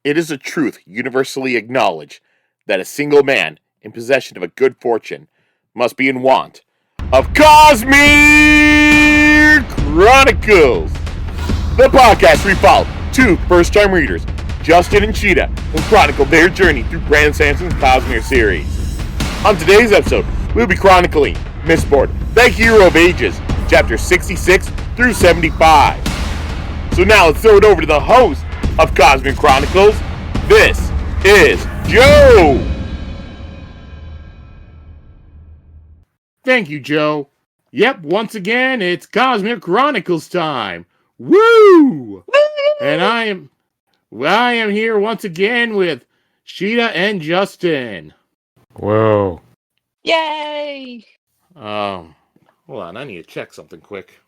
It is a truth universally acknowledged that a single man in possession of a good fortune must be in want of Cosmic Chronicles, the podcast we follow two first-time readers, Justin and Sheta, who chronicle their journey through Brandon Sanderson's Cosmere series. On today's episode, we'll be chronicling Mistborn, the Hero of Ages, chapters 66 through 75. So now let's throw it over to the host of Cosmic Chronicles. This is Joe. Thank you, Joe. Yep, once again, it's Cosmic Chronicles time. Woo! And I am here once again with Sheta and Justin. Whoa. Yay! Hold on, I need to check something quick.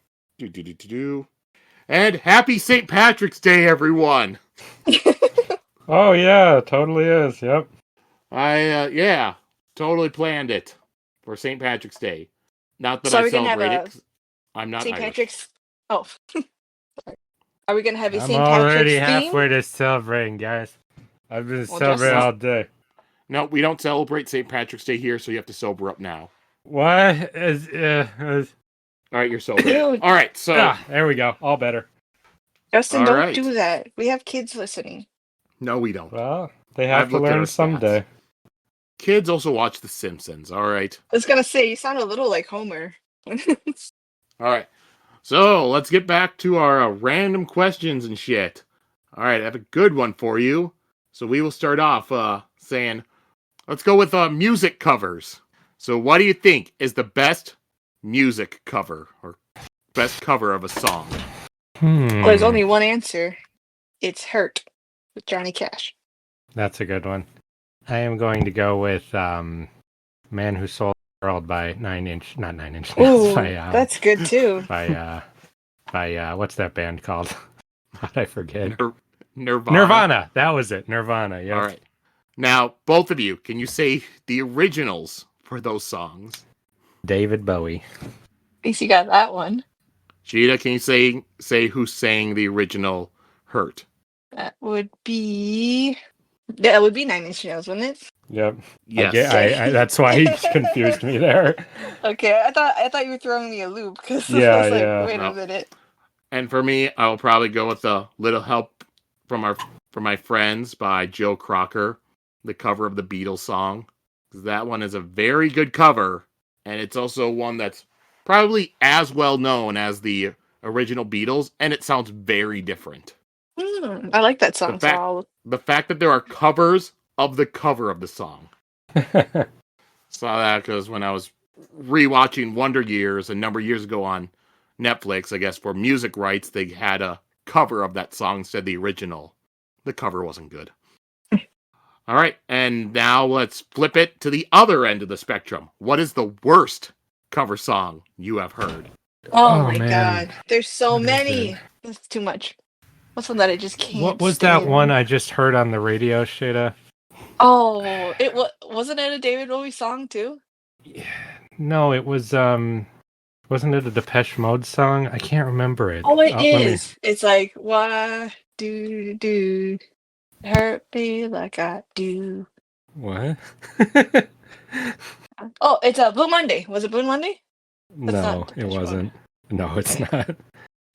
And happy St. Patrick's Day, everyone. Oh yeah, totally is. Yep. I totally planned it for St. Patrick's Day. Not that So I celebrate it. I'm not St. Irish. Patrick's. Oh, sorry. Are we gonna have a I'm St. already Patrick's theme? halfway to celebrating, guys. I've been Well, celebrating Justin- all day. No, we don't celebrate St. Patrick's Day here, so you have to sober up now. What is? All right, you're sober. Dude. All right, so There we go. All better. Justin, All don't right. do that. We have kids listening. no, we don't. Well, they I've have to looked at our learn stats. someday. Kids also watch The Simpsons. All right. I was gonna say you sound a little like Homer. All right. So let's get back to our random questions and shit. All right, I have a good one for you. So we will start off saying, let's go with music covers. So what do you think is the best music cover or best cover of a song? Well, there's only one answer. It's "Hurt" with Johnny Cash. That's a good one. I am going to go with "Man Who Sold the World" by not Nine Inch Nails. Ooh, by, that's good too. by what's that band called? How'd I forget? Nirvana. Nirvana. That was it. Nirvana. Yeah. All right. Now, both of you, can you say the originals for those songs? David Bowie. At least you got that one. Sheta, can you say who sang the original "Hurt"? That would be Nine Inch Nails, wouldn't it? Yep. Yes. I that's why he confused me there. Okay, I thought you were throwing me a loop because Yeah, I was like, yeah. wait No. a minute. And for me, I'll probably go with "A Little Help from My Friends" by Joe Crocker, the cover of the Beatles song. That one is a very good cover, and it's also one that's probably as well known as the original Beatles, and it sounds very different. I like that song. fact- The fact that there are covers of the cover of the song. Saw that because when I was rewatching Wonder Years a number of years ago on Netflix, I guess for music rights, they had a cover of that song instead of the original. The cover wasn't good. All right, and now let's flip it to the other end of the spectrum. What is the worst cover song you have heard? Oh, Oh, my man. God, there's so What is many. it? That's too much. What's one that I just can't? What was that stand? one I just heard on the radio, Sheta? Oh, wasn't it a David Bowie song too? No, it was wasn't it a Depeche Mode song? I can't remember it. Oh, it let me- is. It's like, why do hurt me like I do? What? Oh, it's a Blue Monday. Was it Blue Monday? No, not it Depeche Mode. wasn't. No, it's not.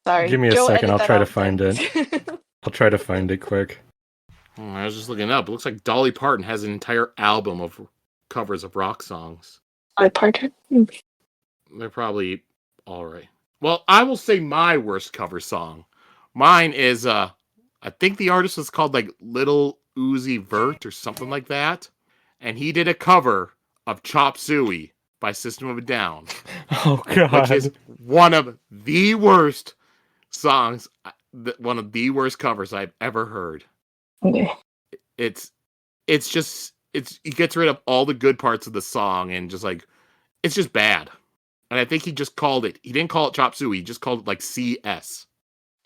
Sorry. Give me a Joe, second, edit I'll that try to out find then. I'll try to find it quick. I was just looking it up. It looks like Dolly Parton has an entire album of covers of rock songs. My partner. They're probably all right. Well, I will say my worst cover song. Mine is, I think the artist was called like Little Uzi Vert or something like that. And he did a cover of Chop Suey by System of a Down, Oh god. which is one of the worst songs, one of the worst covers I've ever heard. Okay. It gets rid of all the good parts of the song and just like, it's just bad. And I think he didn't call it Chop Suey, he just called it like CS.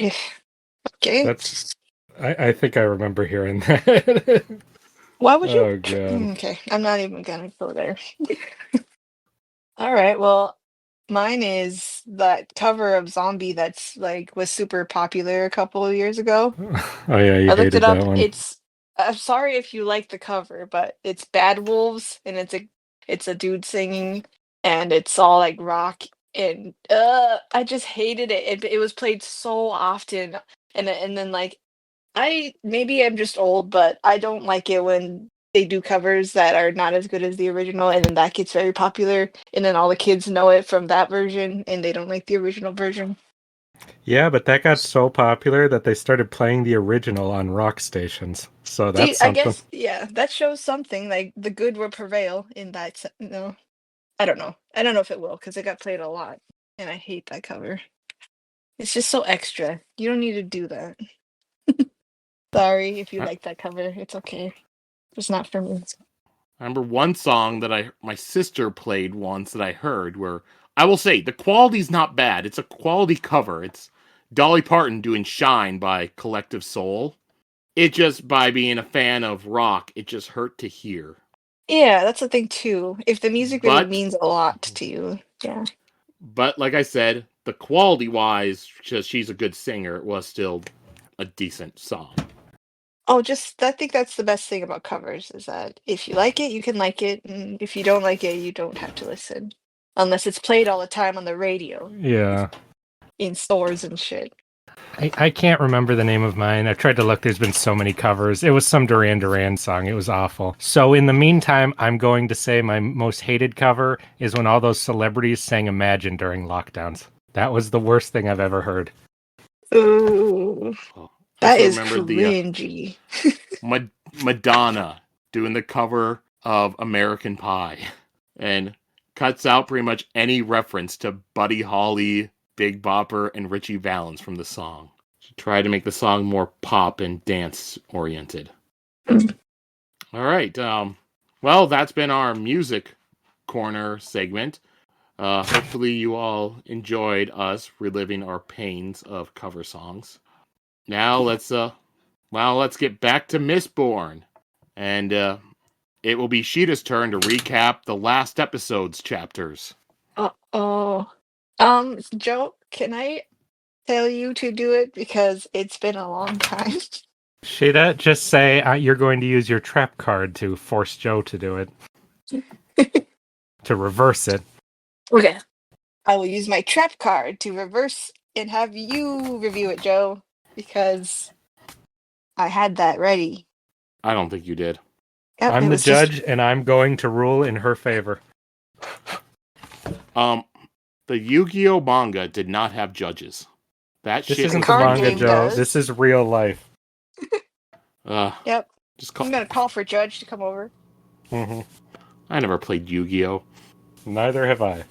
Okay. That's I think I remember hearing that. Why would you? Oh god. Okay, I'm not even gonna go there. All right. Well, mine is that cover of Zombie that's like was super popular a couple of years ago. Oh yeah, you I looked hated it up. that one. It's I'm sorry if you like the cover, but it's Bad Wolves, and it's a dude singing, and it's all like rock, and I just hated it. It was played so often, and then like maybe I'm just old, but I don't like it when they do covers that are not as good as the original, and then that gets very popular, and then all the kids know it from that version, and they don't like the original version. Yeah, but that got so popular that they started playing the original on rock stations. So See, that's I something. guess, yeah, that shows something. Like the good will prevail in that. No, I don't know. I don't know if it will because it got played a lot, and I hate that cover. It's just so extra. You don't need to do that. Sorry if you I like that cover. It's okay. It's not for me. I remember one song that my sister played once that I heard where I will say the quality's not bad. It's a quality cover. It's Dolly Parton doing Shine by Collective Soul. It just, by being a fan of rock, it just hurt to hear. Yeah, that's the thing too. If the music really But means a lot to you, yeah. but like I said, the quality wise, just she's a good singer, it was still a decent song. Oh, just I think that's the best thing about covers is that if you like it, you can like it, and if you don't like it, you don't have to listen. Unless it's played all the time on the radio, Yeah. in stores and shit. I can't remember the name of mine. I've tried to look. There's been so many covers. It was some Duran Duran song. It was awful. So in the meantime, I'm going to say my most hated cover is when all those celebrities sang Imagine during lockdowns. That was the worst thing I've ever heard. Ooh, I that also is remember the cringy. Madonna doing the cover of American Pie and cuts out pretty much any reference to Buddy Holly, Big Bopper, and Richie Valens from the song. She tried to make the song more pop and dance oriented. All right. Well, that's been our music corner segment. Hopefully, you all enjoyed us reliving our pains of cover songs. Now let's get back to Mistborn, and it will be Sheta's turn to recap the last episode's chapters. Oh, Joe, can I tell you to do it because it's been a long time? Sheta, just say you're going to use your trap card to force Joe to do it. To reverse it. Okay. I will use my trap card to reverse and have you review it, Joe, because I had that ready. I don't think you did. Yep, I'm it the was just judge, and I'm going to rule in her favor. The Yu-Gi-Oh manga did not have judges. That This shit isn't was the card manga, game ridiculous. Joe. does. This is real life. Yep. Just call. I'm gonna call for Judge to come over. Mm-hmm. I never played Yu-Gi-Oh. Neither have I.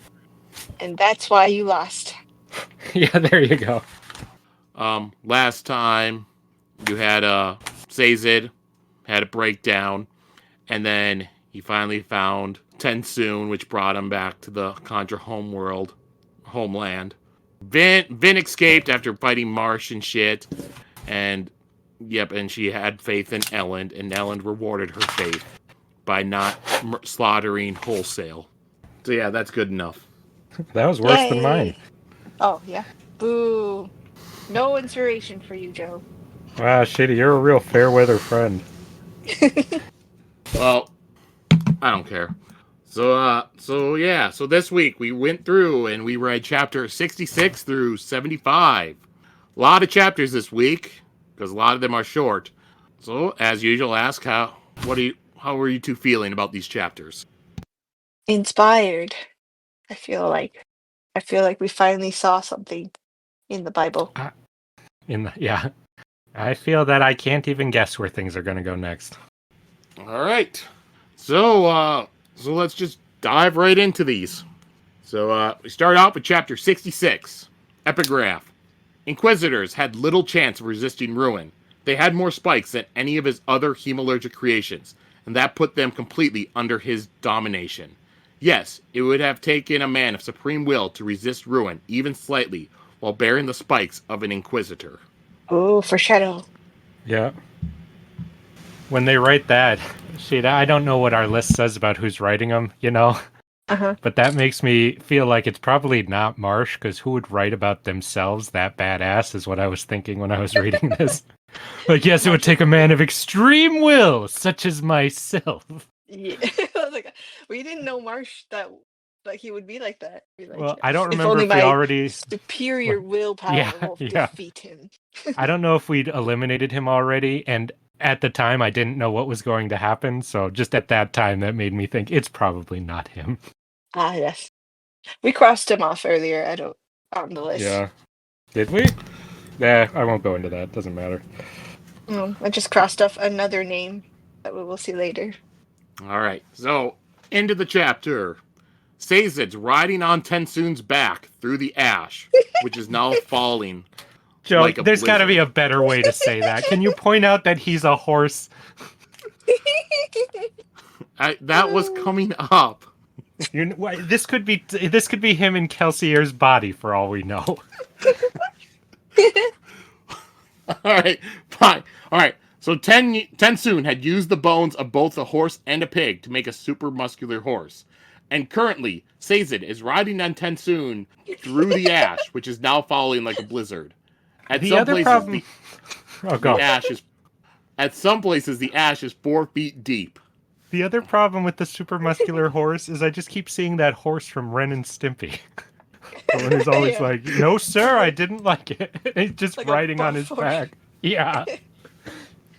And that's why you lost. Yeah, there you go. Last time you had Sazed had a breakdown, and then he finally found Tensoon, which brought him back to the Contra homeland. Vin escaped after fighting Marsh and shit, and and she had faith in Elend, and Elend rewarded her faith by not slaughtering wholesale. So yeah, that's good enough. That was worse than mine. Yay! Oh, yeah. Boo. No inspiration for you, Joe. Wow, Shitty, you're a real fair weather friend. Well, I don't care. So this week we went through and we read chapter 66 through 75. A lot of chapters this week because a lot of them are short. So, as usual, ask how are you two feeling about these chapters? Inspired. I feel like we finally saw something in the Bible. Yeah. I feel that I can't even guess where things are going to go next. All right. So let's just dive right into these. So we start off with chapter 66. Epigraph. Inquisitors had little chance of resisting Ruin. They had more spikes than any of his other hemalurgic creations, and that put them completely under his domination. Yes, it would have taken a man of supreme will to resist Ruin, even slightly, while bearing the spikes of an Inquisitor. Oh, foreshadow. Yeah. When they write that, shit, I don't know what our list says about who's writing them, you know? Uh-huh. But that makes me feel like it's probably not Marsh, because who would write about themselves that badass is what I was thinking when I was reading this. Like, yes, it would take a man of extreme will, such as myself. Yeah. I was like, we didn't know Marsh that he would be like that. Be like, Well, I don't if remember only if we my already... superior willpower Yeah, will yeah. defeat him. I don't know if we'd eliminated him already, and at the time I didn't know what was going to happen, so just at that time that made me think it's probably not him. Ah, yes. We crossed him off earlier. On the list. Yeah. Did we? Nah, I won't go into that. Doesn't matter. I just crossed off another name that we will see later. All right. So, into the chapter. Sazed's riding on Tensoon's back through the ash, which is now falling. Joe, like there's got to be a blizzard. better way to say that. Can you point out that he's a horse? That was coming up. This could be him in Kelsier's body for all we know. All right, fine. All right. So Tensoon had used the bones of both a horse and a pig to make a super muscular horse. And currently, Sazed is riding on Tensoon through the ash, which is now falling like a blizzard. At some places, the ash is 4 feet deep. The other problem with the super muscular horse is I just keep seeing that horse from Ren and Stimpy. The one who's always like, no, sir, I didn't like it. He's just like riding on his back. Yeah.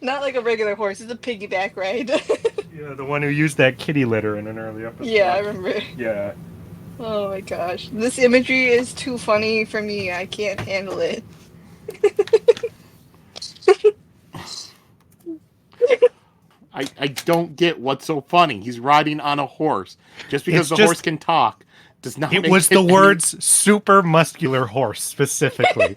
Not like a regular horse. It's a piggyback ride. Yeah, the one who used that kitty litter in an early episode. Yeah, I remember. Yeah. Oh my gosh. This imagery is too funny for me. I can't handle it. I don't get what's so funny. He's riding on a horse. Just because horse can talk does not make it was the words super muscular horse specifically.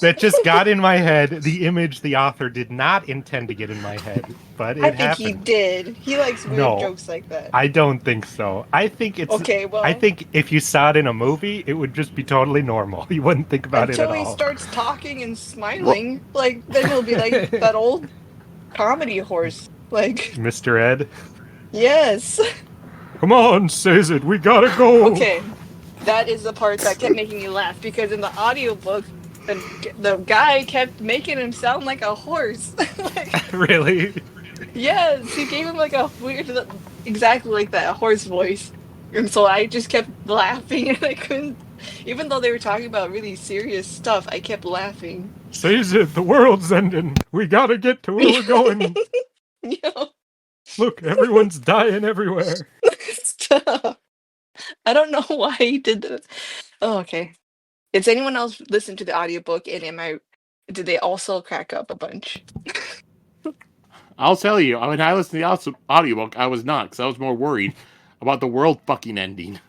That just got in my head. The image the author did not intend to get in my head, but it happened. I think he did. He likes weird jokes like that. I don't think so. I think it's... Okay, well... I think if you saw it in a movie, it would just be totally normal. You wouldn't think about it at all. Until he starts talking and smiling. Like, then he'll be like that old comedy horse. Like... Mr. Ed? Yes. Come on, Sazed, we gotta go! Okay. That is the part that kept making me laugh, because in the audiobook, the guy kept making him sound like a horse. Like, really? Yes, he gave him like a weird, exactly like that, a horse voice. And so I just kept laughing, and I couldn't, even though they were talking about really serious stuff, I kept laughing. Sazed, the world's ending. We gotta get to where we're going. Yo. Look, everyone's dying everywhere. Stop. I don't know why he did this. Oh, okay. Does anyone else listen to the audiobook, and did they also crack up a bunch? I'll tell you, when I listened to the audiobook, I was not, because I was more worried about the world fucking ending.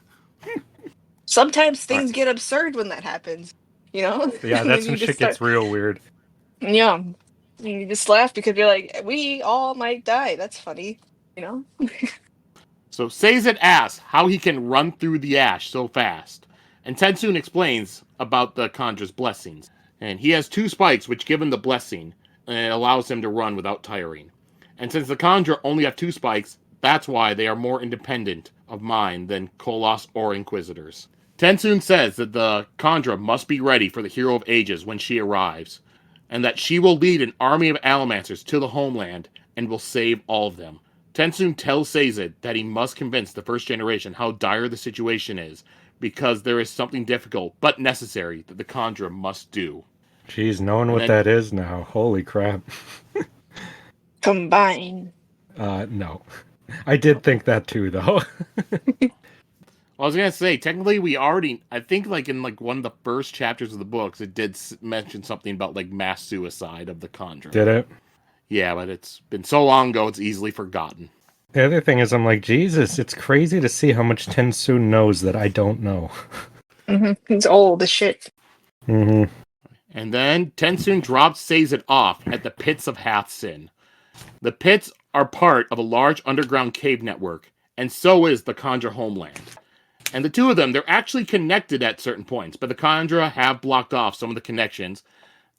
Sometimes things get absurd when that happens, you know? Yeah, that's when shit gets real weird. Yeah. You just laugh because you're like, we all might die. That's funny, you know? So Sazed asks how he can run through the ash so fast. And Tensoon explains about the Conjurer's blessings. And he has 2 spikes which give him the blessing, and it allows him to run without tiring. And since the Conjurer only have 2 spikes, that's why they are more independent of mine than Koloss or Inquisitors. Tensoon says that the Conjurer must be ready for the Hero of Ages when she arrives, and that she will lead an army of Allomancers to the homeland and will save all of them. Tensoon tells Sazed that he must convince the first generation how dire the situation is, because there is something difficult but necessary that the Conjurer must do. Jeez, knowing what that is now, holy crap. Combine. No. I did think that too, though. I was going to say, technically we already, I think like in like one of the first chapters of the books, it did mention something about like mass suicide of the Conjurer. Did it? Yeah, but it's been so long ago, it's easily forgotten. The other thing is, I'm like, Jesus, it's crazy to see how much Tensoon knows that I don't know. Mm-hmm. He's old as shit. Mm-hmm. And then Tensoon drops Sazed off at the Pits of Hathsin. The pits are part of a large underground cave network, and so is the Conjurer homeland. And the 2 of them, they're actually connected at certain points, but the Conjurer have blocked off some of the connections.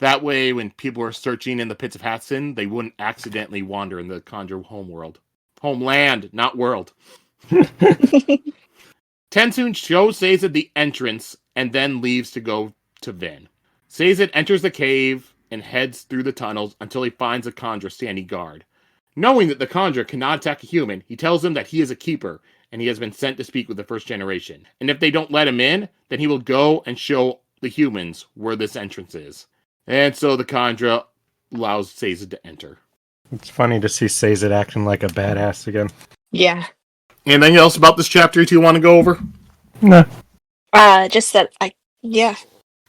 That way, when people are searching in the Pits of Hathsin, they wouldn't accidentally wander in the Conjurer homeworld. Homeland, not world. Tensoon shows Sazed the entrance and then leaves to go to Vin. Sazed enters the cave and heads through the tunnels until he finds a Kandra standing guard. Knowing that the Kandra cannot attack a human, he tells them that he is a keeper and he has been sent to speak with the first generation. And if they don't let him in, then he will go and show the humans where this entrance is. And so the Kandra allows Sazed to enter. It's funny to see Sazed acting like a badass again. Yeah. Anything else about this chapter you want to go over? No. Just that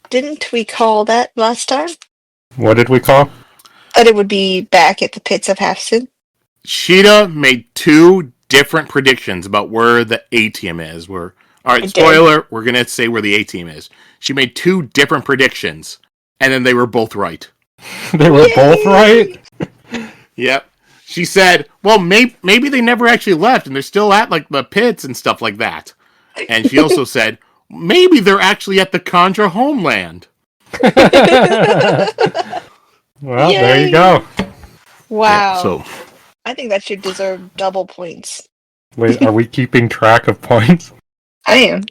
didn't we call that last time? What did we call? That it would be back at the pits of Halfson. Sheta made 2 different predictions about where the A-team is. Alright, spoiler, we're going to say where the A-team is. She made 2 different predictions, and then they were both right. They were both right? Yep. She said, well, maybe they never actually left, and they're still at, like, the pits and stuff like that. And she also said, maybe they're actually at the Kandra homeland. Well, Yay. there you go. Wow. Yeah, so... I think that should deserve double points. Wait, are we keeping track of points? I am.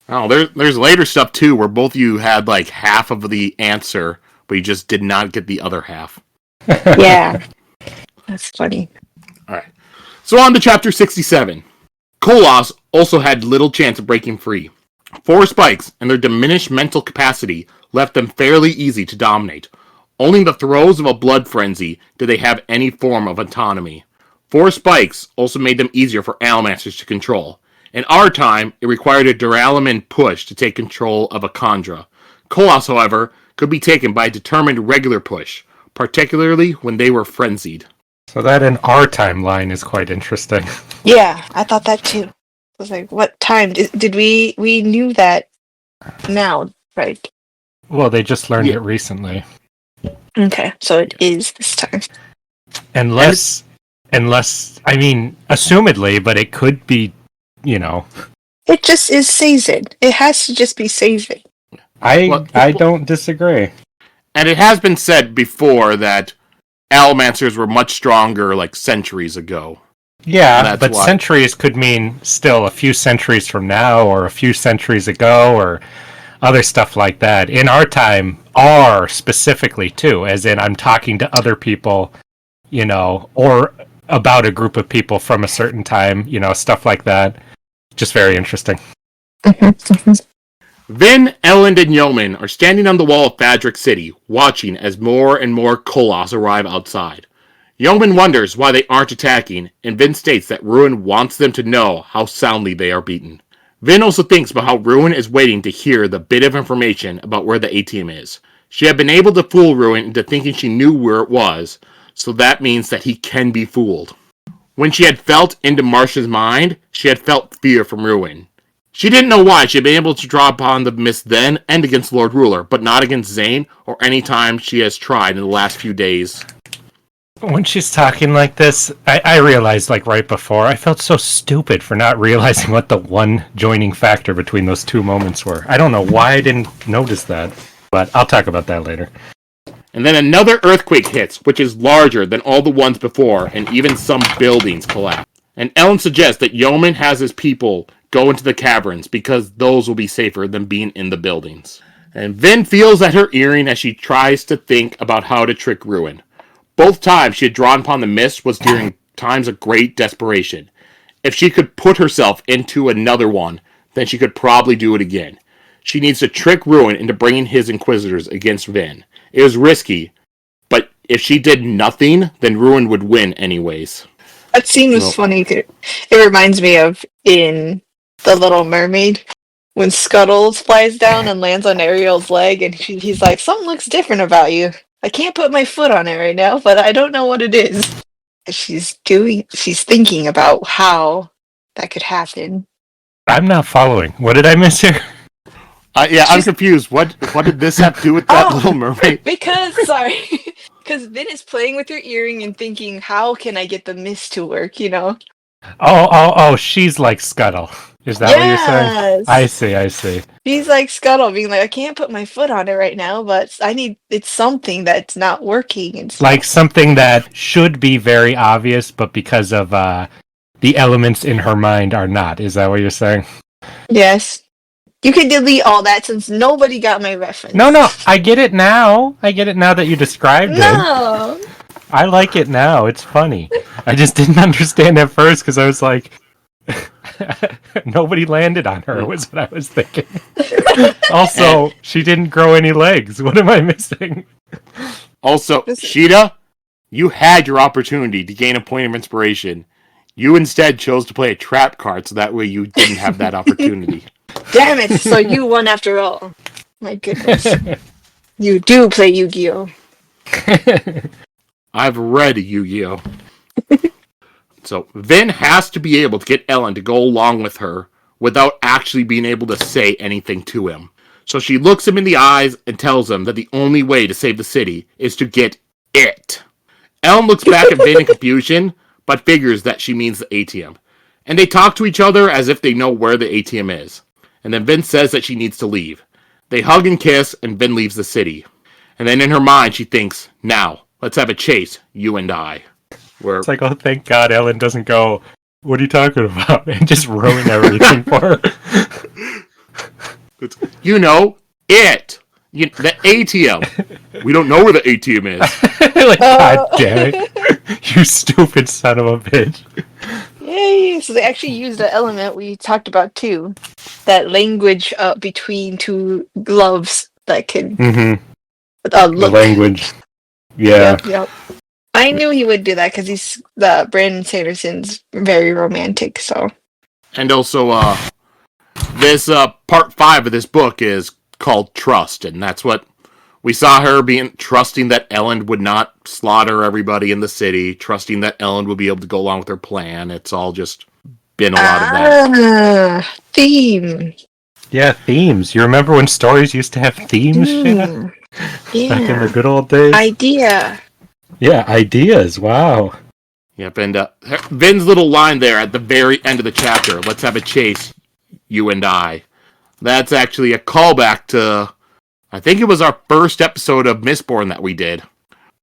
Oh, there's later stuff, too, where both of you had, like, half of the answer, but you just did not get the other half. Yeah. That's funny. Alright. So on to chapter 67. Kolos also had little chance of breaking free. 4 spikes and their diminished mental capacity left them fairly easy to dominate. Only in the throes of a blood frenzy did they have any form of autonomy. 4 spikes also made them easier for Almasters to control. In our time, it required a Duralumin push to take control of a Kandra. Kolos, however, could be taken by a determined regular push, particularly when they were frenzied. So that in our timeline is quite interesting. Yeah, I thought that too. I was like, what time? Did we knew that now, right? Well, they just learned it recently. Okay, so it is this time. Unless, I mean, assumedly, but it could be, It just is Sazed. It has to just be Sazed. I don't disagree. And it has been said before that Almancers were much stronger, like, centuries ago. Yeah, but centuries could mean still a few centuries from now, or a few centuries ago, or other stuff like that. In our time, R specifically, too, as in I'm talking to other people, or about a group of people from a certain time, stuff like that. Just very interesting. Vin, Elend, and Yeoman are standing on the wall of Fadric City, watching as more and more Kolos arrive outside. Yeoman wonders why they aren't attacking, and Vin states that Ruin wants them to know how soundly they are beaten. Vin also thinks about how Ruin is waiting to hear the bit of information about where the A-team is. She had been able to fool Ruin into thinking she knew where it was, so that means that he can be fooled. When she had felt into Marsh's mind, she had felt fear from Ruin. She didn't know why she had been able to draw upon the mist then and against Lord Ruler, but not against Zane or any time she has tried in the last few days. When she's talking like this, I realized, like, right before, I felt so stupid for not realizing what the one joining factor between those 2 moments were. I don't know why I didn't notice that, but I'll talk about that later. And then another earthquake hits, which is larger than all the ones before, and even some buildings collapse. And Elend suggests that Yeoman has his people go into the caverns, because those will be safer than being in the buildings. And Vin feels at her earring as she tries to think about how to trick Ruin. Both times she had drawn upon the mist was during times of great desperation. If she could put herself into another one, then she could probably do it again. She needs to trick Ruin into bringing his Inquisitors against Vin. It was risky, but if she did nothing, then Ruin would win anyways. That scene was funny too. It reminds me of in The Little Mermaid, when Scuttles flies down and lands on Ariel's leg, and he's like, something looks different about you. I can't put my foot on it right now, but I don't know what it is. She's thinking about how that could happen. I'm not following. What did I miss here? I'm confused. What did this have to do with that Little Mermaid? Because Vin is playing with your earring and thinking, how can I get the mist to work, Oh, she's like Scuttle. Is that what you're saying? I see. She's like Scuttle, being like, I can't put my foot on it right now, but it's something that's not working. And like something that should be very obvious, but because of the elements in her mind are not. Is that what you're saying? Yes. You can delete all that since nobody got my reference. No, I get it now. I get it now that you described it. No. I like it now. It's funny. I just didn't understand at first because I was like, nobody landed on her, was what I was thinking. Also, she didn't grow any legs. What am I missing? Also, Sheta, you had your opportunity to gain a point of inspiration. You instead chose to play a trap card, so that way you didn't have that opportunity. Damn it! So you won after all. My goodness. You do play Yu-Gi-Oh! I've read Yu-Gi-Oh! So, Vin has to be able to get Elend to go along with her without actually being able to say anything to him. So she looks him in the eyes and tells him that the only way to save the city is to get it. Elend looks back at Vin in confusion, but figures that she means the ATM. And they talk to each other as if they know where the ATM is. And then Vin says that she needs to leave. They hug and kiss, and Vin leaves the city. And then in her mind, she thinks, now, let's have a chase, you and I. It's like, oh, thank God Elend doesn't go, what are you talking about? And just ruin everything for her. You know, it. The ATM. We don't know where the ATM is. Like, God damn it. You stupid son of a bitch. Yay! So they actually used the element we talked about too. That language between two gloves that could look. The language. Yeah. Yep. I knew he would do that because he's Brandon Sanderson's very romantic. So. And also, this part 5 of this book is called Trust, and that's what we saw her being trusting that Elend would not slaughter everybody in the city, trusting that Elend would be able to go along with her plan. It's all just been a lot of that. Theme. Yeah, themes. You remember when stories used to have themes, Sheta? Yeah. Back in the good old days? Idea. Yeah, ideas. Wow. Yep, and Vin's little line there at the very end of the chapter, let's have a chase, you and I. That's actually a callback to, I think it was our first episode of Mistborn that we did.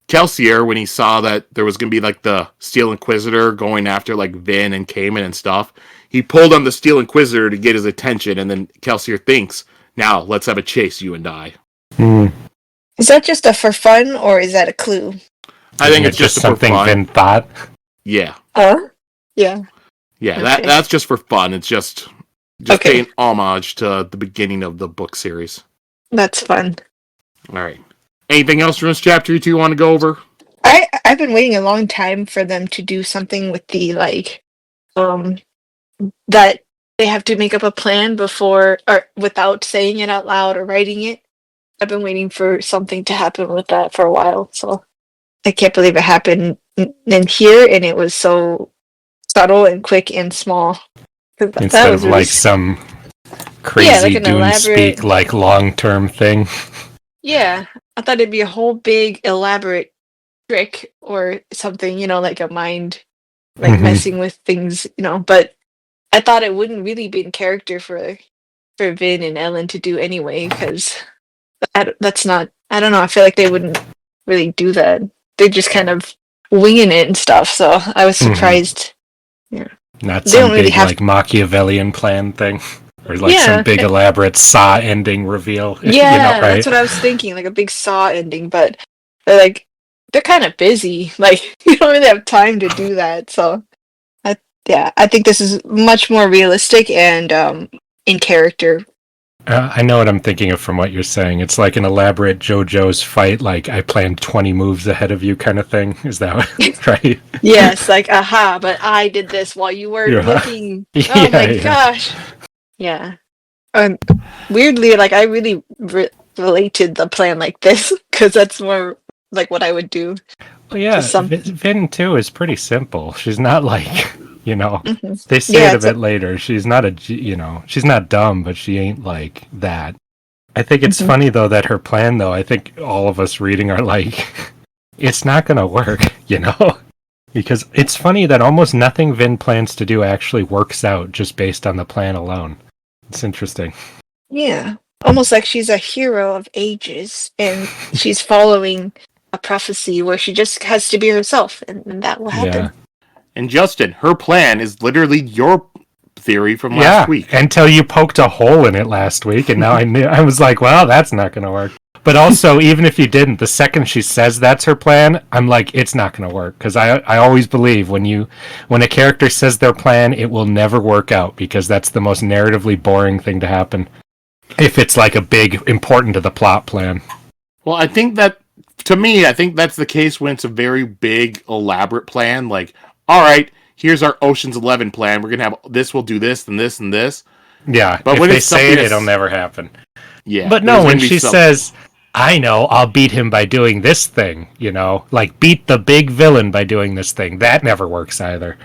Kelsier, when he saw that there was going to be like the Steel Inquisitor going after like Vin and Cayman and stuff, he pulled on the Steel Inquisitor to get his attention, and then Kelsier thinks, now let's have a chase, you and I. Is that just a for fun, or is that a clue? I think it's just something for fun. Vin thought. Yeah. Yeah. Yeah, Okay. that's just for fun. It's just paying homage to the beginning of the book series. That's fun. All right. Anything else from this chapter you two want to go over? I've been waiting a long time for them to do something with the that they have to make up a plan before or without saying it out loud or writing it. I've been waiting for something to happen with that for a while, so I can't believe it happened in here, and it was so subtle and quick and small. Instead of like some crazy like Dune speak, like long-term thing. Yeah, I thought it'd be a whole big elaborate trick or something, like a mind, like messing with things, but I thought it wouldn't really be in character for Vin and Elend to do anyway, because that's not, I don't know, I feel like they wouldn't really do that. They're just kind of winging it and stuff, so I was surprised. Yeah. Not some big, like, Machiavellian plan thing. Or like some big elaborate Saw ending reveal. Yeah, right? That's what I was thinking, like a big Saw ending, but they're kind of busy. Like, you don't really have time to do that, so I think this is much more realistic and in character. I know what I'm thinking of from what you're saying. It's like an elaborate JoJo's fight, like I planned 20 moves ahead of you kind of thing. Is that right? Yes, like, aha, but I did this while you were looking. Oh my gosh. Yeah. Weirdly, like, I really related the plan like this, because that's more like what I would do. Well, yeah, Vin, too, is pretty simple. She's not like... they say it a bit later. She's not she's not dumb, but she ain't like that. I think it's funny, though, that her plan, though, I think all of us reading are like, it's not going to work, Because it's funny that almost nothing Vin plans to do actually works out just based on the plan alone. It's interesting. Yeah. Almost like she's a hero of ages, and she's following a prophecy where she just has to be herself, and that will happen. Yeah. And Justin, her plan is literally your theory from last week. Until you poked a hole in it last week, and now I was like, well, that's not going to work. But also, even if you didn't, the second she says that's her plan, I'm like, it's not going to work. Because I always believe when a character says their plan, it will never work out, because that's the most narratively boring thing to happen. If it's like a big, important to the plot plan. Well, I think that's the case when it's a very big, elaborate plan. Like, all right, here's our Ocean's 11 plan. We're going to have this, we'll do this, and this, and this. Yeah, but if when they say it, it'll never happen. Yeah. But no, when she says, I know, I'll beat him by doing this thing, like beat the big villain by doing this thing, that never works either.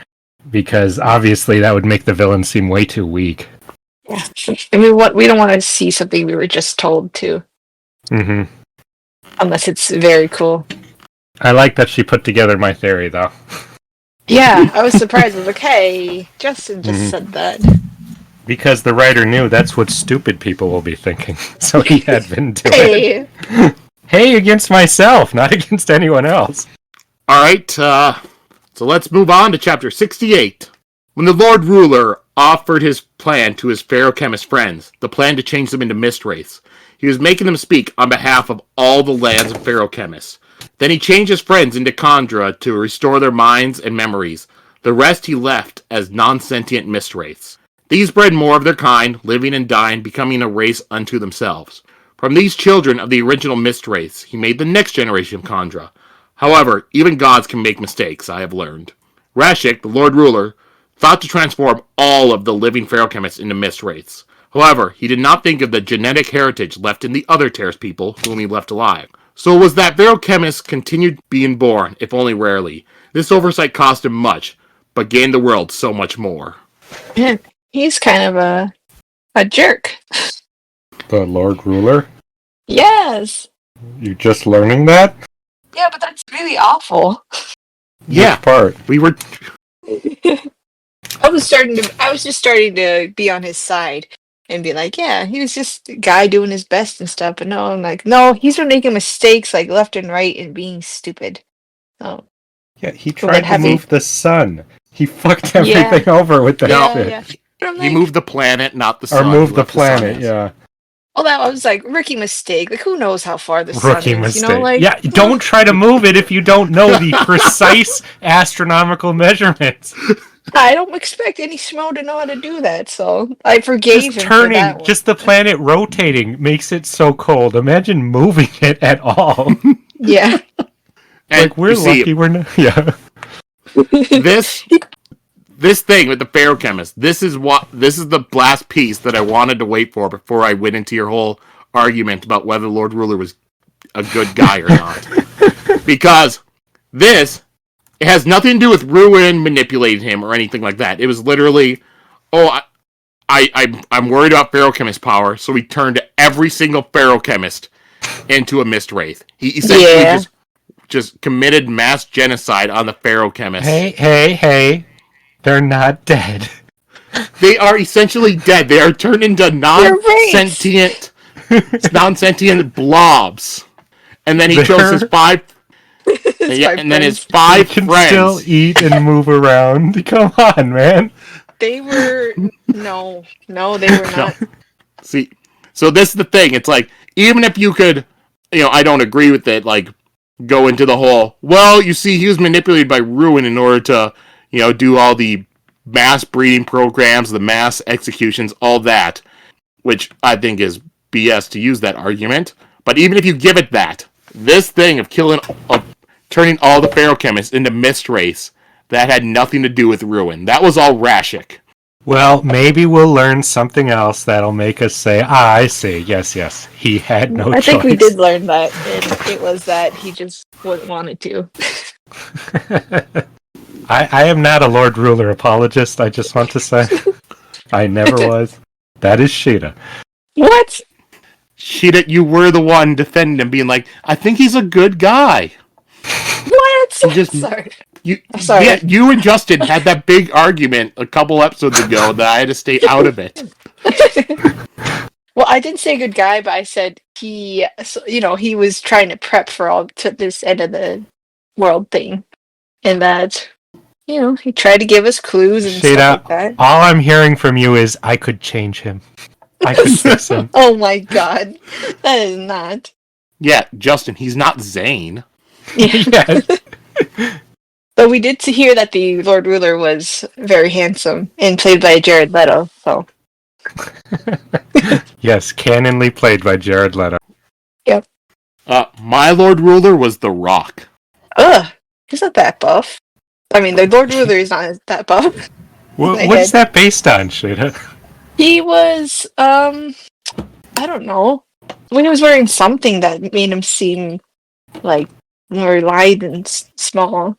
Because obviously that would make the villain seem way too weak. Yeah. I mean, we don't want to see something we were just told to. Mm-hmm. Unless it's very cool. I like that she put together my theory, though. Yeah, I was surprised. I was like, hey, Justin just said that. Because the writer knew that's what stupid people will be thinking. So he had been doing it. Hey, against myself, not against anyone else. All right, so let's move on to chapter 68. When the Lord Ruler offered his plan to his Feruchemist friends, the plan to change them into mist wraiths, he was making them speak on behalf of all the lands of Feruchemist. Then he changed his friends into Kandra to restore their minds and memories. The rest he left as non-sentient mist wraiths. These bred more of their kind, living and dying, becoming a race unto themselves. From these children of the original mist wraiths, he made the next generation of Kandra. However, even gods can make mistakes, I have learned. Rashik, the Lord Ruler, thought to transform all of the living Feruchemists into mist wraiths. However, he did not think of the genetic heritage left in the other Terrace people whom he left alive. So it was that Feruchemists continued being born, if only rarely. This oversight cost him much, but gained the world so much more. He's kind of a jerk. The Lord Ruler? Yes. You just learning that? Yeah, but that's really awful. Yeah. Which part? We were... I was just starting to be on his side and be like, yeah, he was just a guy doing his best and stuff. But no, I'm like, no, he's been making mistakes like left and right and being stupid. Oh. Yeah, he tried to move the sun. He fucked everything over with that shit. Yeah. He moved the planet, not the sun. Or moved the planet, yeah. Well, that was like rookie mistake. Like, who knows how far the sun is? Mistake. Yeah, don't try to move it if you don't know the precise astronomical measurements. I don't expect any Schmo to know how to do that, so I forgave him for that one. Just the planet rotating makes it so cold. Imagine moving it at all. Yeah. Like, we're lucky we're not... Yeah. This thing with the Feruchemist, this is the last piece that I wanted to wait for before I went into your whole argument about whether Lord Ruler was a good guy or not. Because it has nothing to do with Ruin manipulating him or anything like that. It was literally, I'm worried about Feruchemist power, so he turned every single Feruchemist into a mist wraith. He essentially just committed mass genocide on the Feruchemists. Hey. They're not dead. They are essentially dead. They are turned into non-sentient blobs. And then he chose his five... then his five friends... can still eat and move around. Come on, man. They were... No, they were not. See, so this is the thing. It's like, even if you could... I don't agree with it, like, go into the whole... Well, you see, he was manipulated by Ruin in order to... do all the mass breeding programs, the mass executions, all that, which I think is BS to use that argument. But even if you give it that, this thing of turning all the Feruchemists into mist wraiths, that had nothing to do with Ruin. That was all Rashik. Well, maybe we'll learn something else that'll make us say, I see. Yes. He had no choice. I think we did learn that, and it was that he just wanted to. I am not a Lord Ruler apologist, I just want to say. I never was. That is Sheta. What? Sheta, you were the one defending him, being like, I think he's a good guy. What? Sorry. Sorry. Yeah, you and Justin had that big argument a couple episodes ago that I had to stay out of it. Well, I didn't say good guy, but I said he was trying to prep for this end of the world thing. And that he tried to give us clues and stuff like Sheta, that. all I'm hearing from you is I could change him. I could fix him. Oh my god. That is not. Yeah, Justin, he's not Zane. Yeah. Yeah. But we did hear that the Lord Ruler was very handsome and played by Jared Leto, so. Yes, canonly played by Jared Leto. Yep. My Lord Ruler was The Rock. Ugh. He's not that buff. I mean, the Lord Ruler is not that buff. What is that based on, Sheta? He was, I don't know. When he was wearing something that made him seem like more lithe and small.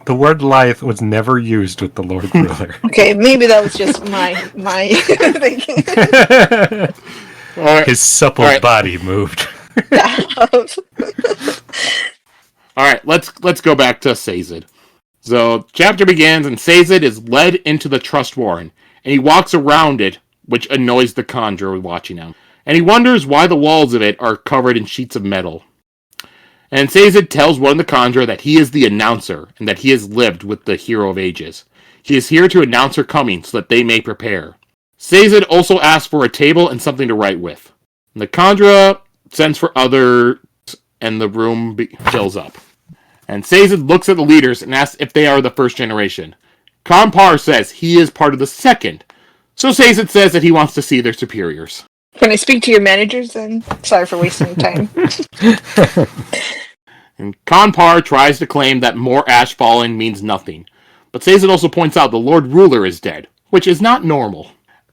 The word lithe was never used with the Lord Ruler. Okay, maybe that was just my thinking. Alright. His supple body moved. Alright, let's go back to Sazed. So, chapter begins, and Sazed is led into the Trust Warren, and he walks around it, which annoys the conjurer watching him. And he wonders why the walls of it are covered in sheets of metal. And Sazed tells one of the conjurer that he is the announcer, and that he has lived with the Hero of Ages. He is here to announce her coming so that they may prepare. Sazed also asks for a table and something to write with. And the conjurer sends for others, and the room fills up. And Sazed looks at the leaders and asks if they are the first generation. Konpar says he is part of the second, so Sazed says that he wants to see their superiors. Can I speak to your managers then? Sorry for wasting your time. And Konpar tries to claim that more ash falling means nothing, but Sazed also points out the Lord Ruler is dead, which is not normal.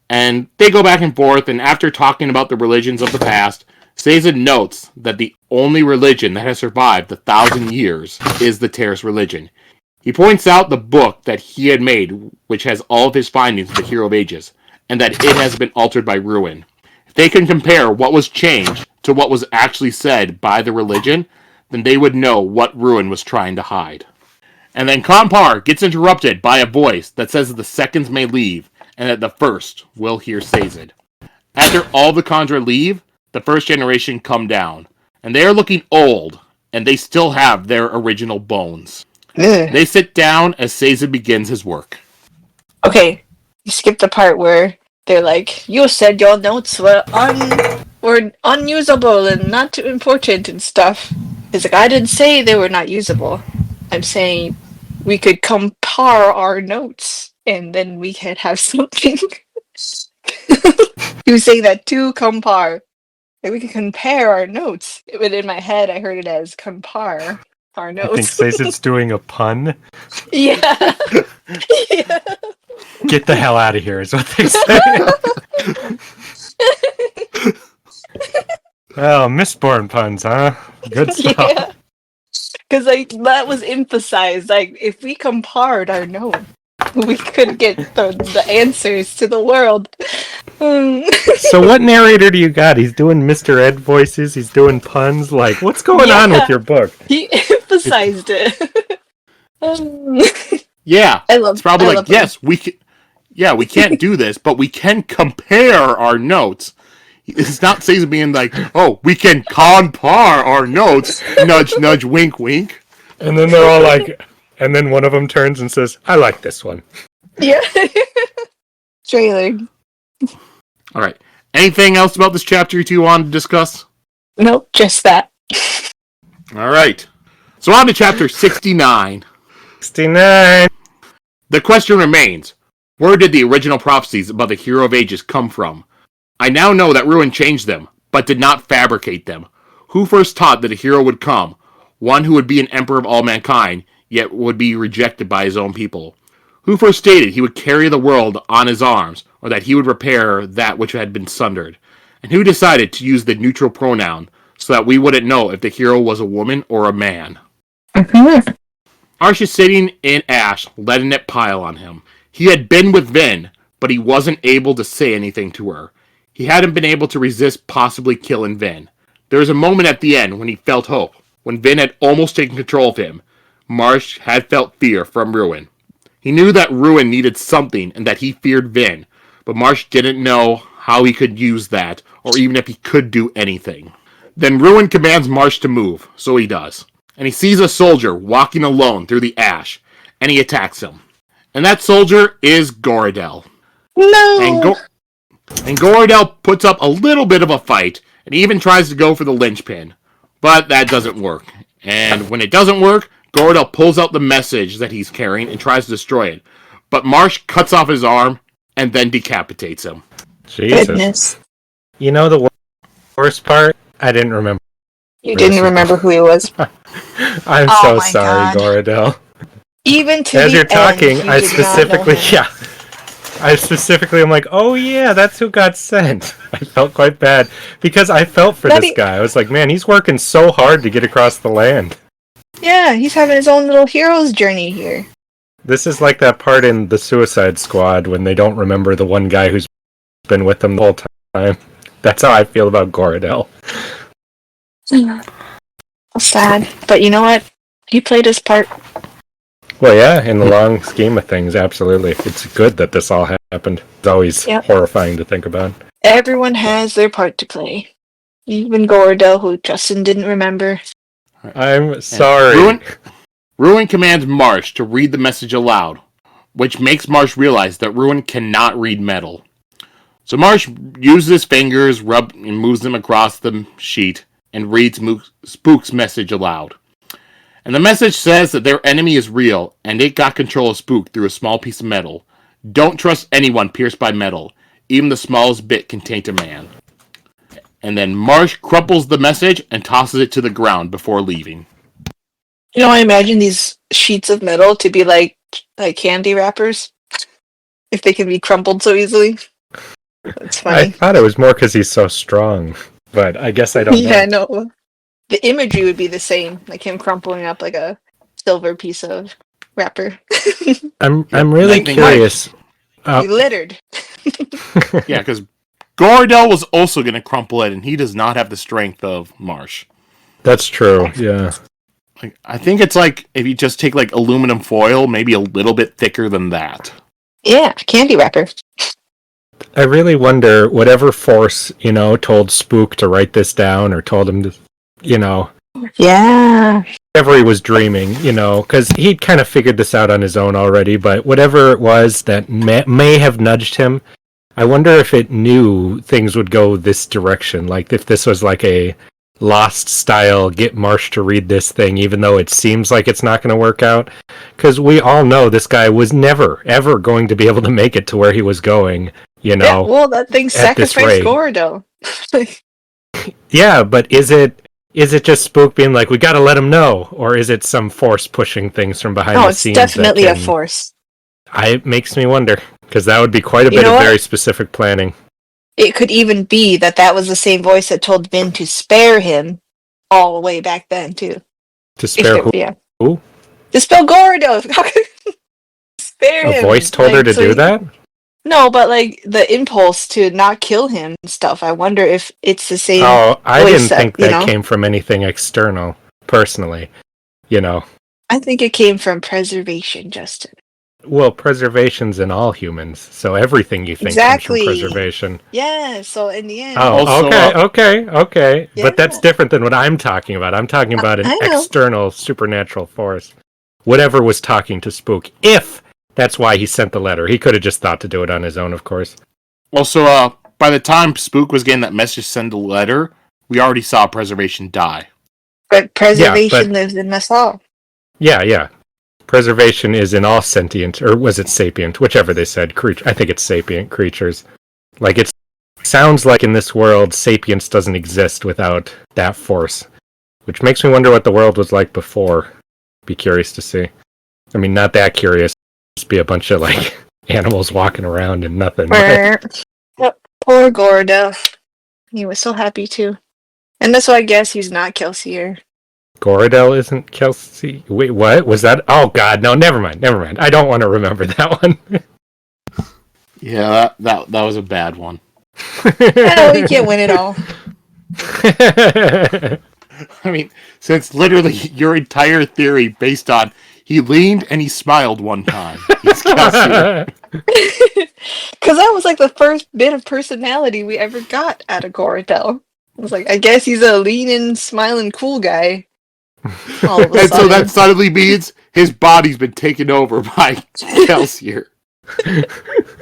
And they go back and forth, and after talking about the religions of the past, Sazed notes that the only religion that has survived 1,000 years is the Terrace religion. He points out the book that he had made, which has all of his findings of the Hero of Ages, and that it has been altered by ruin. If they can compare what was changed to what was actually said by the religion, then they would know what ruin was trying to hide. And then Konpar gets interrupted by a voice that says that the seconds may leave, and that the first will hear Sazed. After all the conjure leave, the first generation come down, and they are looking old, and they still have their original bones. They sit down as Sazed begins his work. Okay, you skipped the part where they're like, you said your notes were unusable and not too important and stuff. He's like, I didn't say they were not usable. I'm saying we could compare our notes and then we could have something. You say that to compare. Like we could compare our notes. But in my head, I heard it as compare our I notes. think Sazed's doing a pun. Yeah. Yeah. Get the hell out of here is what they say. Well, Mistborn puns, huh? Good stuff. Yeah. Because that was emphasized. Like, if we compared our notes, we could get the answers to the world. So what narrator do you got? He's doing Mr. Ed voices, he's doing puns, like, what's going on with your book? He emphasized it. Yeah. It's probably like, yes, we can't do this, but we can compare our notes. It's not Sazed being like, oh, we can compare our notes, nudge, nudge, wink, wink. And then they're all like, and then one of them turns and says, I like this one. Yeah. Trailer. All right. Anything else about this chapter you two wanted to discuss? Nope, just that. All right. So on to chapter 69. 69. The question remains, where did the original prophecies about the Hero of Ages come from? I now know that Ruin changed them, but did not fabricate them. Who first taught that a hero would come? One who would be an emperor of all mankind, yet would be rejected by his own people. Who first stated he would carry the world on his arms, or that he would repair that which had been sundered? And who decided to use the neutral pronoun, so that we wouldn't know if the hero was a woman or a man? Marsh is sitting in ash, letting it pile on him. He had been with Vin, but he wasn't able to say anything to her. He hadn't been able to resist possibly killing Vin. There was a moment at the end when he felt hope, when Vin had almost taken control of him. Marsh had felt fear from Ruin. He knew that Ruin needed something and that he feared Vin, but Marsh didn't know how he could use that, or even if he could do anything. Then Ruin commands Marsh to move, so he does. And he sees a soldier walking alone through the ash, and he attacks him. And that soldier is Gorodel. No! And Gorodel puts up a little bit of a fight, and even tries to go for the linchpin. But that doesn't work. And when it doesn't work, Gorodel pulls out the message that he's carrying and tries to destroy it. But Marsh cuts off his arm and then decapitates him. Jesus. Goodness. You know the worst part? I didn't remember. You didn't remember who he was. I'm Oh so my sorry, God. Gorodel. Even to As the you're talking, end, you I did not know him. I'm like, oh yeah, that's who got sent. I felt quite bad because I felt for this guy. I was like, man, he's working so hard to get across the land. Yeah, he's having his own little hero's journey here. This is like that part in the Suicide Squad when they don't remember the one guy who's been with them the whole time. That's how I feel about Gorodel. Sad. But you know what? He played his part. Well, yeah, in the long scheme of things, absolutely. It's good that this all happened. It's always horrifying to think about. Everyone has their part to play. Even Gorodel, who Justin didn't remember. I'm sorry. Ruin commands Marsh to read the message aloud, which makes Marsh realize that Ruin cannot read metal. So Marsh uses his fingers, and moves them across the sheet, and reads Spook's message aloud. And the message says that their enemy is real, and it got control of Spook through a small piece of metal. Don't trust anyone pierced by metal. Even the smallest bit can taint a man. And then Marsh crumples the message and tosses it to the ground before leaving. You know, I imagine these sheets of metal to be like candy wrappers. If they can be crumpled so easily. That's funny. I thought it was more because he's so strong, but I guess I don't know. Yeah, no. The imagery would be the same, like him crumpling up like a silver piece of wrapper. I'm really curious. You littered. Yeah, because Gorodel was also going to crumple it, and he does not have the strength of Marsh. That's true, yeah. Like, I think it's like if you just take like aluminum foil, maybe a little bit thicker than that. Yeah, candy wrapper. I really wonder whatever force, told Spook to write this down or told him to, Yeah. whatever he was dreaming, because he'd kind of figured this out on his own already, but whatever it was that may have nudged him, I wonder if it knew things would go this direction. Like if this was like a Lost style, get Marsh to read this thing, even though it seems like it's not going to work out. Because we all know this guy was never, ever going to be able to make it to where he was going, Yeah, well, that thing sacrificed Gorodel. Yeah, but is it just Spook being like, we got to let him know? Or is it some force pushing things from behind the scenes? No, it's definitely a force. It makes me wonder, because that would be quite a bit of very specific planning. It could even be that was the same voice that told Vin to spare him all the way back then, too. To spare who? Yeah. Who? To spare Gorodel! Spare him! A voice told her to do that? No, but the impulse to not kill him and stuff. I wonder if it's the same. Oh, I didn't think that came from anything external, personally. I think it came from preservation, Justin. Well, preservation's in all humans, so everything you think comes from preservation. Yeah, so in the end. Oh, okay. Yeah. But that's different than what I'm talking about. I'm talking about an external supernatural force. Whatever was talking to Spook, if that's why he sent the letter. He could have just thought to do it on his own, of course. Well, so by the time Spook was getting that message to send a letter, we already saw preservation die. But preservation lives in us all. Yeah. Preservation is in all sentient, or was it sapient? Whichever they said. I think it's sapient creatures. It sounds like in this world, sapience doesn't exist without that force. Which makes me wonder what the world was like before. Be curious to see. I mean, not that curious. Just be a bunch of, animals walking around and nothing. Yep. Poor Gorodel. He was so happy, too. And that's why I guess he's not Kelsier. Gorodel isn't Kelsey. Wait, what was that? Oh God, no! Never mind. I don't want to remember that one. Yeah, that was a bad one. No, he can't win it all. I mean, since literally your entire theory based on he leaned and he smiled one time. Because that was the first bit of personality we ever got out of Gorodel. I was I guess he's a leaning, smiling, cool guy. All of a And so sudden. that suddenly means his body's been taken over by Kelsier.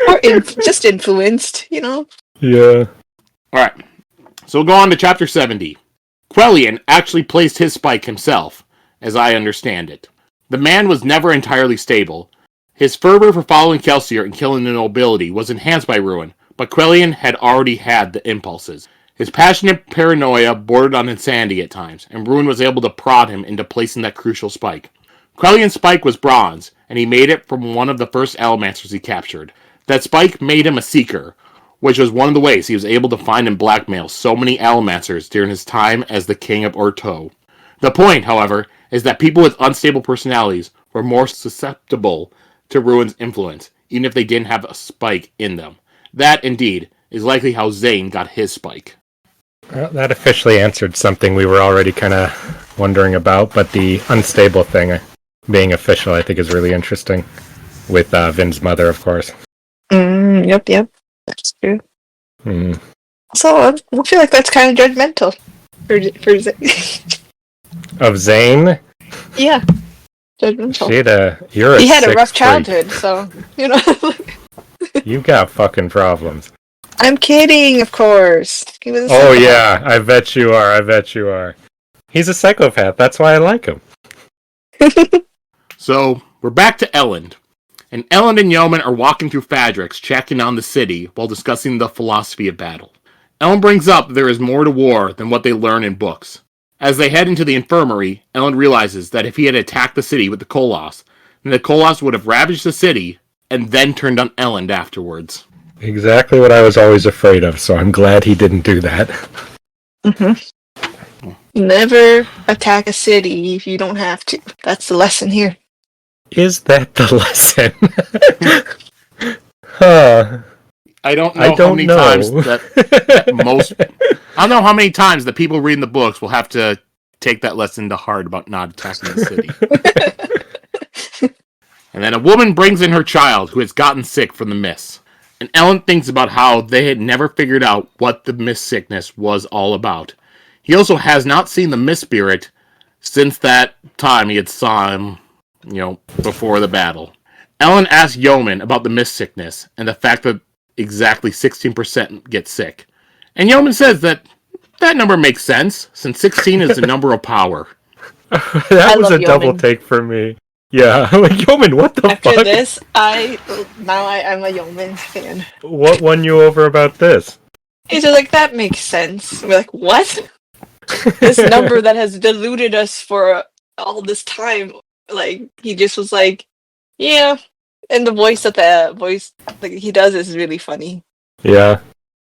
Or just influenced, you know? Yeah. Alright, so we'll go on to chapter 70. Quellion actually placed his spike himself, as I understand it. The man was never entirely stable. His fervor for following Kelsier and killing the nobility was enhanced by Ruin, but Quellion had already had the impulses. His passionate paranoia bordered on insanity at times, and Ruin was able to prod him into placing that crucial spike. Quellion's spike was bronze, and he made it from one of the first Allomancers he captured. That spike made him a seeker, which was one of the ways he was able to find and blackmail so many Allomancers during his time as the King of Urto. The point, however, is that people with unstable personalities were more susceptible to Ruin's influence, even if they didn't have a spike in them. That, indeed, is likely how Zane got his spike. Well, that officially answered something we were already kind of wondering about, but the unstable thing being official, I think, is really interesting. With Vin's mother, of course. Yep. That's true. Hmm. So I feel like that's kind of judgmental for Of Zane? Yeah, judgmental. Sheta, you're a He had a sick rough freak. childhood, so you know. You got fucking problems. I'm kidding, of course. He was a Oh psychopath. yeah, I bet you are. He's a psychopath, that's why I like him. So, we're back to Elend. And Elend and Yeoman are walking through Fadrix, checking on the city, while discussing the philosophy of battle. Elend brings up there is more to war than what they learn in books. As they head into the infirmary, Elend realizes that if he had attacked the city with the Koloss, then the Koloss would have ravaged the city, and then turned on Elend afterwards. Exactly what I was always afraid of, so I'm glad he didn't do that. Never attack a city if you don't have to. That's the lesson here. Is that the lesson? Huh. I don't know I how don't many know. times that most... I don't know how many times the people reading the books will have to take that lesson to heart about not attacking the city. And then a woman brings in her child who has gotten sick from the mist. And Elend thinks about how they had never figured out what the mist sickness was all about. He also has not seen the mist spirit since that time he had saw him, before the battle. Elend asks Yeoman about the mist sickness and the fact that exactly 16% get sick. And Yeoman says that number makes sense, since 16 is the number of power. That was a love double Yeoman. take for me. Yeah, like, Yeoman, what the After fuck? this, I'm a Yeoman fan. What won you over about this? He's just like, that makes sense. We're like, what? This number that has deluded us for all this time. Like, he just was like, yeah. And the voice like he does is really funny. Yeah.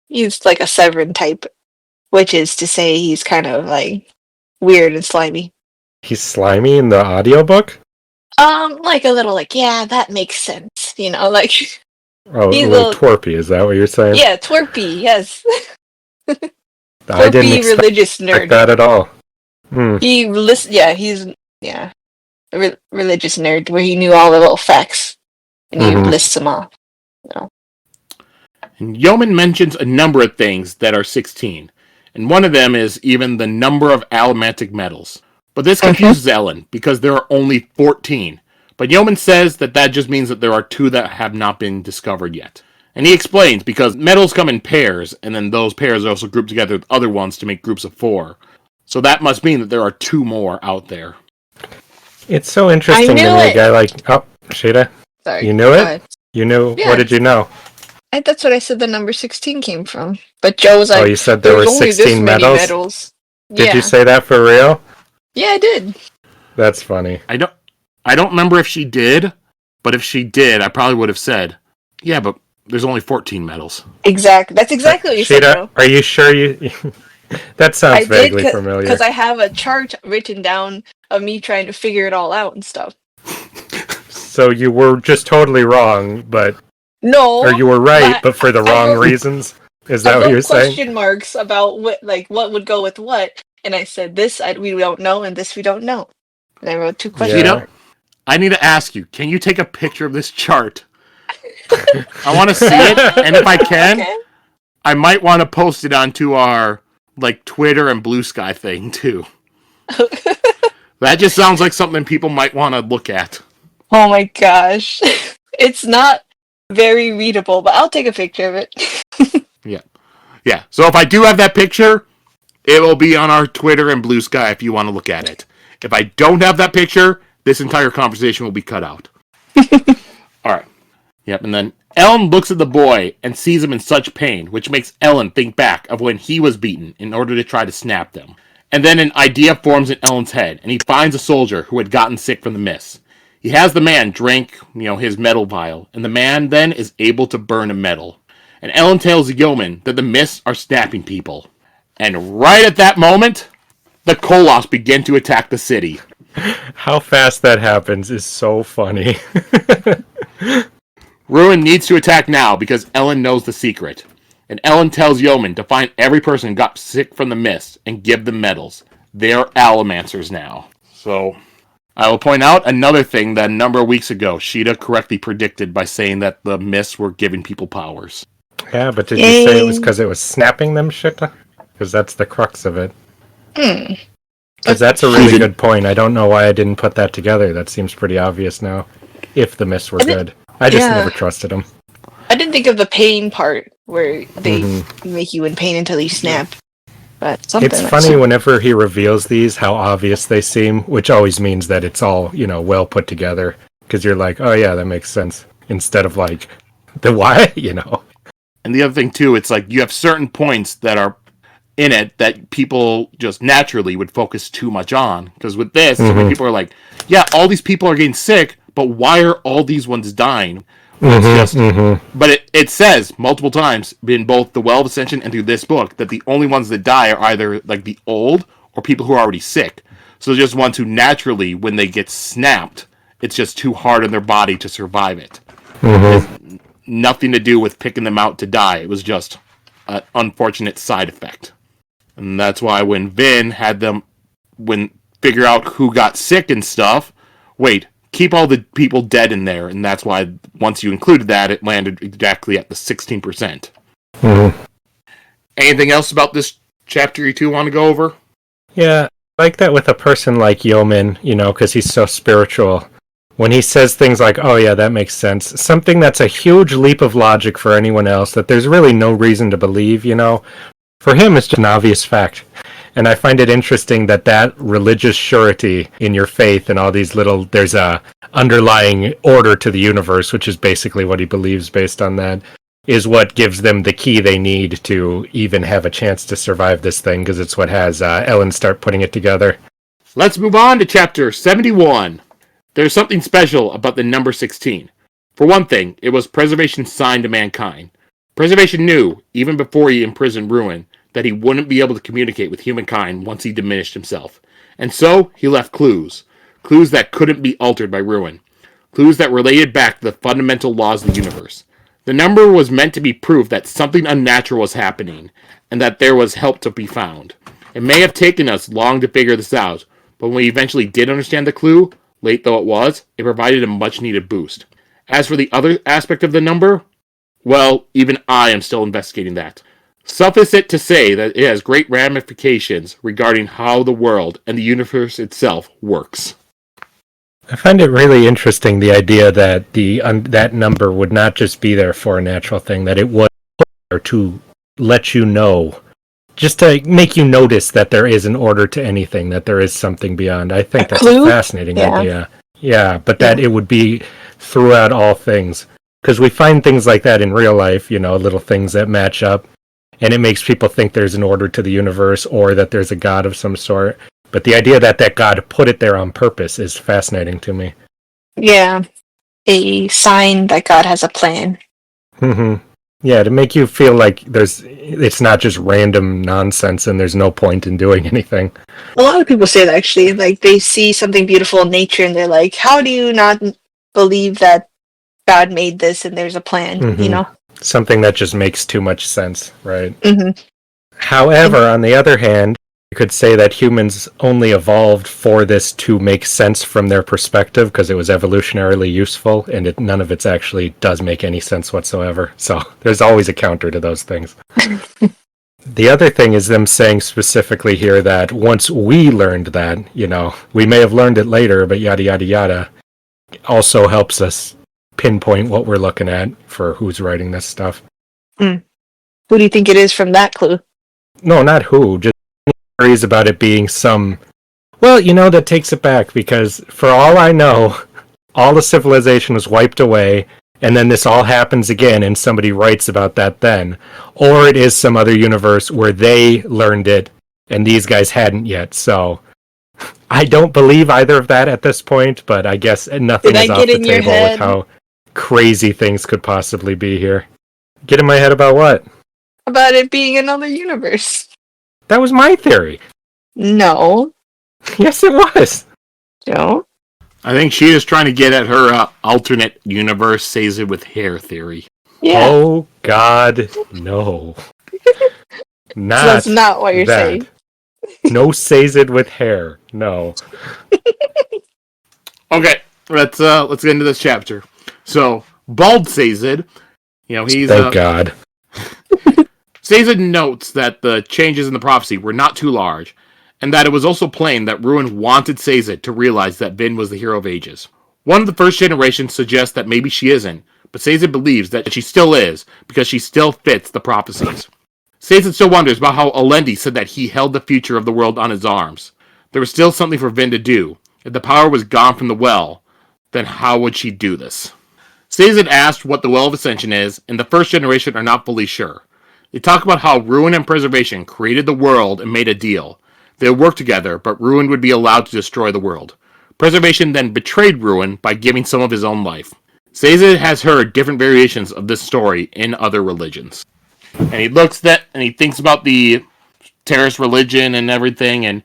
He's like a Severin type, which is to say he's kind of like weird and slimy. He's slimy in the audiobook? Like a little like, yeah, that makes sense. Like Oh, he's a little twerpy, is that what you're saying? yeah, twerpy, yes. I didn't Twerpy expect religious nerd. that at all. He's a religious nerd where he knew all the little facts and he lists them off. And Yeoman mentions a number of things that are 16, and one of them is even the number of allomantic metals. But this confuses Elend, because there are only 14. But Yeoman says that just means that there are 2 that have not been discovered yet. And he explains, because metals come in pairs, and then those pairs are also grouped together with other ones to make groups of 4. So that must mean that there are 2 more out there. It's so interesting to me, a guy like... Oh, Sheta? Sorry. You knew it? You knew... Yeah. What did you know? That's what I said the number 16 came from. But Joe was like, Oh, you said there were only this 16 many metals? metals. Did you say that for real? Yeah, I did. That's funny. I don't remember if she did, but if she did, I probably would have said, yeah, but there's only 14 metals. Exactly. That's exactly what you said, Joe. Are you sure you... That sounds vaguely familiar. Because I have a chart written down of me trying to figure it all out and stuff. So you were just totally wrong, but... No. Or you were right, but for the wrong reasons? Is that what you're saying? Question marks about what would go with what, and I said this we don't know, and this we don't know. And I wrote 2 questions. Yeah. I need to ask you, can you take a picture of this chart? I want to see it, and if I can, Okay. I might want to post it onto our Twitter and Blue Sky thing too. That just sounds like something people might want to look at. Oh my gosh. It's not very readable, but I'll take a picture of it. Yeah. Yeah. So if I do have that picture, it will be on our Twitter and Blue Sky if you want to look at it. If I don't have that picture, this entire conversation will be cut out. All right. Yep. And then Elend looks at the boy and sees him in such pain, which makes Elend think back of when he was beaten in order to try to snap them. And then an idea forms in Elend's head, and he finds a soldier who had gotten sick from the mist. He has the man drink, his metal vial, and the man then is able to burn a metal. And Elend tells the yeoman that the mists are snapping people. And right at that moment, the Koloss begin to attack the city. How fast that happens is so funny. Ruin needs to attack now because Elend knows the secret. And Elend tells yeoman to find every person who got sick from the mist and give them medals. They're Allomancers now. So, I will point out another thing that a number of weeks ago, Sheta correctly predicted by saying that the mists were giving people powers. Yeah, but did you say it was because it was snapping them, Sheta? Because that's the crux of it. Because that's a really good point. I don't know why I didn't put that together. That seems pretty obvious now. If the mists were good. I just never trusted them. I didn't think of the pain part where they make you in pain until you snap. But it's funny whenever he reveals these, how obvious they seem, which always means that it's all, well put together. Because you're like, oh yeah, that makes sense. Instead of like, the why, And the other thing too, it's like you have certain points that are in it that people just naturally would focus too much on. Because with this, people are like, yeah, all these people are getting sick, but why are all these ones dying? But it says multiple times in both the Well of Ascension and through this book that the only ones that die are either like the old or people who are already sick. So just ones who naturally, when they get snapped, it's just too hard on their body to survive it. It's nothing to do with picking them out to die. It was just an unfortunate side effect. And that's why when Vin had them figure out who got sick and stuff, keep all the people dead in there, and that's why once you included that, it landed exactly at the 16%. Anything else about this chapter you two want to go over? Yeah, I like that with a person like Yeoman, because he's so spiritual. When he says things like, oh yeah, that makes sense, something that's a huge leap of logic for anyone else that there's really no reason to believe, for him it's just an obvious fact. And I find it interesting that religious surety in your faith and all these there's a underlying order to the universe, which is basically what he believes based on that, is what gives them the key they need to even have a chance to survive this thing, because it's what has Elend start putting it together. Let's move on to chapter 71. There's something special about the number 16. For one thing, it was Preservation's sign to mankind. Preservation knew, even before he imprisoned Ruin, that he wouldn't be able to communicate with humankind once he diminished himself. And so, he left clues. Clues that couldn't be altered by Ruin. Clues that related back to the fundamental laws of the universe. The number was meant to be proof that something unnatural was happening, and that there was help to be found. It may have taken us long to figure this out, but when we eventually did understand the clue, late though it was, it provided a much-needed boost. As for the other aspect of the number, well, even I am still investigating that. Suffice it to say that it has great ramifications regarding how the world and the universe itself works. I find it really interesting, the idea that that number would not just be there for a natural thing, that it was there to let you know, just to make you notice that there is an order to anything, that there is something beyond. I think that's a fascinating idea. Yeah, but that it would be throughout all things. Because we find things like that in real life, little things that match up. And it makes people think there's an order to the universe or that there's a god of some sort. But the idea that God put it there on purpose is fascinating to me. Yeah. A sign that God has a plan. Yeah, to make you feel like it's not just random nonsense and there's no point in doing anything. A lot of people say that, actually. Like, they see something beautiful in nature and they're like, how do you not believe that God made this and there's a plan, Something that just makes too much sense, right? However, on the other hand, you could say that humans only evolved for this to make sense from their perspective because it was evolutionarily useful, and none of it actually does make any sense whatsoever. So there's always a counter to those things. The other thing is them saying specifically here that once we learned that, we may have learned it later, but yada, yada, yada, also helps us pinpoint what we're looking at for who's writing this stuff. Who do you think it is from that clue? No, not who, just worries about it being some... Well, that takes it back, because for all I know, all the civilization was wiped away, and then this all happens again, and somebody writes about that then. Or it is some other universe where they learned it, and these guys hadn't yet, so... I don't believe either of that at this point, but I guess nothing is off the table with how crazy things could possibly be here. Get in my head about what? About it being another universe. That was my theory. No. Yes, it was. No. I think she is trying to get at her alternate universe Sazed with hair theory. Yeah. Oh, God, no. Not so that's not what you're saying. No Sazed with hair. No. Okay, let's get into this chapter. So, bald Sazed, he's... Thank God. Sazed notes that the changes in the prophecy were not too large, and that it was also plain that Ruin wanted Sazed to realize that Vin was the hero of ages. One of the first generation suggests that maybe she isn't, but Sazed believes that she still is, because she still fits the prophecies. Sazed still wonders about how Elend said that he held the future of the world on his arms. There was still something for Vin to do. If the power was gone from the well, then how would she do this? Sazed asked what the Well of Ascension is, and the first generation are not fully sure. They talk about how Ruin and Preservation created the world and made a deal. They would work together, but Ruin would be allowed to destroy the world. Preservation then betrayed Ruin by giving some of his own life. Sazed has heard different variations of this story in other religions. And he looks at and he thinks about the terrorist religion and everything, and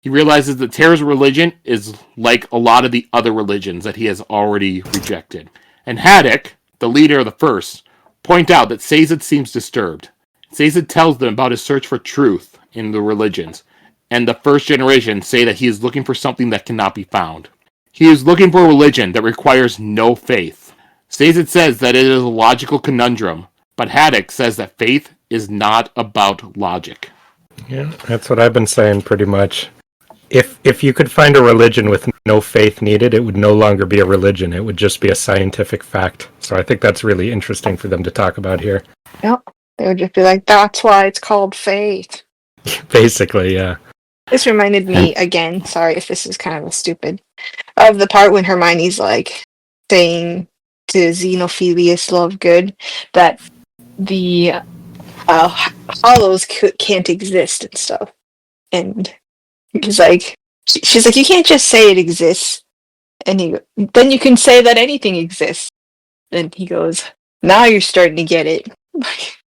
he realizes that terrorist religion is like a lot of the other religions that he has already rejected. And Haddock, the leader of the first, point out that Sazed seems disturbed. Sazed tells them about his search for truth in the religions, and the first generation say that he is looking for something that cannot be found. He is looking for a religion that requires no faith. Sazed says that it is a logical conundrum, but Haddock says that faith is not about logic. Yeah, that's what I've been saying pretty much. If you could find a religion with no faith needed, it would no longer be a religion. It would just be a scientific fact. So I think that's really interesting for them to talk about here. Yep. They would just be like, that's why it's called faith. Basically, yeah. This reminded me, again, sorry if this is kind of stupid, of the part when Hermione's like saying to Xenophilius Lovegood that the hollows can't exist and stuff. And he's like, she's like, you can't just say it exists. And then you can say that anything exists. And he goes, now you're starting to get it.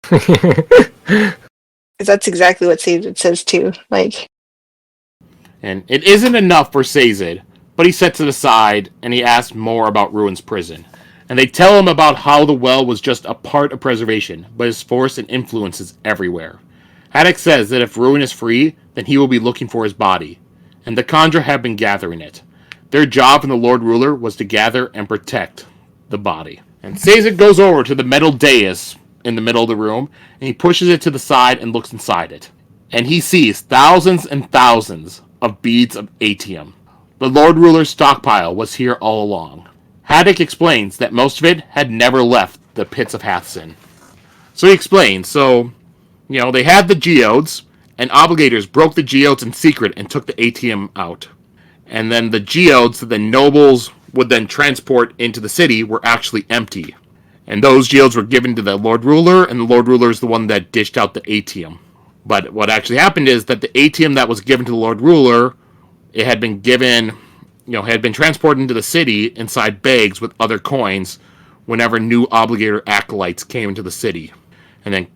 Because that's exactly what Sazed says too. And it isn't enough for Sazed, but he sets it aside and he asks more about Ruin's prison. And they tell him about how the well was just a part of preservation, but his force and influence is everywhere. Haddock says that if Ruin is free, then he will be looking for his body. And the Kandra have been gathering it. Their job from the Lord Ruler was to gather and protect the body. And Sazed goes over to the metal dais in the middle of the room, and he pushes it to the side and looks inside it. And he sees thousands and thousands of beads of atium. The Lord Ruler's stockpile was here all along. Haddock explains that most of it had never left the pits of Hathsin. So he explains, they had the geodes, and obligators broke the geodes in secret and took the atium out. And then the geodes that the nobles would then transport into the city were actually empty. And those geodes were given to the Lord Ruler, and the Lord Ruler is the one that dished out the atium. But what actually happened is that the atium that was given to the Lord Ruler, it had been given, had been transported into the city inside bags with other coins whenever new obligator acolytes came into the city. And then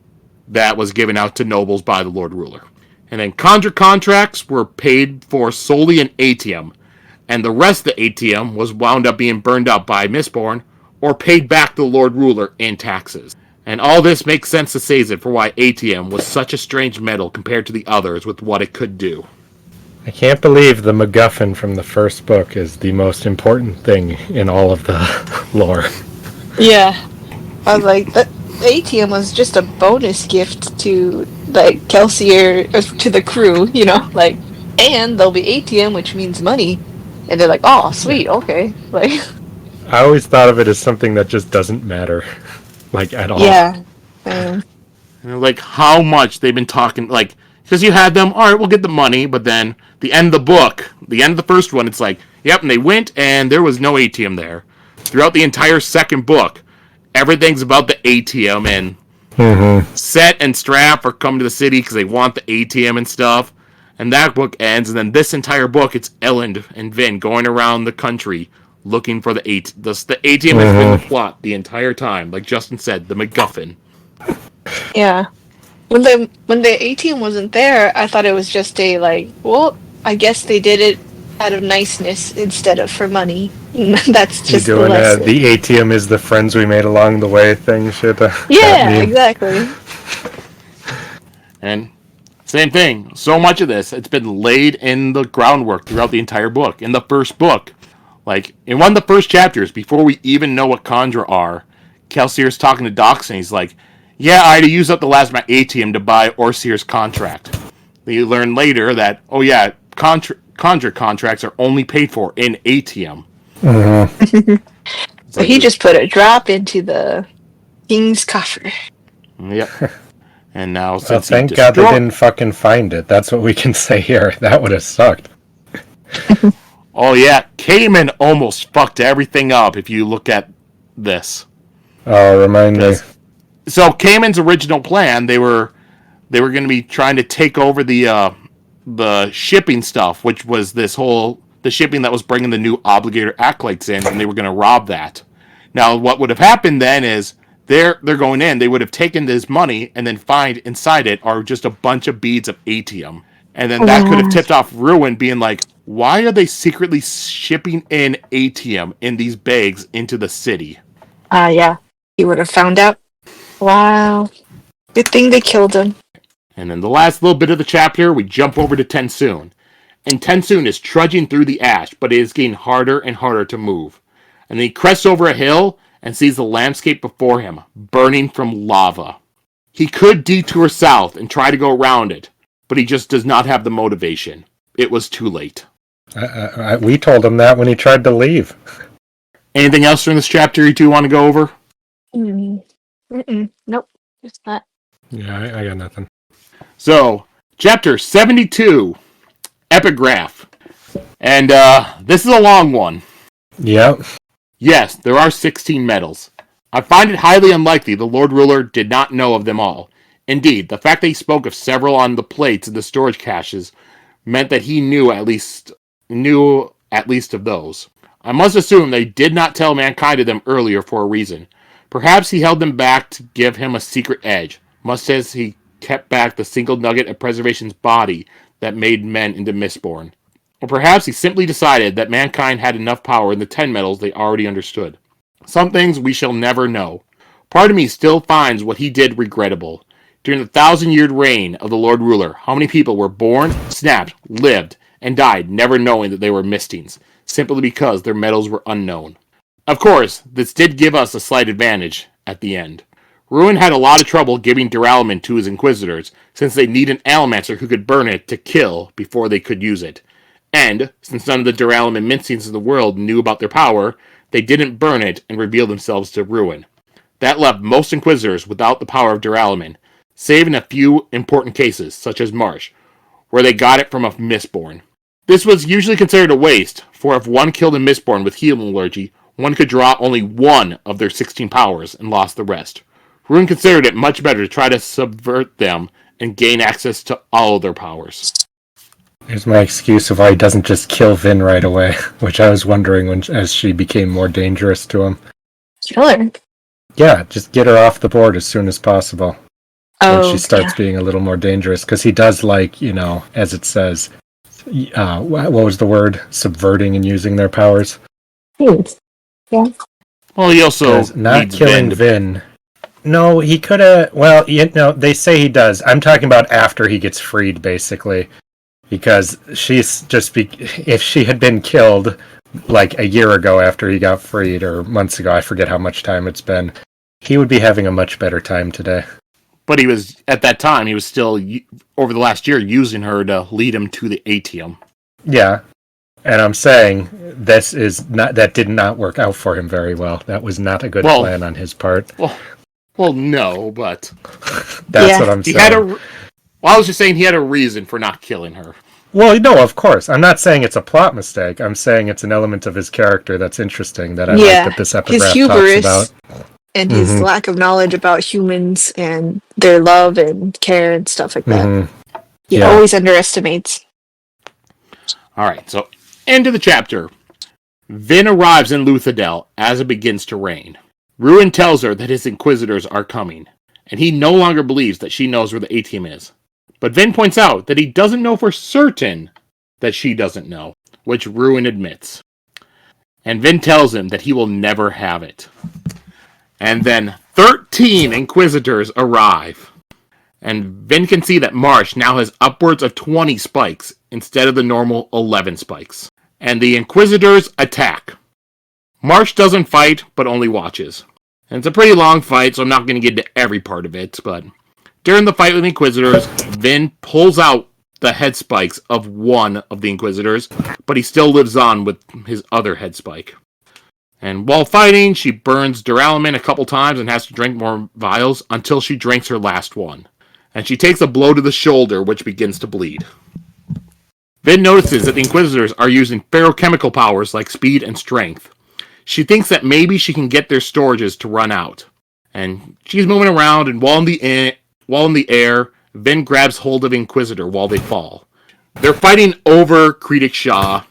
that was given out to nobles by the Lord Ruler. And then Kandra contracts were paid for solely in atium, and the rest of the atium was wound up being burned up by Mistborn or paid back to the Lord Ruler in taxes. And all this makes sense to Sazed for why atium was such a strange metal compared to the others with what it could do. I can't believe the MacGuffin from the first book is the most important thing in all of the lore. Yeah. I was like, ATM was just a bonus gift to like Kelsey or to the crew, like, and there'll be ATM, which means money, and they're like, oh, sweet, okay, like, I always thought of it as something that just doesn't matter, like at all. yeah, Like how much they've been talking, like, because you had them, all right, we'll get the money, but then the end of the book, the end of the first one, it's like, yep, and they went, and there was no ATM there. Throughout the entire second book, everything's about the ATM, and Set and Strap are coming to the city because they want the ATM and stuff. And that book ends, and then this entire book, it's Elend and Vin going around the country looking for the ATM. The ATM has been the plot the entire time, like Justin said, the MacGuffin. yeah. When the ATM wasn't there, I thought it was just a like, well, I guess they did it out of niceness instead of for money. That's just You're doing the lesson. the ATM is the friends we made along the way thing, Sheta. Yeah, exactly. And same thing. So much of this, it's been laid in the groundwork throughout the entire book. In the first book, like in one of the first chapters, before we even know what Condra are, Kelsier's talking to Dox and he's like, yeah, I had to use up the last of my ATM to buy Orsir's contract. You learn later that, oh yeah, Condra contracts are only paid for in ATM. So he just put a drop into the king's coffer. Yep. And now, well, thank God they didn't fucking find it. That's what we can say here. That would have sucked. Oh yeah, Cayman almost fucked everything up if you look at this. Oh, remind me. So Cayman's original plan, they were going to be trying to take over the shipping stuff, which was the shipping that was bringing the new obligator acolytes in, and they were going to rob that. Now, what would have happened then is they're going in, they would have taken this money and then find inside it are just a bunch of beads of ATM. And then that could have tipped off Ruin being like, why are they secretly shipping in ATM in these bags into the city? Yeah. He would have found out. Wow. Good thing they killed him. And then the last little bit of the chapter, we jump over to Tensoon. And Tensoon is trudging through the ash, but it is getting harder and harder to move. And then he crests over a hill and sees the landscape before him, burning from lava. He could detour south and try to go around it, but he just does not have the motivation. It was too late. We told him that when he tried to leave. Anything else from this chapter you two want to go over? Nope, just that. Yeah, I got nothing. So, chapter 72, Epigraph. And this is a long one. Yep. Yes, there are 16 medals. I find it highly unlikely the Lord Ruler did not know of them all. Indeed, the fact that he spoke of several on the plates in the storage caches meant that he knew at least of those. I must assume they did not tell mankind of them earlier for a reason. Perhaps he held them back to give him a secret edge, much as he kept back the single nugget of preservation's body that made men into Mistborn. Or perhaps he simply decided that mankind had enough power in the 10 metals they already understood. Some things we shall never know. Part of me still finds what he did regrettable. During the 1,000-year reign of the Lord Ruler, how many people were born, snapped, lived, and died never knowing that they were mistings, simply because their metals were unknown. Of course, this did give us a slight advantage at the end. Ruin had a lot of trouble giving duralumin to his Inquisitors, since they need an Allomancer who could burn it to kill before they could use it. And, since none of the duralumin mincings in the world knew about their power, they didn't burn it and reveal themselves to Ruin. That left most Inquisitors without the power of duralumin, save in a few important cases, such as Marsh, where they got it from a Mistborn. This was usually considered a waste, for if one killed a Mistborn with healing allergy, one could draw only one of their 16 powers and lost the rest. Ruin considered it much better to try to subvert them and gain access to all of their powers. Here's my excuse of why he doesn't just kill Vin right away, which I was wondering as she became more dangerous to him. Kill her? Yeah, just get her off the board as soon as possible. When she starts yeah. being a little more dangerous, because he does as it says, what was the word? Subverting and using their powers. Yeah. Well, he also not killing Vin. No, he could have. Well, they say he does. I'm talking about after he gets freed, basically, because she's if she had been killed like a year ago after he got freed, or months ago, I forget how much time it's been. He would be having a much better time today. But he was, at that time, he was still, over the last year, using her to lead him to the Atium. Yeah. And I'm saying that did not work out for him very well. That was not a good plan on his part. Well, no, but... That's what I'm saying. I was just saying he had a reason for not killing her. Well, no, of course. I'm not saying it's a plot mistake. I'm saying it's an element of his character that's interesting that I like that this epigraph talks about. And his lack of knowledge about humans and their love and care and stuff like that. He always underestimates. Alright, so end of the chapter. Vin arrives in Luthadel as it begins to rain. Ruin tells her that his Inquisitors are coming, and he no longer believes that she knows where the Atium is. But Vin points out that he doesn't know for certain that she doesn't know, which Ruin admits. And Vin tells him that he will never have it. And then 13 Inquisitors arrive. And Vin can see that Marsh now has upwards of 20 spikes instead of the normal 11 spikes. And the Inquisitors attack. Marsh doesn't fight, but only watches. And it's a pretty long fight, so I'm not going to get into every part of it, but during the fight with the Inquisitors, Vin pulls out the head spikes of one of the Inquisitors, but he still lives on with his other head spike. And while fighting, she burns duralumin a couple times and has to drink more vials until she drinks her last one. And she takes a blow to the shoulder, which begins to bleed. Vin notices that the Inquisitors are using ferochemical powers like speed and strength. She thinks that maybe she can get their storages to run out. And she's moving around, and while in the air, Vin grabs hold of Inquisitor while they fall. They're fighting over Creedic Shaw,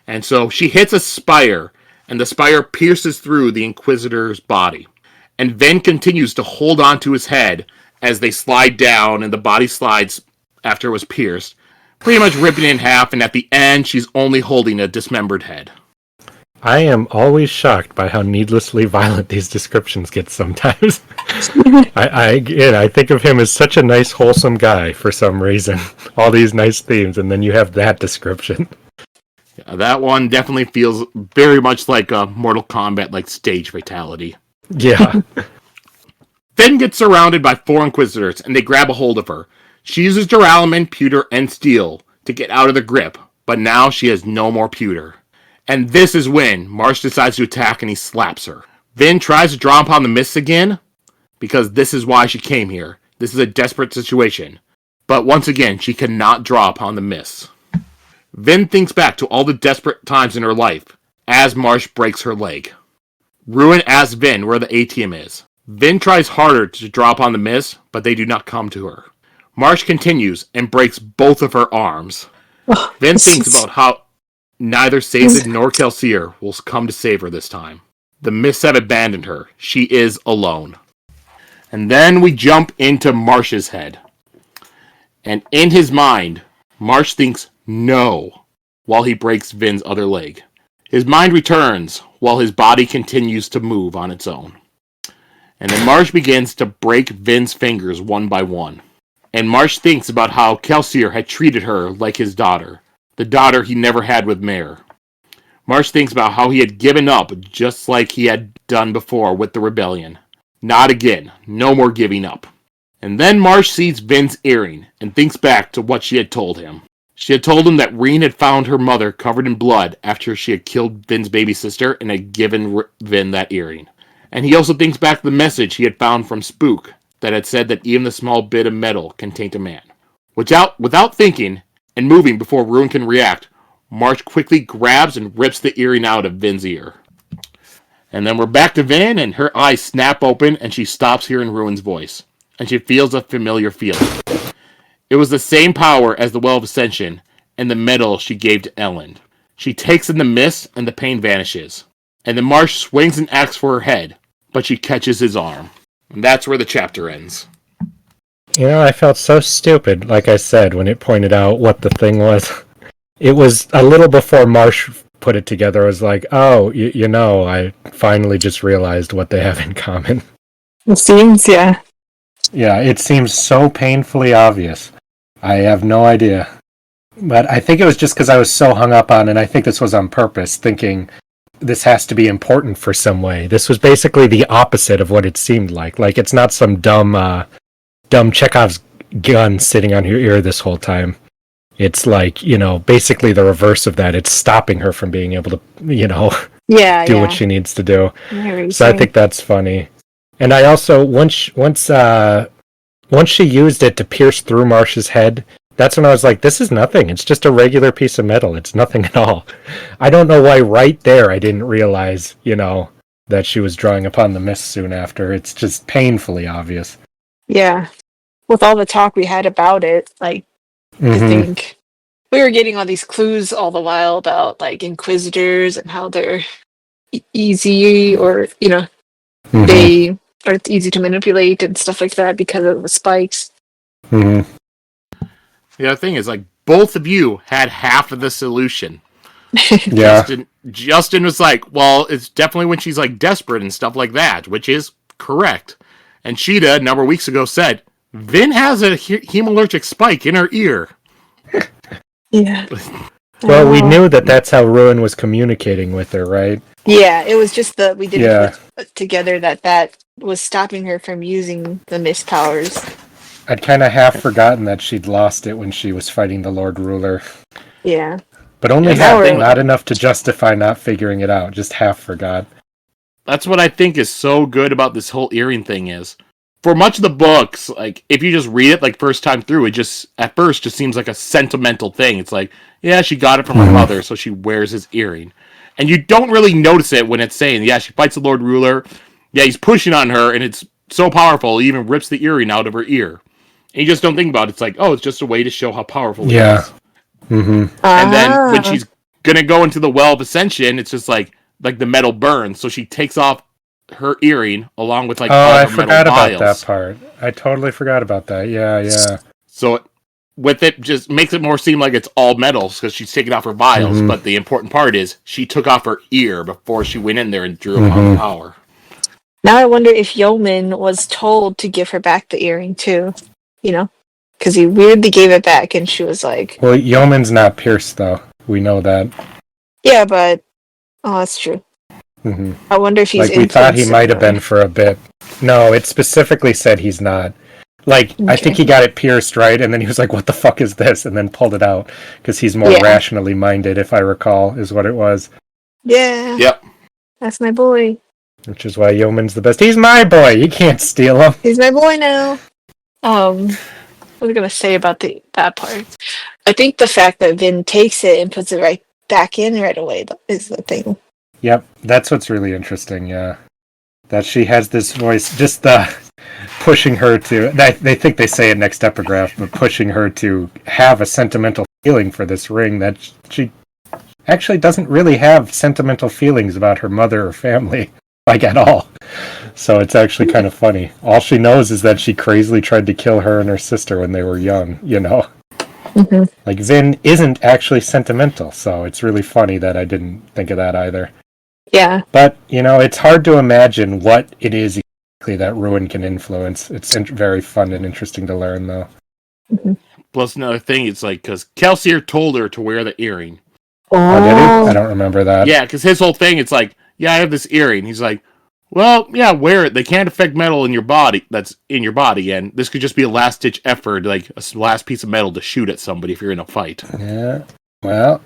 and so she hits a spire, and the spire pierces through the Inquisitor's body. And Vin continues to hold on to his head as they slide down, and the body slides after it was pierced, pretty much ripping it in half, and at the end, she's only holding a dismembered head. I am always shocked by how needlessly violent these descriptions get sometimes. I think of him as such a nice, wholesome guy for some reason. All these nice themes, and then you have that description. Yeah, that one definitely feels very much like a Mortal Kombat, like stage fatality. Yeah. Vin gets surrounded by 4 Inquisitors, and they grab a hold of her. She uses duralumin, pewter, and steel to get out of the grip, but now she has no more pewter. And this is when Marsh decides to attack and he slaps her. Vin tries to draw upon the mists again, because this is why she came here. This is a desperate situation. But once again, she cannot draw upon the mists. Vin thinks back to all the desperate times in her life, as Marsh breaks her leg. Ruin asks Vin where the Atium is. Vin tries harder to draw upon the mists, but they do not come to her. Marsh continues and breaks both of her arms. Vin thinks about how neither Sazed nor Kelsier will come to save her this time. The mists have abandoned her. She is alone. And then we jump into Marsh's head. And in his mind, Marsh thinks no while he breaks Vin's other leg. His mind returns while his body continues to move on its own. And then Marsh begins to break Vin's fingers one by one. And Marsh thinks about how Kelsier had treated her like his daughter. The daughter he never had with Mare. Marsh thinks about how he had given up just like he had done before with the rebellion. Not again. No more giving up. And then Marsh sees Vin's earring and thinks back to what she had told him. She had told him that Reen had found her mother covered in blood after she had killed Vin's baby sister and had given Vin that earring. And he also thinks back to the message he had found from Spook that had said that even the small bit of metal can taint a man. Without thinking and moving before Ruin can react, Marsh quickly grabs and rips the earring out of Vin's ear. And then we're back to Vin, and her eyes snap open, and she stops hearing Ruin's voice. And she feels a familiar feeling. It was the same power as the Well of Ascension, and the medal she gave to Elend. She takes in the mist, and the pain vanishes. And then Marsh swings an axe for her head, but she catches his arm. And that's where the chapter ends. You know, I felt so stupid, like I said, when it pointed out what the thing was. It was a little before Marsh put it together. I was like, oh, you know, I finally just realized what they have in common. It seems, yeah. Yeah, it seems so painfully obvious. I have no idea. But I think it was just because I was so hung up on, and I think this was on purpose, thinking this has to be important for some way. This was basically the opposite of what it seemed like. Like, it's not some dumb Chekhov's gun sitting on your ear this whole time. It's like, basically the reverse of that. It's stopping her from being able to, do what she needs to do. So I think that's funny. And I also, once she used it to pierce through Marsh's head, that's when I was like, this is nothing. It's just a regular piece of metal. It's nothing at all. I don't know why right there I didn't realize, that she was drawing upon the mist soon after. It's just painfully obvious. Yeah. With all the talk we had about it, like, I think we were getting all these clues all the while about, like, Inquisitors and how they're easy or, they are easy to manipulate and stuff like that because of the spikes. The other thing is, like, both of you had half of the solution. Yeah. Justin was like, well, it's definitely when she's, like, desperate and stuff like that, which is correct. And Sheta, a number of weeks ago, said, Vin has a hemalurgic spike in her ear. Yeah. Well, we knew that that's how Ruin was communicating with her, right? Yeah, it was just we didn't put together that was stopping her from using the mist powers. I'd kind of half forgotten that she'd lost it when she was fighting the Lord Ruler. Yeah. But only half, not enough to justify not figuring it out. Just half forgot. That's what I think is so good about this whole earring thing is. For much of the books, like, if you just read it, like, first time through, it just, at first, just seems like a sentimental thing. It's like, yeah, she got it from her mother, so she wears his earring. And you don't really notice it when it's saying, yeah, she fights the Lord Ruler, yeah, he's pushing on her, and it's so powerful, he even rips the earring out of her ear. And you just don't think about it. It's like, oh, it's just a way to show how powerful it is. And then, when she's gonna go into the Well of Ascension, it's just like the metal burns, so she takes off her earring along with all I her metal forgot about vials. that part. I totally forgot about that. Yeah. So with it just makes it more seem like it's all metals because she's taking off her vials, but the important part is she took off her ear before she went in there and drew upon the power. Now I wonder if Yeoman was told to give her back the earring too, because he weirdly gave it back and she was like, well, Yeoman's not pierced though. We know that. Yeah, but that's true. I wonder if he's we thought he might have been for a bit. No, it specifically said he's not. Like, okay. I think he got it pierced, right? And then he was like, what the fuck is this? And then pulled it out. Because he's more rationally minded, if I recall, is what it was. Yeah. Yep. That's my boy. Which is why Yeoman's the best. He's my boy! You can't steal him! He's my boy now! What was I going to say about that part? I think the fact that Vin takes it and puts it right back in right away is the thing. Yep, that's what's really interesting, yeah. That she has this voice, just pushing her to, they think they say it next epigraph, but pushing her to have a sentimental feeling for this ring that she actually doesn't really have sentimental feelings about her mother or family, like at all. So it's actually kind of funny. All she knows is that she crazily tried to kill her and her sister when they were young, Like, Vin isn't actually sentimental, so it's really funny that I didn't think of that either. Yeah. But, it's hard to imagine what it is exactly that Ruin can influence. It's very fun and interesting to learn, though. Plus, another thing, it's like, because Kelsier told her to wear the earring. Oh, did he? I don't remember that. Yeah, because his whole thing, it's like, yeah, I have this earring. He's like, well, yeah, wear it. They can't affect metal in your body, that's in your body, and this could just be a last-ditch effort, like a last piece of metal to shoot at somebody if you're in a fight. Yeah, well,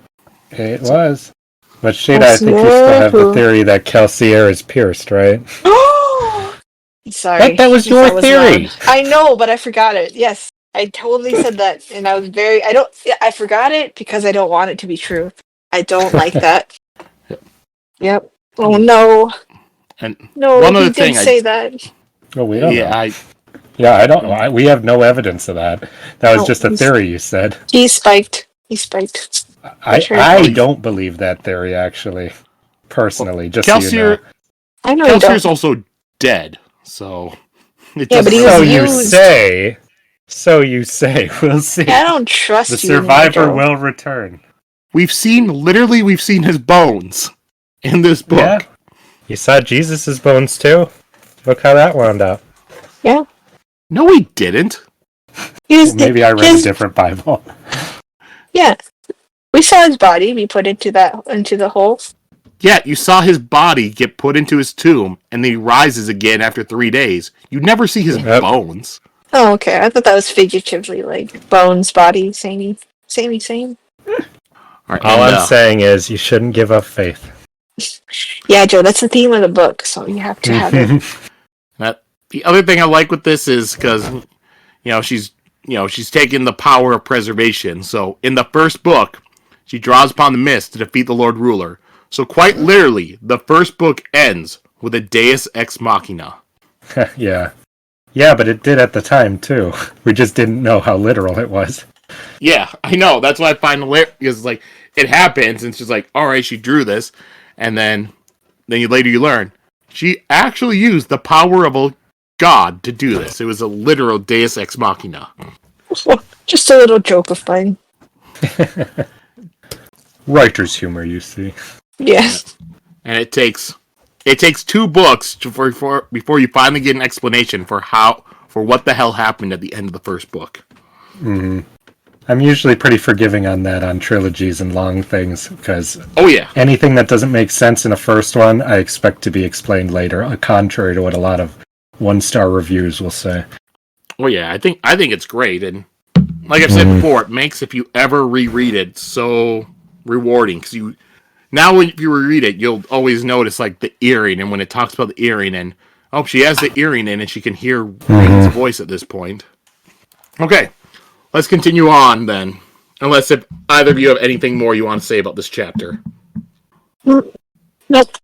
it was. But Sheta, I think you still have the theory that Kelsier is pierced, right? Sorry. That was your theory. I know, but I forgot it. Yes, I totally said that, and I was I forgot it because I don't want it to be true. I don't like that. Yep. Oh, no. And no, one other he thing, did say that. Well, we don't know. I don't. We have no evidence of that. That was just a theory you said. He spiked. I don't believe that theory, actually. Personally, just Kelsier, so you know. I know Kelsier's also dead, so... but he was used. So you say. We'll see. I don't trust you. The survivor will return. We've seen his bones in this book. Yeah. You saw Jesus' bones, too. Look how that wound up. Yeah. No, he didn't. Maybe I read a different Bible. Yeah. We saw his body be put into the hole. Yeah, you saw his body get put into his tomb, and then he rises again after 3 days. You never see his bones. Oh, okay. I thought that was figuratively, like, bones, body, samey. Same. All I'm saying is you shouldn't give up faith. Yeah, Joe, that's the theme of the book, so you have to have it. The other thing I like with this is because, she's taken the power of preservation. So in the first book, she draws upon the mist to defeat the Lord Ruler. So quite literally, the first book ends with a Deus Ex Machina. Yeah. Yeah, but it did at the time, too. We just didn't know how literal it was. Yeah, I know. That's why I find hilarious. Because, like, it happens, and it's just like, all right, she drew this. And then later you learn, she actually used the power of a god to do this. It was a literal Deus Ex Machina. Just a little joke of mine. Writer's humor, you see. Yeah. And it takes 2 books before you finally get an explanation for what the hell happened at the end of the first book. Mm-hmm. I'm usually pretty forgiving on that on trilogies and long things because anything that doesn't make sense in a first one, I expect to be explained later, contrary to what a lot of 1-star reviews will say. Well, yeah, I think it's great, and like I've said before, it makes, if you ever reread it, so rewarding because if you reread it, you'll always notice like the earring, and when it talks about the earring, and she has the earring in, and she can hear Rain's voice at this point. Okay, let's continue on then. Unless if either of you have anything more you want to say about this chapter. Nope.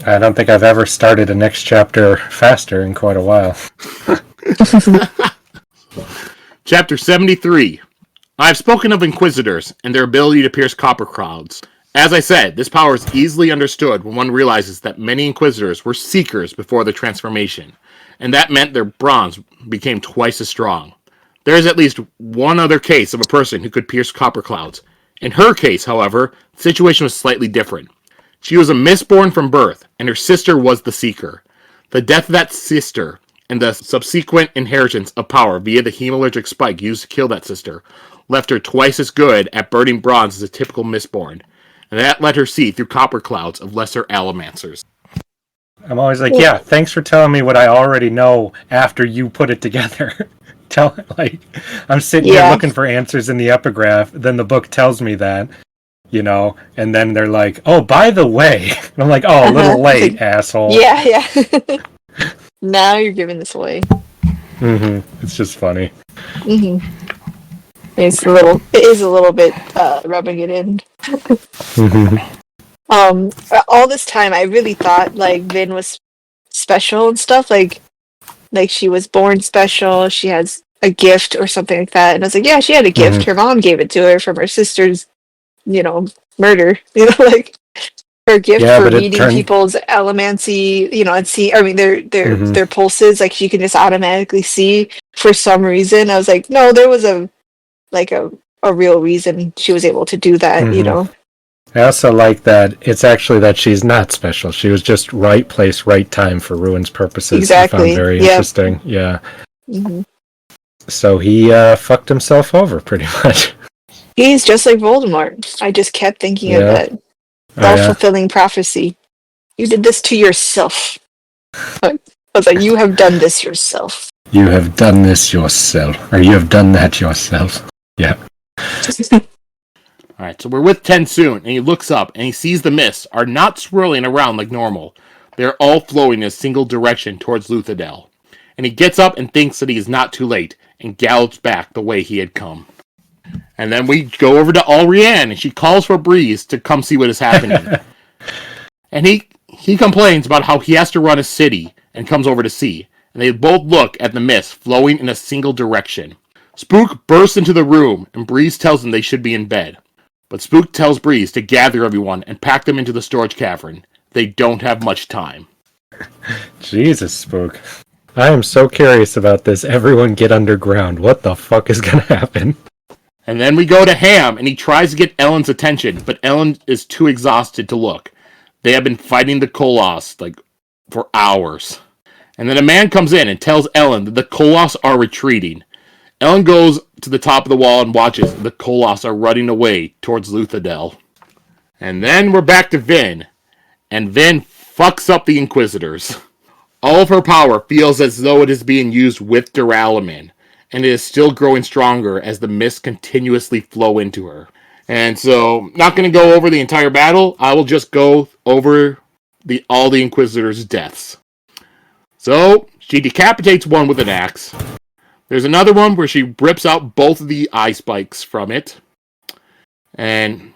I don't think I've ever started a next chapter faster in quite a while. Chapter 73. I have spoken of Inquisitors and their ability to pierce copper clouds. As I said, this power is easily understood when one realizes that many Inquisitors were Seekers before the transformation, and that meant their bronze became twice as strong. There is at least one other case of a person who could pierce copper clouds. In her case, however, the situation was slightly different. She was a Mistborn from birth, and her sister was the Seeker. The death of that sister, and the subsequent inheritance of power via the hemalurgic spike used to kill that sister, left her twice as good at burning bronze as a typical Mistborn, and that let her see through copper clouds of lesser allomancers. I'm always like, thanks for telling me what I already know after you put it together. I'm sitting here looking for answers in the epigraph, then the book tells me that, and then they're like, oh, by the way. And I'm like, oh, a little late, asshole. Yeah. Now you're giving this away. It's just funny. It is a little bit rubbing it in. All this time I really thought like Vin was special and stuff, like she was born special, she has a gift or something like that, and I was like, yeah, she had a gift. Her mom gave it to her from her sister's murder, like her gift for reading people's allomancy, and see, I mean, their pulses, like she can just automatically see for some reason. I was like, no, there was a real reason she was able to do that. I also like that it's actually that she's not special. She was just right place, right time for Ruin's purposes. Exactly. I found very interesting. Yeah. So he fucked himself over pretty much. He's just like Voldemort. I just kept thinking of that self-fulfilling prophecy. You did this to yourself. I was like, you have done this yourself. You have done this yourself. Or you have done that yourself. Yeah. Alright, so we're with Tensoon, and he looks up, and he sees the mists are not swirling around like normal. They're all flowing in a single direction towards Luthadel. And he gets up and thinks that he is not too late, and gallops back the way he had come. And then we go over to Alrianne, and she calls for Breeze to come see what is happening. And he complains about how he has to run a city, and comes over to see. And they both look at the mist flowing in a single direction. Spook bursts into the room, and Breeze tells them they should be in bed. But Spook tells Breeze to gather everyone and pack them into the storage cavern. They don't have much time. Jesus, Spook. I am so curious about this. Everyone get underground. What the fuck is gonna happen? And then we go to Ham, and he tries to get Elend's attention, but Elend is too exhausted to look. They have been fighting the Koloss, for hours. And then a man comes in and tells Elend that the Koloss are retreating. Elend goes to the top of the wall and watches. The Koloss are running away towards Luthadel. And then we're back to Vin. and Vin fucks up the Inquisitors. All of her power feels as though it is being used with duralumin, and it is still growing stronger as the mists continuously flow into her. And so, not going to go over the entire battle. I will just go over all the Inquisitors' deaths. So, she decapitates one with an axe. There's another one where she rips out both of the eye spikes from it. And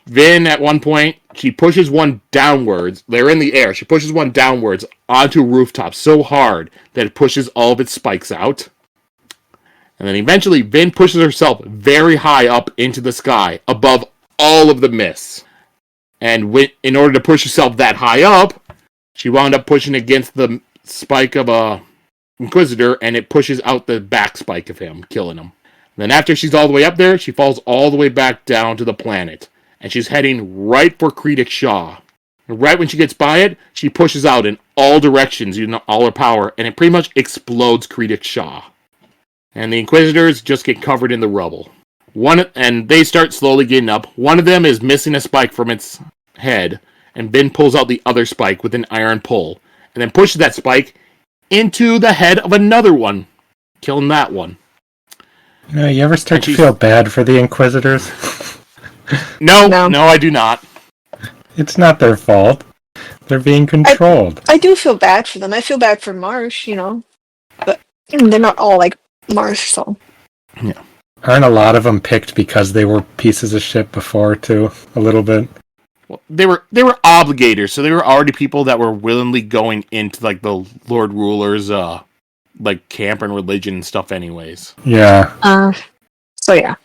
Vin, at one point, she pushes one downwards. They're in the air. She pushes one downwards onto a rooftop so hard that it pushes all of its spikes out. And then eventually, Vin pushes herself very high up into the sky, above all of the mists. And in order to push herself that high up, she wound up pushing against the spike of a Inquisitor, and it pushes out the back spike of him, killing him. And then after she's all the way up there, she falls all the way back down to the planet. And she's heading right for Creedic Shaw. And right when she gets by it, she pushes out in all directions, using all her power, and it pretty much explodes Creedic Shaw. And the Inquisitors just get covered in the rubble. And they start slowly getting up. One of them is missing a spike from its head, and Vin pulls out the other spike with an iron pull, and then pushes that spike into the head of another one, killing that one. You ever start to feel bad for the Inquisitors? No, I do not. It's not their fault. They're being controlled. I do feel bad for them. I feel bad for Marsh, but they're not all like Marsh, so. Yeah. Aren't a lot of them picked because they were pieces of shit before, too? A little bit? Well, they were obligators, so they were already people that were willingly going into, like, the Lord Ruler's, camp and religion and stuff anyways. Yeah. So yeah.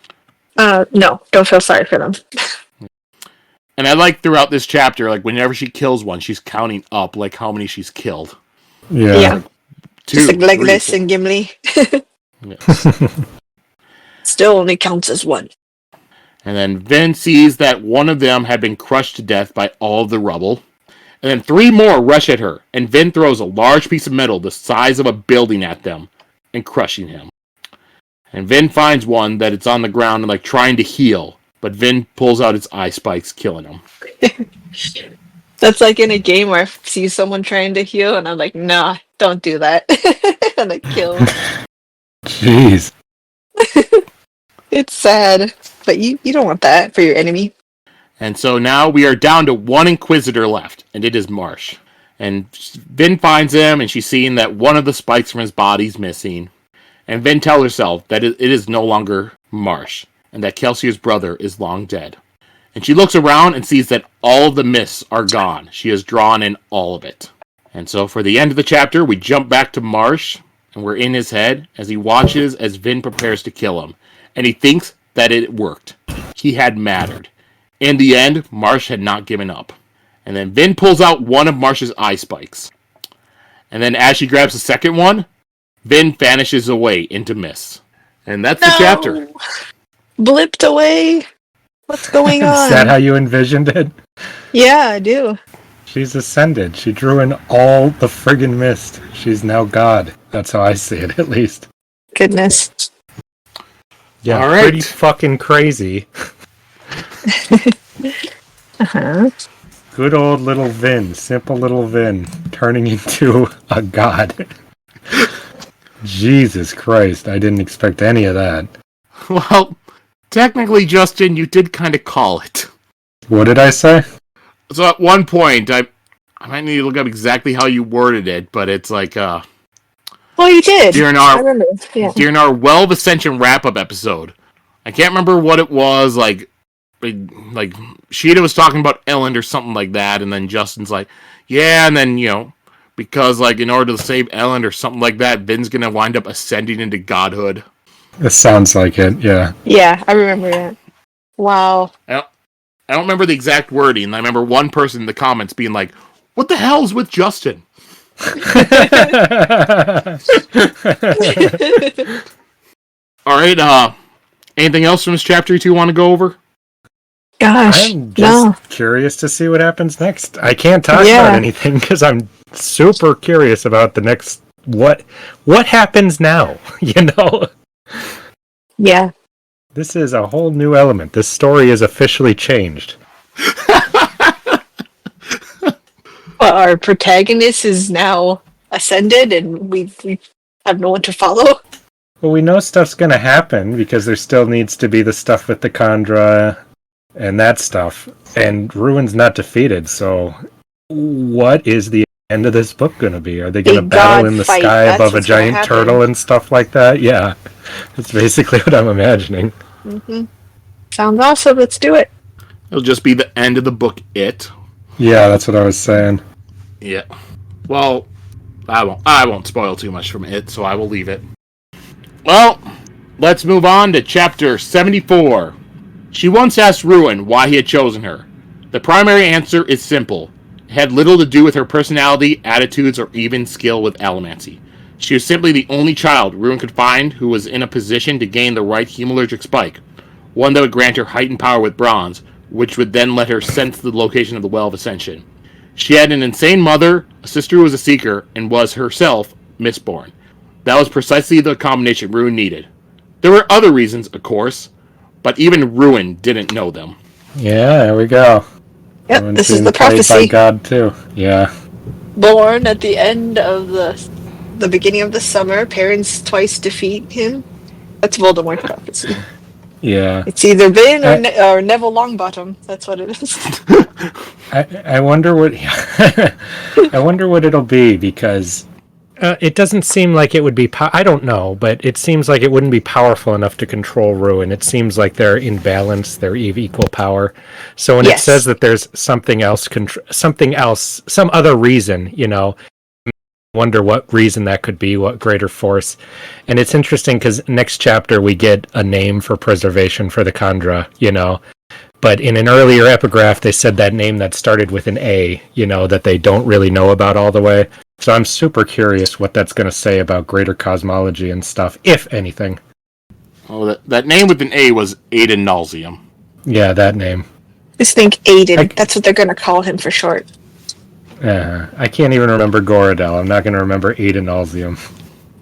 No, don't feel sorry for them. And I like throughout this chapter, like, whenever she kills one, she's counting up, like, how many she's killed. Yeah. Like, just like Legolas and Gimli. Still only counts as one. And then Vin sees that one of them had been crushed to death by all of the rubble. And then 3 more rush at her, and Vin throws a large piece of metal the size of a building at them, and crushing him. And Vin finds one that it's on the ground and, like, trying to heal, but Vin pulls out its eye spikes, killing him. That's like in a game where I see someone trying to heal, and I'm like, nah, don't do that. And I kill them. Jeez. It's sad, but you don't want that for your enemy. And so now we are down to 1 Inquisitor left, and it is Marsh. And Vin finds him, and she's seeing that one of the spikes from his body's missing. And Vin tells herself that it is no longer Marsh, and that Kelsier's brother is long dead. And she looks around and sees that all of the mists are gone. She has drawn in all of it. And so for the end of the chapter, we jump back to Marsh, and we're in his head as he watches as Vin prepares to kill him. And he thinks that it worked. He had mattered. In the end, Marsh had not given up. And then Vin pulls out one of Marsh's eye spikes. And then as she grabs the second one, Vin vanishes away into mist. And that's the chapter. Blipped away. What's going on? Is that how you envisioned it? Yeah, I do. She's ascended. She drew in all the friggin' mist. She's now God. That's how I see it, at least. Goodness. Yeah, all right. Pretty fucking crazy. Uh-huh. Good old little Vin, simple little Vin, turning into a god. Jesus Christ, I didn't expect any of that. Well, technically, Justin, you did kind of call it. What did I say? So at one point, I might need to look up exactly how you worded it, but it's like, well, you did. during I remember. Yeah. Well of Ascension wrap-up episode. I can't remember what it was, like Sheta was talking about Elend or something like that, and then Justin's like, yeah, and then, because, like, in order to save Elend or something like that, Vin's gonna wind up ascending into godhood. It sounds like it, yeah. Yeah, I remember that. Wow. I don't remember the exact wording. I remember one person in the comments being like, what the hell's with Justin? All right, anything else from this chapter you two want to go over? Gosh, I'm just curious to see what happens next. I can't talk about anything because I'm super curious about the next... What happens now, Yeah. This is a whole new element. This story is officially changed. But our protagonist is now ascended, and we have no one to follow. Well, we know stuff's going to happen because there still needs to be the stuff with the Kandra and that stuff. And Ruin's not defeated, so what is the end of this book going to be? Are they going to battle in the sky above a giant turtle and stuff like that? Yeah, that's basically what I'm imagining. Mm-hmm. Sounds awesome. Let's do it. It'll just be the end of the book, It. Yeah, that's what I was saying. Yeah. Well, I won't spoil too much from It, so I will leave it. Well, let's move on to chapter 74. She once asked Ruin why he had chosen her. The primary answer is simple. It had little to do with her personality, attitudes, or even skill with allomancy. She was simply the only child Ruin could find who was in a position to gain the right hemalurgic spike, one that would grant her heightened power with bronze, which would then let her sense the location of the Well of Ascension. She had an insane mother, a sister who was a seeker, and was herself Mistborn. That was precisely the combination Ruin needed. There were other reasons, of course, but even Ruin didn't know them. Yeah, there we go. Yep, Ruin's this is the played prophecy. by God too. Yeah. Born at the end of the beginning of the summer, parents twice defeat him. That's Voldemort's prophecy. Yeah. It's either Vin or Neville Longbottom. That's what it is. I wonder what I wonder what it'll be, because it doesn't seem like it would be I don't know, but it seems like it wouldn't be powerful enough to control Ruin. It seems like they're in balance, they're equal power. So when it says that there's something else, some other reason, wonder what reason that could be, what greater force. And it's interesting because next chapter we get a name for preservation for the Kandra, but in an earlier epigraph they said that name that started with an A, that they don't really know about all the way. So I'm super curious what that's going to say about greater cosmology and stuff, if anything. Oh, that name with an A was Aiden Nauseum. Yeah, that name. Just think Aiden. That's what they're going to call him for short. I can't even remember Goradel. I'm not going to remember Aiden Nauseum.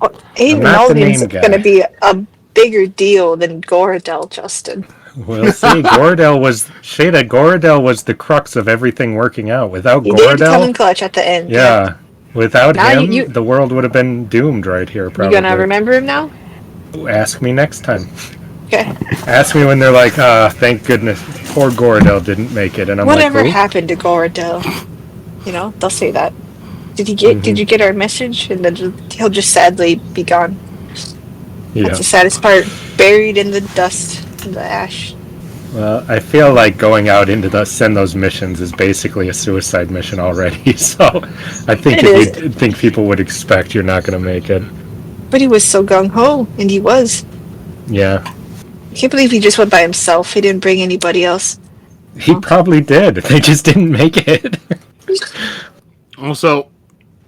Well, Aiden Nauseum is going to be a bigger deal than Goradel, Justin. We'll see. Goradel was the crux of everything working out. Without Goradel, he did come in clutch at the end. Yeah. Without him, the world would have been doomed right here, probably. You gonna remember him now? Ask me next time. Okay. Ask me when they're like, thank goodness, poor Goradel didn't make it. And I'm Whatever like, happened to Goradel? They'll say that. Did you get our message? And then he'll just sadly be gone. Yeah. That's the saddest part. Buried in the dust, in the ash. Well, I feel like going out into send those missions is basically a suicide mission already. So I think if you think people would expect, you're not going to make it. But he was so gung-ho, and he was. Yeah. I can't believe he just went by himself. He didn't bring anybody else. He probably did. They just didn't make it. Also,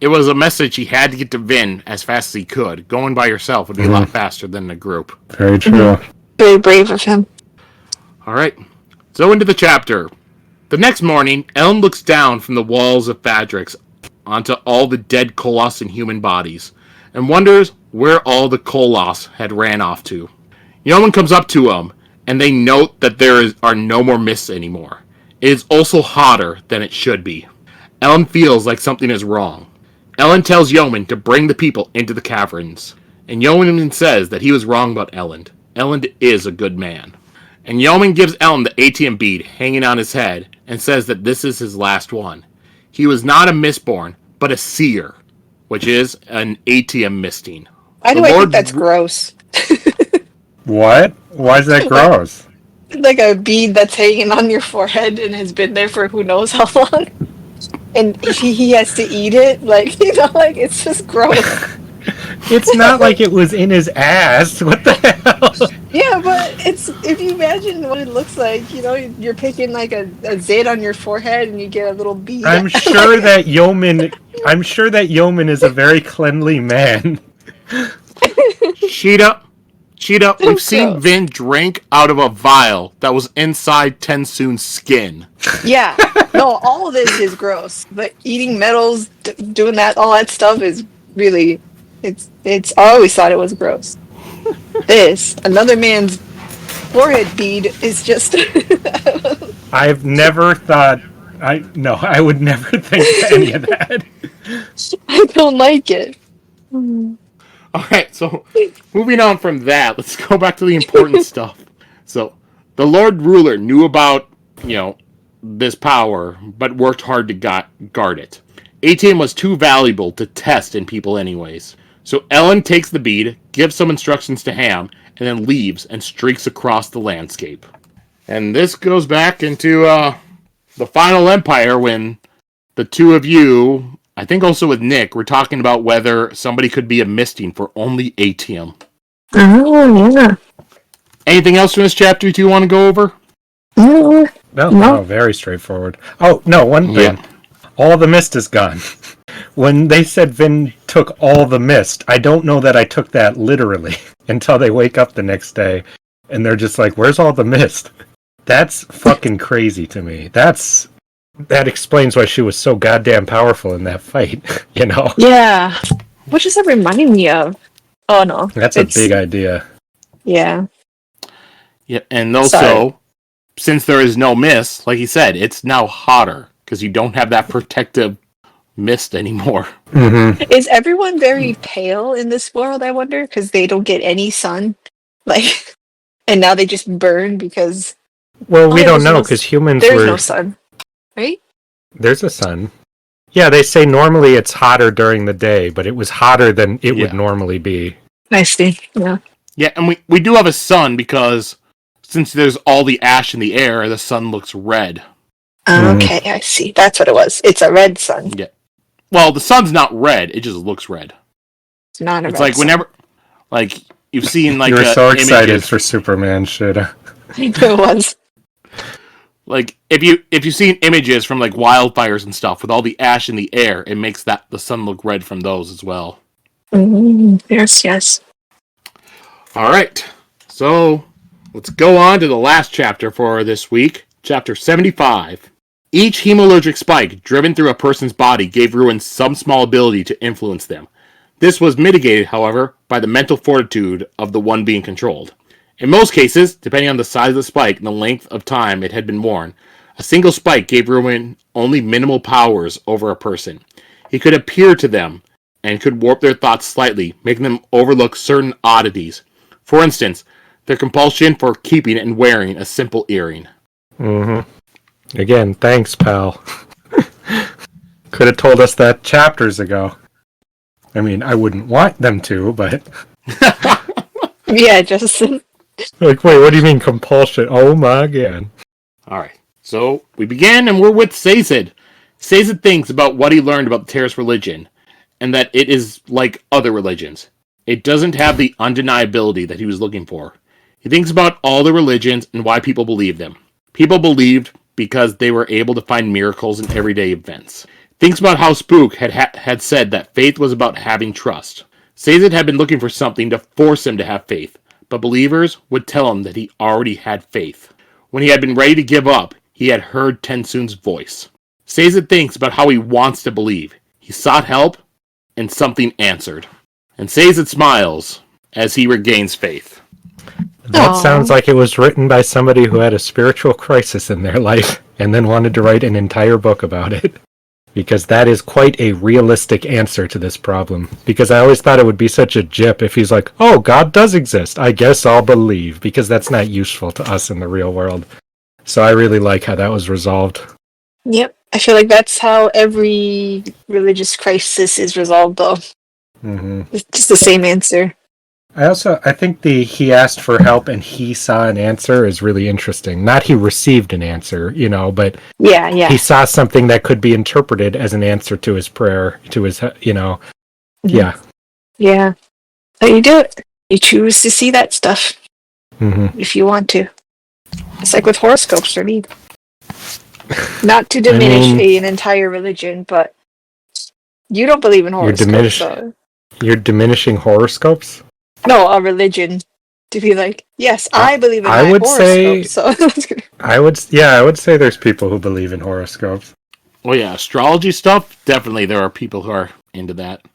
it was a message he had to get to Vin as fast as he could. Going by yourself would be a lot faster than a group. Very true. Very brave of him. Alright, so into the chapter. The next morning, Elend looks down from the walls of Fadrix onto all the dead Koloss and human bodies, and wonders where all the Koloss had ran off to. Yeoman comes up to him, and they note that there are no more mists anymore. It is also hotter than it should be. Elend feels like something is wrong. Elend tells Yeoman to bring the people into the caverns, and Yeoman says that he was wrong about Elend. Elend is a good man. And Yeoman gives Elend the ATM bead hanging on his head and says that this is his last one. He was not a Mistborn, but a seer, which is an ATM misting. I think that's gross. What? Why is that gross? Like a bead that's hanging on your forehead and has been there for who knows how long. And he has to eat it. It's just gross. It's not like it was in his ass. What the hell? Yeah, but if you imagine what it looks like, you're picking like a zit on your forehead and you get a little bead. I'm sure that Yeoman is a very cleanly man. Sheta, we've seen Vin drink out of a vial that was inside Tensoon's skin. Yeah. No, all of this is gross. But eating metals, doing all that stuff is really... It's. I always thought it was gross. Another man's forehead bead is just... I've never thought I would never think any of that. I don't like it. Mm. All right, so moving on from that, let's go back to the important stuff. So, the Lord Ruler knew about, this power, but worked hard to guard it. ATM was too valuable to test in people anyways. So Elend takes the bead, gives some instructions to Ham, and then leaves and streaks across the landscape. And this goes back into the Final Empire when the two of you, I think also with Nick, were talking about whether somebody could be a misting for only ATM. Oh, yeah. Anything else from this chapter you want to go over? No, very straightforward. Oh, no, one thing. Yeah. All the mist is gone. When they said Vin took all the mist, I don't know that I took that literally until they wake up the next day and they're just like, where's all the mist? That's fucking crazy to me. That explains why she was so goddamn powerful in that fight, Yeah. What does that remind me of? Oh, no. That's a big idea. Yeah. Yeah, and also, since there is no mist, like you said, it's now hotter because you don't have that protective mist anymore. Mm-hmm. Is everyone very pale in this world, I wonder? Because they don't get any sun? And now they just burn because... Well, we don't know because humans There's no sun, right? There's a sun. Yeah, they say normally it's hotter during the day, but it was hotter than it would normally be. I see, yeah. Yeah, and we do have a sun because since there's all the ash in the air, the sun looks red. Okay, I see. That's what it was. It's a red sun. Yeah. Well, the sun's not red. It just looks red. It's not a It's red like sun. whenever... Like, you've seen, like... You were so excited images. for Superman, Sheta. It was. Like, if you've seen images from, like, wildfires and stuff with all the ash in the air, it makes the sun look red from those as well. Yes. All right. So, let's go on to the last chapter for this week. Chapter 75. Each hemalurgic spike driven through a person's body gave ruins some small ability to influence them. This was mitigated, however, by the mental fortitude of the one being controlled. In most cases, depending on the size of the spike and the length of time it had been worn, a single spike gave ruin only minimal powers over a person. He could appear to them and could warp their thoughts slightly, making them overlook certain oddities. For instance, their compulsion for keeping and wearing a simple earring. Mm-hmm. Again, thanks, pal. Could have told us that chapters ago. I mean, I wouldn't want them to, but... Yeah, just... Like, wait, what do you mean compulsion? Oh my god. Alright, so we begin and we're with Sazed. Sazed thinks about what he learned about the Terrace religion, and that it is like other religions. It doesn't have the undeniability that he was looking for. He thinks about all the religions and why people believe them. People believed because they were able to find miracles in everyday events. Thinks about how Spook had said that faith was about having trust. Sazed had been looking for something to force him to have faith, but believers would tell him that he already had faith. When he had been ready to give up, he had heard Tensoon's voice. Sazed thinks about how he wants to believe. He sought help, and something answered. And Sazed smiles as he regains faith. That sounds like it was written by somebody who had a spiritual crisis in their life and then wanted to write an entire book about it. Because that is quite a realistic answer to this problem. Because I always thought it would be such a jip if he's like, oh, God does exist. I guess I'll believe. Because that's not useful to us in the real world. So I really like how that was resolved. Yep. I feel like that's how every religious crisis is resolved, though. Mm-hmm. It's just the same answer. I think he asked for help and he saw an answer is really interesting. Not he received an answer, but yeah. He saw something that could be interpreted as an answer to his prayer, to his, Yeah. Yeah. So you do it. You choose to see that stuff. Mm-hmm. If you want to. It's like with horoscopes for me. Not to diminish an entire religion, but you don't believe in horoscopes. You're diminishing horoscopes? No, a religion. To be like, yes, I believe in my horoscope. I would say there's people who believe in horoscopes. Well, yeah, astrology stuff, definitely there are people who are into that.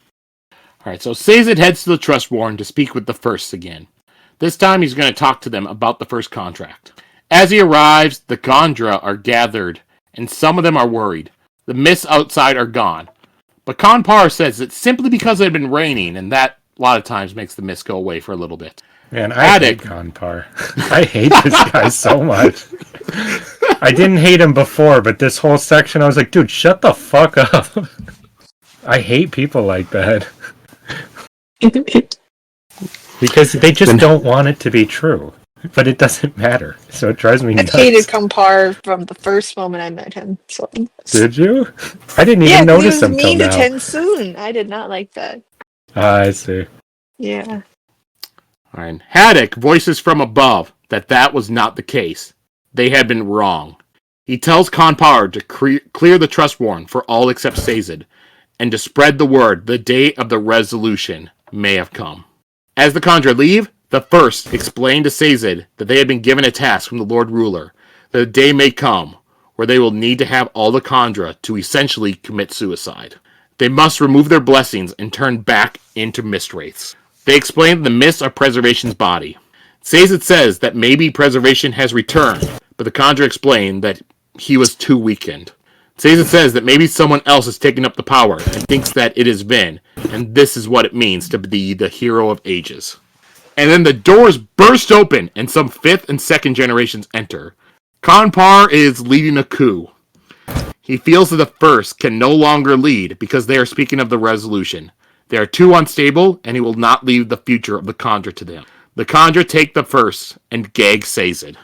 Alright, so Sazed heads to the Trust Warren to speak with the Firsts again. This time he's going to talk to them about the first contract. As he arrives, the Gondra are gathered and some of them are worried. The mists outside are gone. But Kanpar says it's simply because it had been raining, and that a lot of times makes the mist go away for a little bit. Man, I hate Kanpar. I hate this guy so much. I didn't hate him before, but this whole section I was like, dude, shut the fuck up. I hate people like that. Because they just don't want it to be true. But it doesn't matter. So it drives me nuts. I hated Kanpar from the first moment I met him. So. Did you? I didn't even notice him till now. He was mean to Tensoon. I did not like that. I see. Yeah. All right. Haddock voices from above that was not the case. They had been wrong. He tells Kanpar to clear the trust warrant for all except Sazed, and to spread the word the day of the resolution may have come. As the Khandra leave, the first explained to Sazed that they had been given a task from the Lord Ruler, that a day may come where they will need to have all the Khandra to essentially commit suicide. They must remove their blessings and turn back into mist wraiths. They explain that the mists are Preservation's body. Sazed says that maybe Preservation has returned, but the Khandra explained that he was too weakened. Sazed says that maybe someone else has taken up the power and thinks that it is Vin, and this is what it means to be the hero of ages. And then the doors burst open, and some 5th and 2nd generations enter. Kanpar is leading a coup. He feels that the first can no longer lead because they are speaking of the resolution. They are too unstable, and he will not leave the future of the Khandra to them. The Khandra take the first and gag Sazed.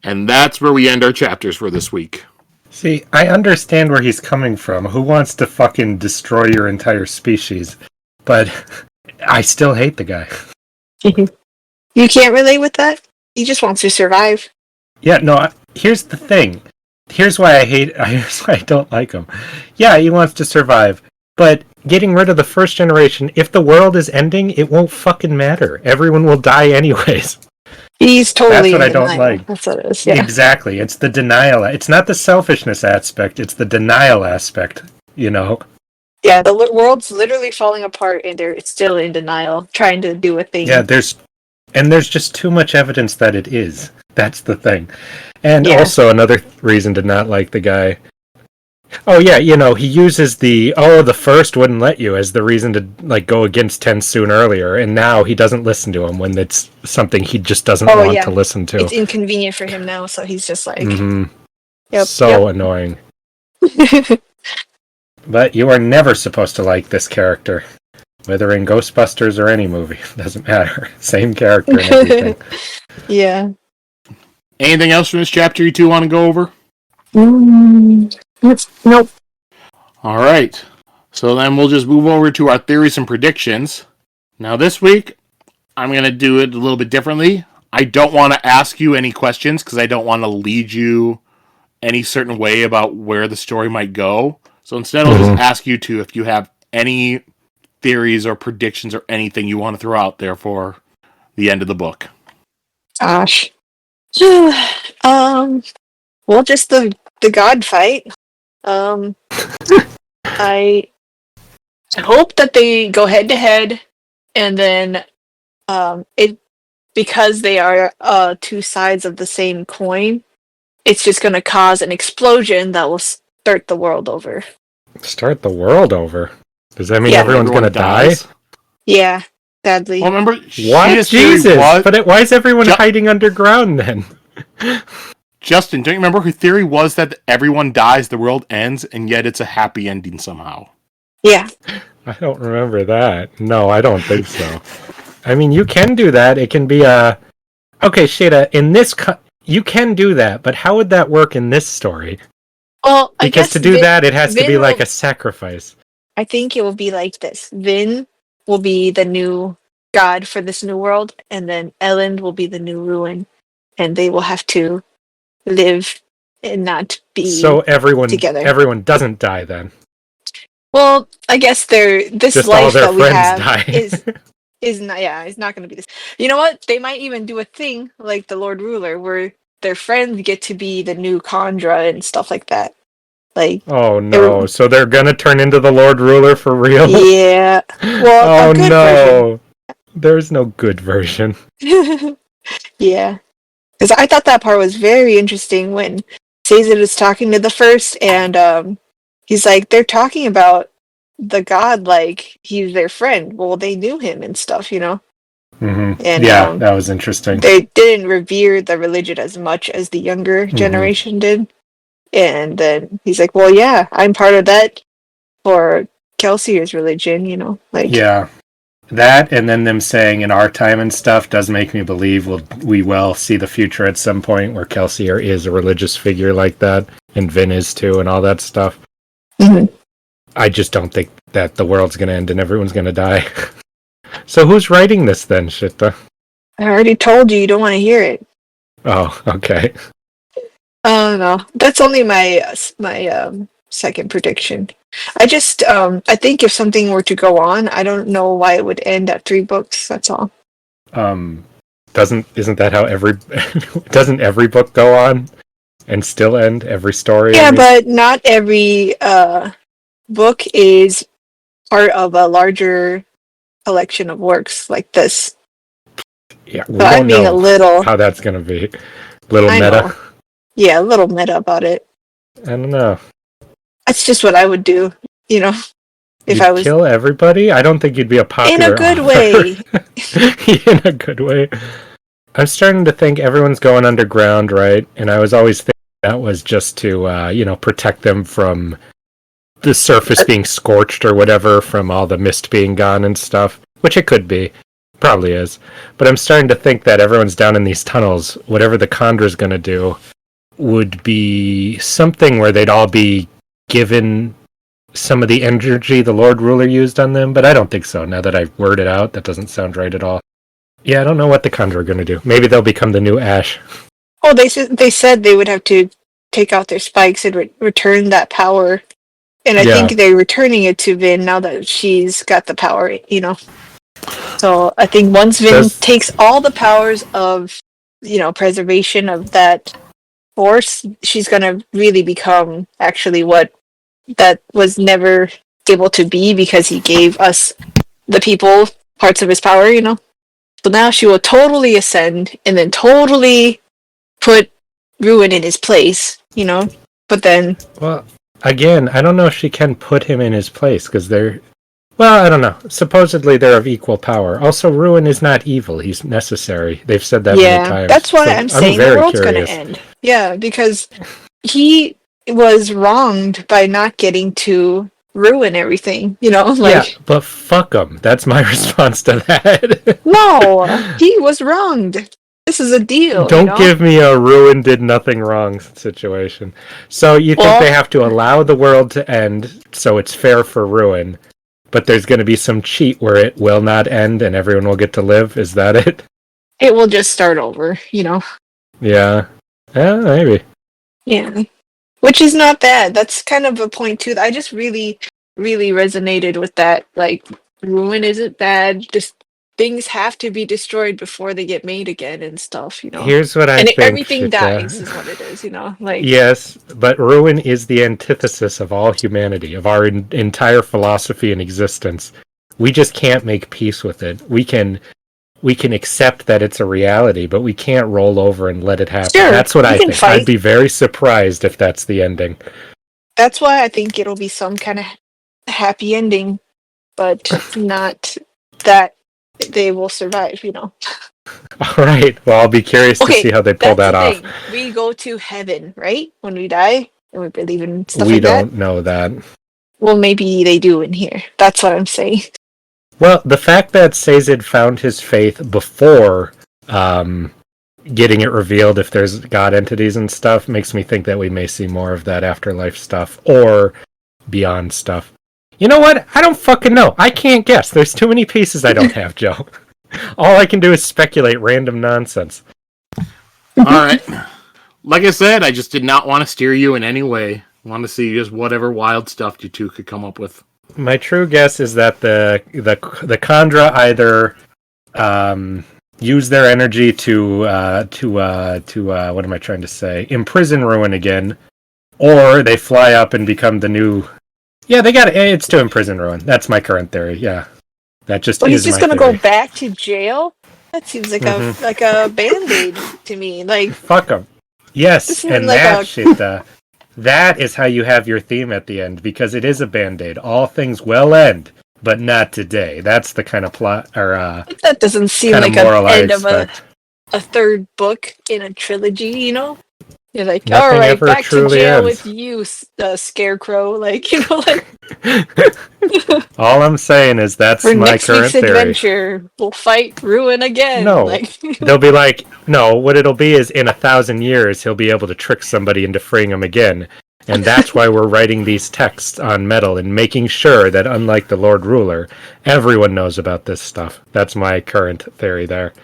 And that's where we end our chapters for this week. See, I understand where he's coming from. Who wants to fucking destroy your entire species? But I still hate the guy. You can't relate with that? He just wants to survive. Yeah, no, here's the thing. Here's why here's why I don't like him. Yeah, he wants to survive. But getting rid of the first generation, if the world is ending, it won't fucking matter. Everyone will die anyways. He's totally That's what I don't like. That's what it is, yeah. Exactly. It's the denial. It's not the selfishness aspect. It's the denial aspect, you know? Yeah, the world's literally falling apart and they're still in denial, trying to do a thing. Yeah, there's just too much evidence that it is. That's the thing. And also another reason to not like the guy. Oh yeah, you know, he uses the first wouldn't let you as the reason to like go against Tensoon earlier, and now he doesn't listen to him when it's something he just doesn't want to listen to. It's inconvenient for him now, so he's just like annoying. But you are never supposed to like this character. Whether in Ghostbusters or any movie. Doesn't matter. Same character and everything. Yeah. Anything else from this chapter you two want to go over? Nope. All right. So then we'll just move over to our theories and predictions. Now this week, I'm going to do it a little bit differently. I don't want to ask you any questions because I don't want to lead you any certain way about where the story might go. So instead, I'll just ask you to, if you have any theories or predictions or anything you want to throw out there for the end of the book. Gosh. Well, just the god fight. I hope that they go head to head, and then because they are two sides of the same coin, it's just going to cause an explosion that will start the world over. Start the world over? Does that mean everyone's going to die? Yeah, sadly. Well, remember, what? Jesus! But why is everyone hiding underground then? Justin, don't you remember her theory was that everyone dies, the world ends, and yet it's a happy ending somehow? Yeah. I don't remember that. No, I don't think so. I mean, you can do that. It can be a... Okay, Sheta, in this... You can do that, but how would that work in this story? Well, I because guess to do that, it has to be like a sacrifice. I think it will be like this. Vin will be the new god for this new world, and then Elend will be the new ruin, and they will have to live and not be so everyone together. Everyone doesn't die then. Well, I guess this just life all their that we friends have die. is not. Yeah, it's not going to be this. You know what? They might even do a thing like the Lord Ruler, where their friends get to be the new Khandra and stuff like that. Like, oh no! So they're gonna turn into the Lord Ruler for real? Yeah. Well, oh no! There's no good version. Yeah, because I thought that part was very interesting when Sazed is talking to the first, and he's like, they're talking about the god like he's their friend. Well, they knew him and stuff, you know? Mm-hmm. And Yeah, that was interesting. they didn't revere the religion as much as the younger generation did. And then he's like, well, yeah, I'm part of that for Kelsier's religion, you know? Like, yeah. That, and then them saying in our time and stuff does make me believe we will see the future at some point where Kelsier is a religious figure like that, and Vin is too, and all that stuff. Mhm. I just don't think that the world's going to end and everyone's going to die. So who's writing this then, Shita? I already told you don't want to hear it. Oh, okay. Oh no, that's only my second prediction. I just I think if something were to go on, I don't know why it would end at 3 books. That's all. Isn't that how doesn't every book go on and still end every story? Yeah, but not every book is part of a larger collection of works like this. Yeah, we So I'm don't being know a little how that's going to be. Little I meta. know. Yeah, a little meta about it. I don't know. That's just what I would do, you know, if You'd I was kill everybody? I don't think you'd be a popular in a good author. way. In a good way. I'm starting to think everyone's going underground, right? And I was always thinking that was just to, protect them from the surface being scorched or whatever, from all the mist being gone and stuff, which it could be. Probably is. But I'm starting to think that everyone's down in these tunnels. Whatever the Condra's going to do would be something where they'd all be given some of the energy the Lord Ruler used on them, but I don't think so. Now that I've worded out, that doesn't sound right at all. Yeah, I don't know what the Condor are going to do. Maybe they'll become the new Ash. Oh, they said they would have to take out their spikes and return that power. And I think they're returning it to Vin now that she's got the power, you know. So I think once Vin takes all the powers of, preservation of that force, she's going to really become actually what that was never able to be because he gave us, the people, parts of his power, you know. So now she will totally ascend and then totally put Ruin in his place, you know. But then... Well, again, I don't know if she can put him in his place because they're... Well, I don't know. Supposedly they're of equal power. Also, Ruin is not evil. He's necessary. They've said that many times. Yeah, that's why I'm saying the world's going to end. Yeah, because he was wronged by not getting to ruin everything, you know? Yeah, but fuck him. That's my response to that. No, he was wronged. This is a deal. Don't give me a Ruin did nothing wrong situation. So you think they have to allow the world to end so it's fair for Ruin, but there's going to be some cheat where it will not end and everyone will get to live? Is that it? It will just start over, you know? Yeah. Yeah, maybe. Yeah. Which is not bad. That's kind of a point, too. I just really, really resonated with that. Like, Ruin isn't bad. Just things have to be destroyed before they get made again and stuff, you know? Here's what I think. Everything dies is what it is, you know? Like, yes, but Ruin is the antithesis of all humanity, of our entire philosophy and existence. We just can't make peace with it. We can accept that it's a reality, but we can't roll over and let it happen. Sure, that's what I think. Fight. I'd be very surprised if that's the ending. That's why I think it'll be some kind of happy ending, but not that they will survive, you know. All right. Well, I'll be curious to see how they pull that off. We go to heaven, right? When we die, and we believe in stuff we like that. We don't know that. Well, maybe they do in here. That's what I'm saying. Well, the fact that Sazed found his faith before getting it revealed if there's god entities and stuff makes me think that we may see more of that afterlife stuff or beyond stuff. You know what? I don't fucking know. I can't guess. There's too many pieces I don't have, Joe. All I can do is speculate random nonsense. All right. Like I said, I just did not want to steer you in any way. I want to see just whatever wild stuff you two could come up with. My true guess is that the Khandra either use their energy to what am I trying to say? Imprison Ruin again, or they fly up and become the new. Yeah, they got it. It's to imprison Ruin. That's my current theory. Yeah, that just. Well, he's just gonna go back to jail. That seems like a Band-Aid to me. Like fuck him. Yes, This is and like that a shit, that is how you have your theme at the end, because it is a band-aid. All things will end, but not today. That's the kind of plot, or that doesn't seem kind of like a moral I end of expect. a third book in a trilogy, you know? You're like, all Nothing right, ever back to truly jail ends. with you, Scarecrow. Like, you know, like All I'm saying is for that's my next week's current theory. adventure, we'll fight Ruin again. No. Like, They'll be like, no, what it'll be is in 1,000 years, he'll be able to trick somebody into freeing him again. And that's why we're writing these texts on metal and making sure that, unlike the Lord Ruler, everyone knows about this stuff. That's my current theory there.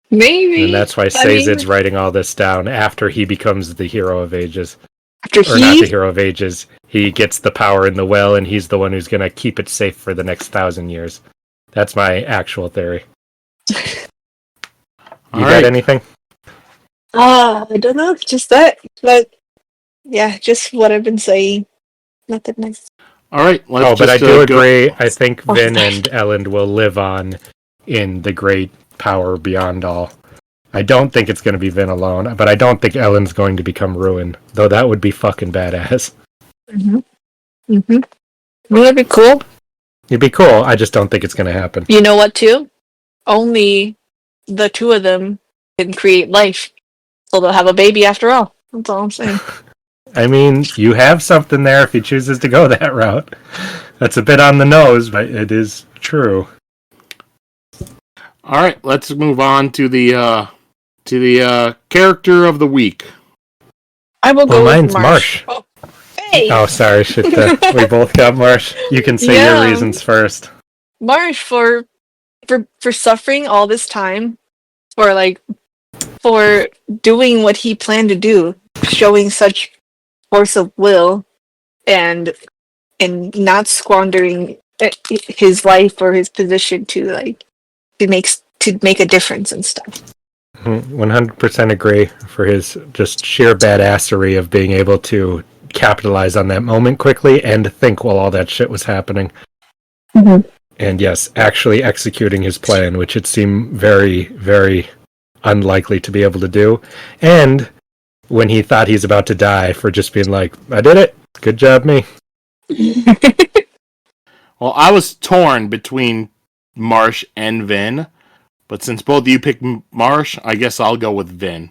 And maybe. that's why I mean, Sazed's writing all this down after he becomes the Hero of Ages. after Or not the he, Hero of Ages. He gets the power in the well, and he's the one who's going to keep it safe for the next 1,000 years. That's my actual theory. You got anything? I don't know, just that. But yeah, just what I've been saying. Nothing nice. All right, let's Oh, but I just do go. agree. I think Oh, Vin sorry. and Elend will live on in the great power beyond all. I don't think it's going to be Vin alone, but I don't think Elend's going to become Ruin, though that would be fucking badass. Mm-hmm. Mm-hmm. Would that be cool? It'd be cool. I just don't think it's going to happen. You know what, too? Only the two of them can create life. So they'll have a baby after all. That's all I'm saying. I mean, you have something there if he chooses to go that route. That's a bit on the nose, but it is true. All right, let's move on to the character of the week. I will Well, go mine's with Marsh. Oh, hey! Oh, sorry, shit. We both got Marsh. You can say your reasons first. Marsh for suffering all this time, for doing what he planned to do, showing such force of will, and not squandering his life or his position to make a difference and stuff. 100% agree for his just sheer badassery of being able to capitalize on that moment quickly and think while all that shit was happening. Mm-hmm. And yes, actually executing his plan, which it seemed very, very unlikely to be able to do. And when he thought he's about to die, for just being like, I did it. Good job, me. Well, I was torn between Marsh and Vin, but since both of you picked Marsh, I guess I'll go with Vin.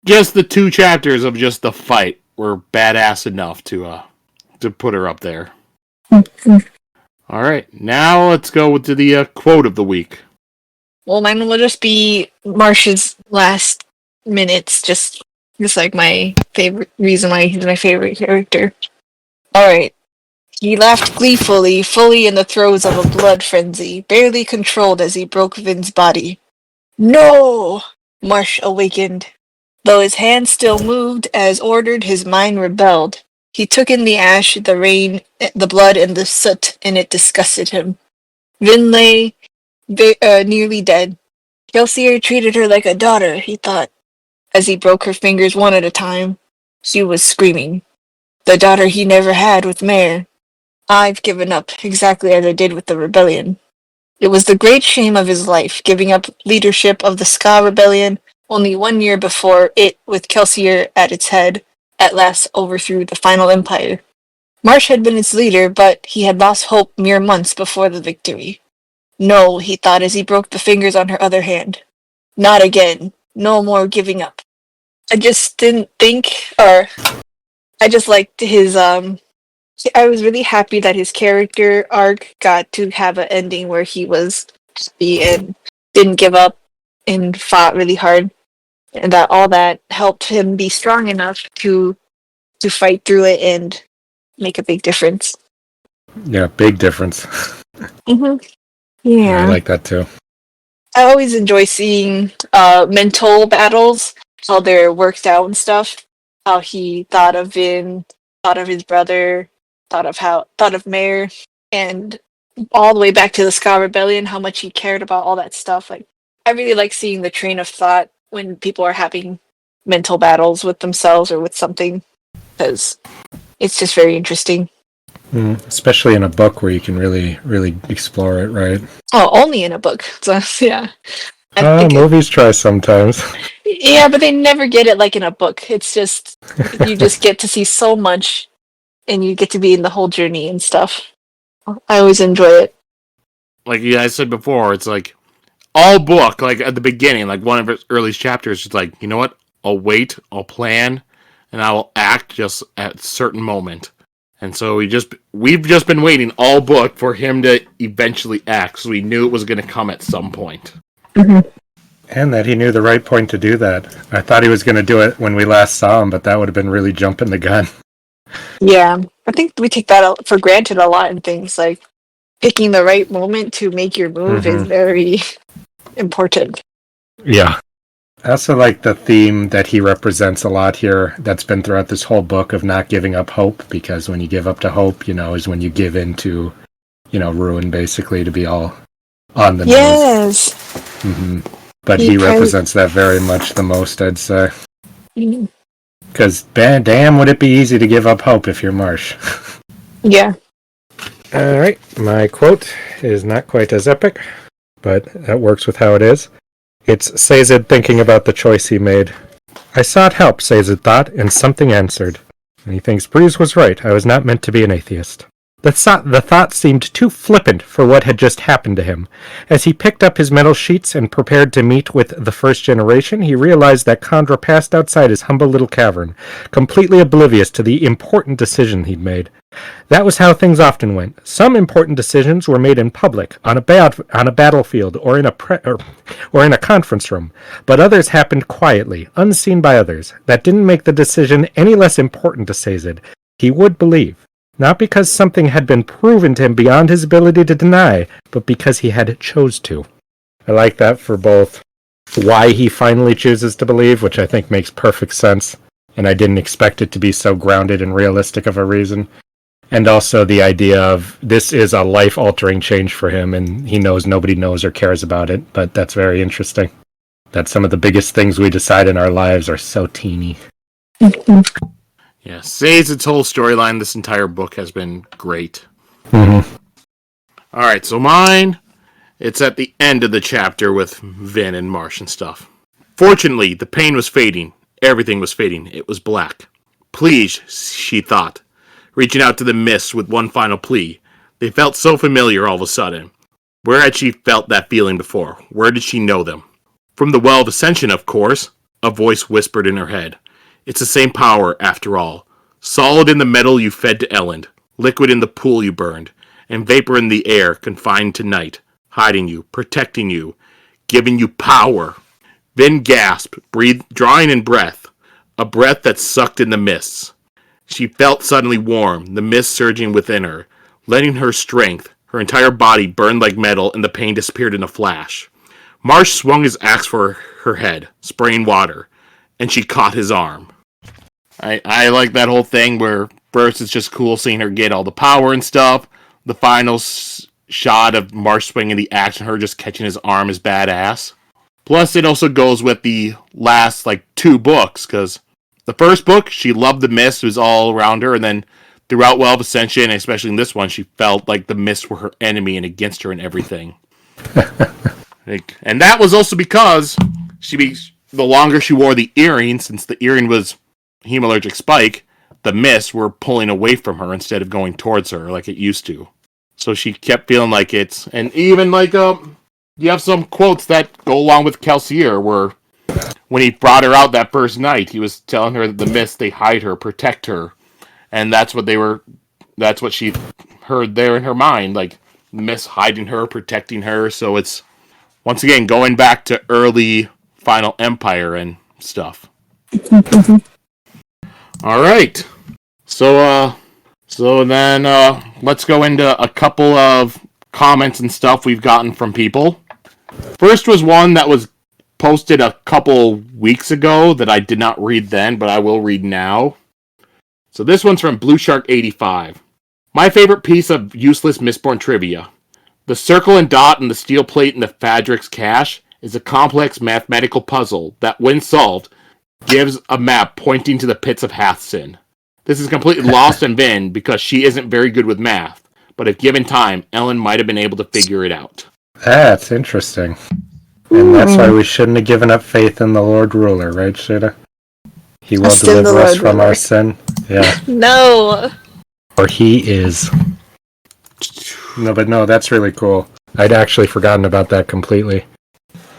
Just the 2 chapters of just the fight were badass enough to put her up there. All right, now let's go to the quote of the week. Well, mine will just be Marsh's last minutes, just like my favorite reason why he's my favorite character. Alright. He laughed gleefully, fully in the throes of a blood frenzy, barely controlled as he broke Vin's body. No! Marsh awakened. Though his hands still moved as ordered, his mind rebelled. He took in the ash, the rain, the blood, and the soot, and it disgusted him. Vin lay nearly dead. Kelsier treated her like a daughter, he thought, as he broke her fingers one at a time. She was screaming. The daughter he never had with Mare. I've given up, exactly as I did with the rebellion. It was the great shame of his life, giving up leadership of the Ska Rebellion only 1 year before it, with Kelsier at its head, at last overthrew the final empire. Marsh had been its leader, but he had lost hope mere months before the victory. No, he thought as he broke the fingers on her other hand. Not again. No more giving up. I just didn't think, or I just liked his, I was really happy that his character arc got to have an ending where he was happy and didn't give up and fought really hard, and that all that helped him be strong enough to fight through it and make a big difference. Yeah, big difference. Mm-hmm. Yeah, I Yeah. like that too. I always enjoy seeing mental battles, how they're worked out and stuff. How he thought of Vin, thought of his brother, thought of Mare, and all the way back to the Ska Rebellion, how much he cared about all that stuff. Like, I really like seeing the train of thought when people are having mental battles with themselves or with something, because it's just very interesting. Especially in a book where you can really, really explore it, right? Oh, only in a book. So, yeah. I think Movies try sometimes. yeah, but they never get it like in a book. It's just you just get to see so much, and you get to be in the whole journey and stuff. I always enjoy it. Like you guys said before, it's like all book, like at the beginning, like one of its earliest chapters, it's like, you know what? I'll wait, I'll plan, and I will act just at a certain moment. And so we've just been waiting all book for him to eventually act, so we knew it was going to come at some point. Mm-hmm. And that he knew the right point to do that. I thought he was going to do it when we last saw him, but that would have been really jumping the gun. Yeah, I think we take that for granted a lot in things. Like picking the right moment to make your move is very important. Yeah. I also like the theme that he represents a lot here that's been throughout this whole book of not giving up hope, because when you give up to hope, is when you give in to, ruin, basically, to be all on the nose. Yes. Mm-hmm. But he represents that very much the most, I'd say. Because damn, would it be easy to give up hope if you're Marsh. Yeah. All right, my quote is not quite as epic, but that works with how it is. It's Sazed thinking about the choice he made. I sought help, Sazed thought, and something answered. And he thinks Breeze was right. I was not meant to be an atheist. The thought seemed too flippant for what had just happened to him. As he picked up his metal sheets and prepared to meet with the first generation, he realized that Khandra passed outside his humble little cavern, completely oblivious to the important decision he'd made. That was how things often went. Some important decisions were made in public, on a battlefield, or in a conference room, but others happened quietly, unseen by others. That didn't make the decision any less important to Sazed. He would believe. Not because something had been proven to him beyond his ability to deny, but because he had chose to. I like that for both why he finally chooses to believe, which I think makes perfect sense, and I didn't expect it to be so grounded and realistic of a reason, and also the idea of this is a life-altering change for him, and he knows nobody knows or cares about it, but that's very interesting. That some of the biggest things we decide in our lives are so teeny. Yeah, Sazed's whole storyline this entire book has been great. Mm-hmm. Alright, so mine, it's at the end of the chapter with Vin and Marsh and stuff. Fortunately, the pain was fading. Everything was fading. It was black. Please, she thought, reaching out to the mists with one final plea. They felt so familiar all of a sudden. Where had she felt that feeling before? Where did she know them? From the Well of Ascension, of course, a voice whispered in her head. It's the same power, after all. Solid in the metal you fed to Elend, liquid in the pool you burned, and vapor in the air confined to night, hiding you, protecting you, giving you power. Vin gasped, drawing in breath, a breath that sucked in the mists. She felt suddenly warm, the mist surging within her, lending her strength. Her entire body burned like metal, and the pain disappeared in a flash. Marsh swung his axe for her head, spraying water, and she caught his arm. I like that whole thing where first it's just cool seeing her get all the power and stuff. The final shot of Marsh swinging the axe and her just catching his arm is badass. Plus, it also goes with the last, 2 books, because the first book, she loved the mist, it was all around her, and then throughout Well of Ascension, especially in this one, she felt like the mists were her enemy and against her and everything. And that was also because the longer she wore the earring, since the earring was hemalurgic spike, the mists were pulling away from her instead of going towards her like it used to. So she kept feeling like it's... And even, you have some quotes that go along with Kelsier, where when he brought her out that first night, he was telling her that the mists, they hide her, protect her. And that's what she heard there in her mind, the mists hiding her, protecting her. So it's, once again, going back to early Final Empire and stuff. All right. So then let's go into a couple of comments and stuff we've gotten from people. First was one that was posted a couple weeks ago that I did not read then, but I will read now. So this one's from Blue Shark 85. My favorite piece of useless Mistborn trivia. The circle and dot in the steel plate in the Fadric's cache is a complex mathematical puzzle that, when solved, gives a map pointing to the pits of Hathsin. This is completely lost on Vin because she isn't very good with math, but if given time, Elend might have been able to figure it out. That's interesting. And that's why we shouldn't have given up faith in the Lord Ruler, right, Sheta? He will Still the deliver us Lord from Ruler. our sin. Yeah. No. Or he is. No, that's really cool. I'd actually forgotten about that completely.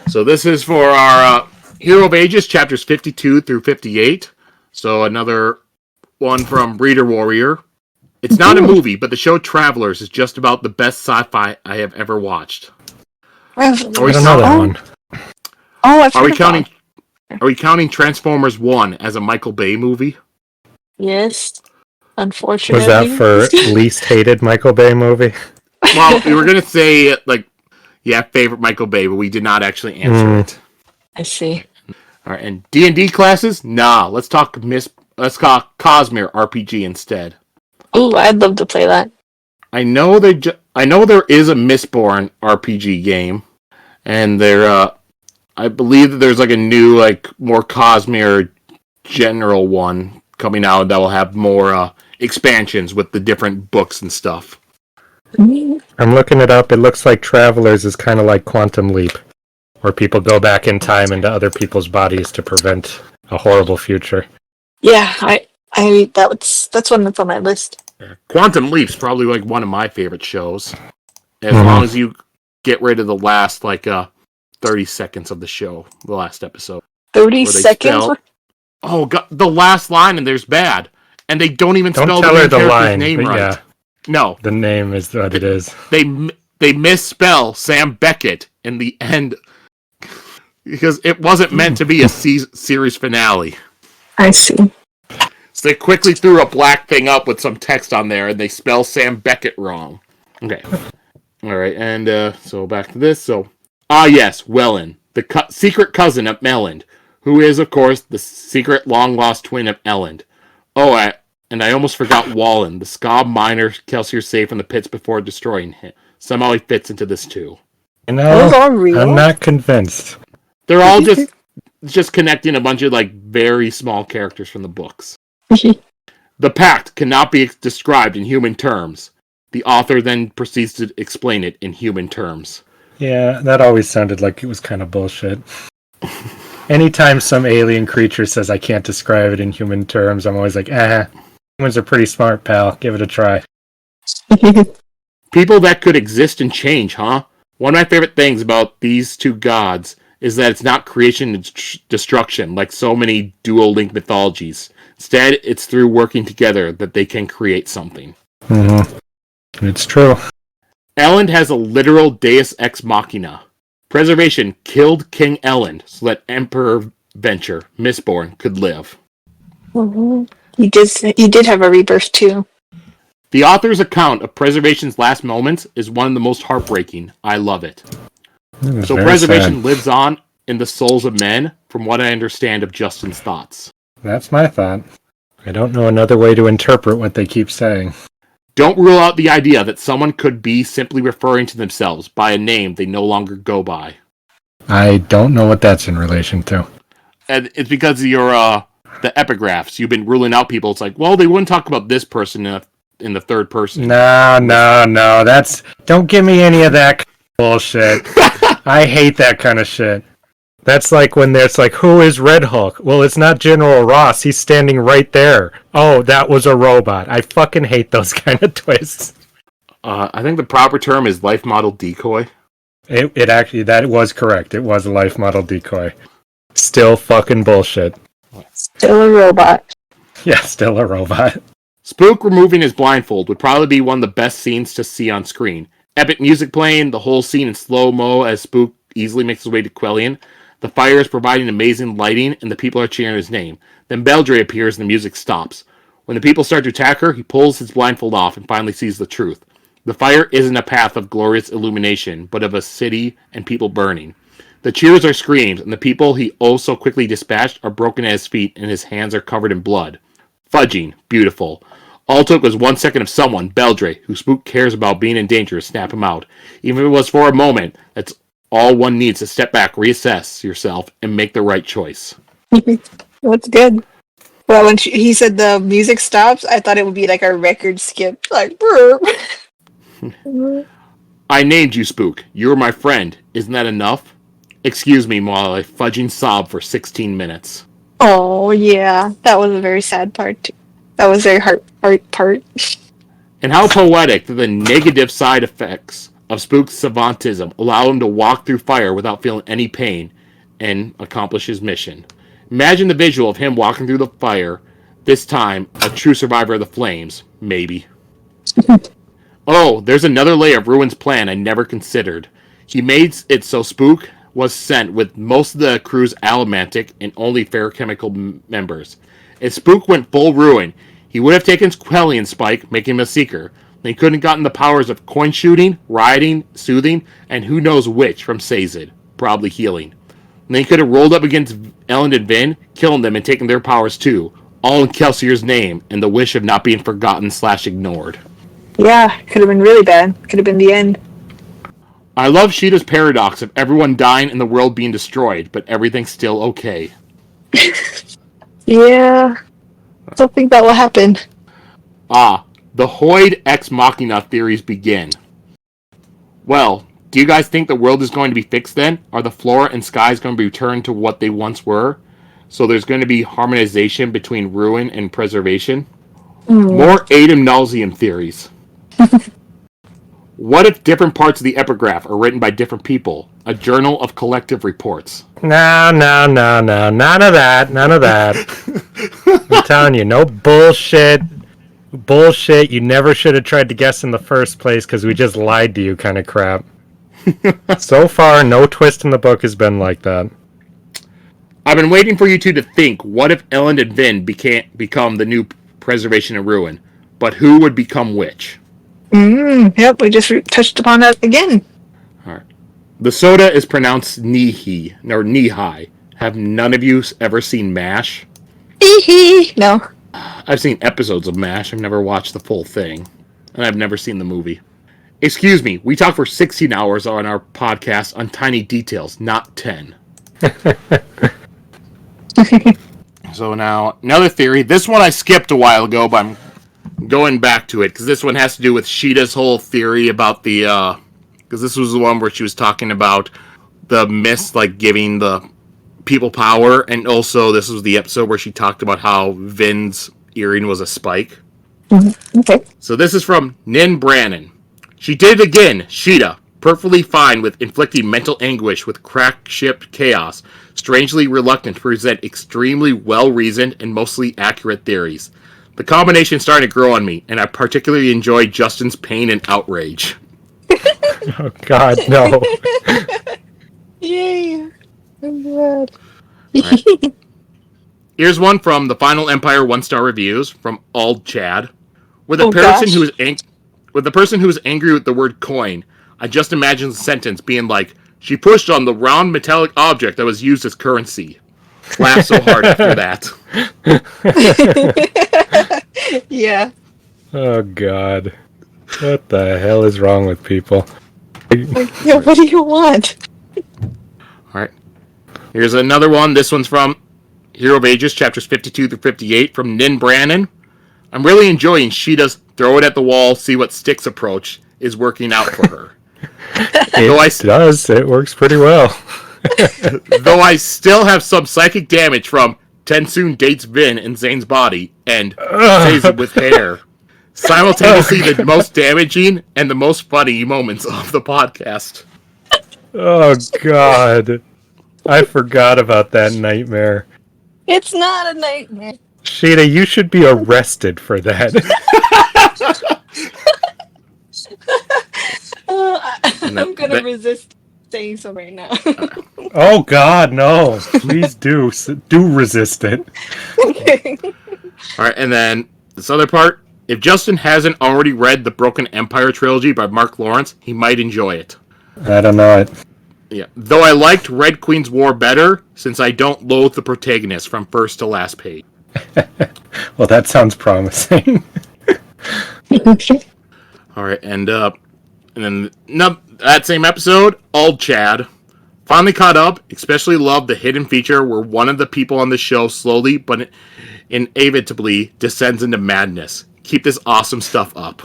So this is for our Hero of Ages, chapters 52 through 58. So another one from Reader Warrior. It's not a movie, but the show Travelers is just about the best sci-fi I have ever watched. I don't know that one. Oh, I've heard of that. Are we counting Transformers 1 as a Michael Bay movie? Yes. Unfortunately. Was that for least hated Michael Bay movie? Well, we were gonna say favorite Michael Bay, but we did not actually answer it. I see. All right, and D&D classes? Nah, let's talk Cosmere RPG instead. Ooh, I'd love to play that. I know there is a Mistborn RPG game, and I believe that there's a new more Cosmere general one coming out that will have more expansions with the different books and stuff. I'm looking it up. It looks like Travelers is kind of like Quantum Leap, where people go back in time into other people's bodies to prevent a horrible future. Yeah, that's one that's on my list. Quantum Leap's probably one of my favorite shows. As long as you get rid of the last 30 seconds of the show, the last episode. 30 seconds? Oh god, the last line and there's bad. And they don't even spell the main character's name right. Yeah. No. The name is what it is. They misspell Sam Beckett in the end because it wasn't meant to be a series finale. I see. So they quickly threw a black thing up with some text on there, and they spell Sam Beckett wrong. Okay. All right, and so back to this. So, yes, Welland, the secret cousin of Elend, who is, of course, the secret long-lost twin of Elend. Oh, and I almost forgot Wallen, the Scob miner Kelsier saved from the pits before destroying him. Somehow he fits into this, too. Those are real? I'm not convinced. They're all just connecting a bunch of, very small characters from the books. The pact cannot be described in human terms. The author then proceeds to explain it in human terms. Yeah, that always sounded like it was kind of bullshit. Anytime some alien creature says I can't describe it in human terms, I'm always like, humans are pretty smart, pal. Give it a try. People that could exist and change, huh? One of my favorite things about these two gods is that it's not creation and destruction, like so many dual-link mythologies. Instead, it's through working together that they can create something. Mm-hmm. It's true. Elend has a literal deus ex machina. Preservation killed King Elend so that Emperor Venture, Mistborn, could live. Mm-hmm. He did have a rebirth, too. The author's account of Preservation's last moments is one of the most heartbreaking. I love it. So Preservation lives on in the souls of men, from what I understand of Justin's thoughts. That's my thought. I don't know another way to interpret what they keep saying. Don't rule out the idea that someone could be simply referring to themselves by a name they no longer go by. I don't know what that's in relation to. And it's because of your the epigraphs. You've been ruling out people. It's like, well, they wouldn't talk about this person in the third person. No. Don't give me any of that bullshit. I hate that kind of shit. That's like when there's who is Red Hulk? Well, it's not General Ross. He's standing right there. Oh, that was a robot. I fucking hate those kind of twists. I think the proper term is life model decoy. It actually, that was correct. It was a life model decoy. Still fucking bullshit. Still a robot. Yeah, still a robot. Spook removing his blindfold would probably be one of the best scenes to see on screen. Epic music playing, the whole scene in slow-mo as Spook easily makes his way to Quellion. The fire is providing amazing lighting, and the people are cheering his name. Then Beldre appears and the music stops. When the people start to attack her, he pulls his blindfold off and finally sees the truth. The fire isn't a path of glorious illumination, but of a city and people burning. The cheers are screams, and the people he oh so quickly dispatched are broken at his feet, and his hands are covered in blood. Fudging. Beautiful. All it took was 1 second of someone, Beldre, who Spook cares about being in danger, to snap him out. Even if it was for a moment, that's all one needs to step back, reassess yourself, and make the right choice. That's good. Well, when he said the music stops, I thought it would be like a record skip. Like, I named you Spook. You're my friend. Isn't that enough? Excuse me while I fudging sob for 16 minutes. Oh yeah, that was a very sad part too. That was very heart part. And how poetic that the negative side effects of Spook's savantism allow him to walk through fire without feeling any pain and accomplish his mission. Imagine the visual of him walking through the fire, this time a true survivor of the flames, maybe. Oh, there's another layer of Ruin's plan I never considered. He made it so Spook was sent with most of the crew's allomantic and only ferrochemical members. If Spook went full Ruin, he would have taken Quellian's spike, making him a seeker. Then he couldn't have gotten the powers of coin shooting, riding, soothing, and who knows which from Sazed, probably healing. And then he could have rolled up against Elend and Vin, killing them and taking their powers too, all in Kelsier's name and the wish of not being forgotten/ignored. Yeah, could have been really bad. Could have been the end. I love Sheta's paradox of everyone dying and the world being destroyed, but everything's still okay. Yeah, I don't think that will happen. The Hoid Ex Machina theories begin. Well, do you guys think the world is going to be fixed then? Are the flora and skies going to be returned to what they once were? So there's going to be harmonization between ruin and preservation? More Adam Nauseam theories. What if different parts of the epigraph are written by different people? A journal of collective reports. No. None of that. I'm telling you, no bullshit. Bullshit. You never should have tried to guess in the first place because we just lied to you kind of crap. So far, no twist in the book has been like that. I've been waiting for you two to think, what if Elend and Vin become the new preservation and ruin? But who would become which? Yep, we just touched upon that again. Alright. The soda is pronounced Nihi, or Nihai. Have none of you ever seen MASH? No. I've seen episodes of MASH. I've never watched the full thing. And I've never seen the movie. Excuse me, we talk for 16 hours on our podcast on tiny details, not 10. So now, another theory. This one I skipped a while ago, but I'm going back to it, because this one has to do with Sheta's whole theory about the, because this was the one where she was talking about the mist, like, giving the people power, and also this was the episode where she talked about how Vin's earring was a spike. Okay. So this is from Nin Brannon. She did it again, Sheta. Perfectly fine with inflicting mental anguish with crack-ship chaos, strangely reluctant to present extremely well-reasoned and mostly accurate theories. The combination started to grow on me, and I particularly enjoyed Justin's pain and outrage. Oh, God, no. Yay. I'm glad. Right. Here's one from the Final Empire 1-star reviews from Ald Chad. With the person who is angry with the word coin, I just imagine the sentence being like, she pushed on the round metallic object that was used as currency. Laugh so hard after that. Yeah. Oh, God. What the hell is wrong with people? Yeah, what do you want? Alright. Here's another one. This one's from Hero of Ages, chapters 52 through 58, from Nin Brannon. I'm really enjoying Sheta's throw it at the wall, see what sticks approach is working out for her. It works pretty well. Though I still have some psychic damage from Tensoon dates Vin in Zane's body and Sazed with hair. Simultaneously the most damaging and the most funny moments of the podcast. Oh, God. I forgot about that nightmare. It's not a nightmare. Sheta, you should be arrested for that. I'm going to resist saying so right now. Oh, God, no. Please do resist it. Okay. Alright, and then this other part. If Justin hasn't already read the Broken Empire trilogy by Mark Lawrence, he might enjoy it. I don't know it. Yeah. Though I liked Red Queen's War better, since I don't loathe the protagonist from first to last page. Well, that sounds promising. Alright, and then that same episode, Old Chad. Finally caught up, especially loved the hidden feature where one of the people on the show slowly but inevitably descends into madness. Keep this awesome stuff up.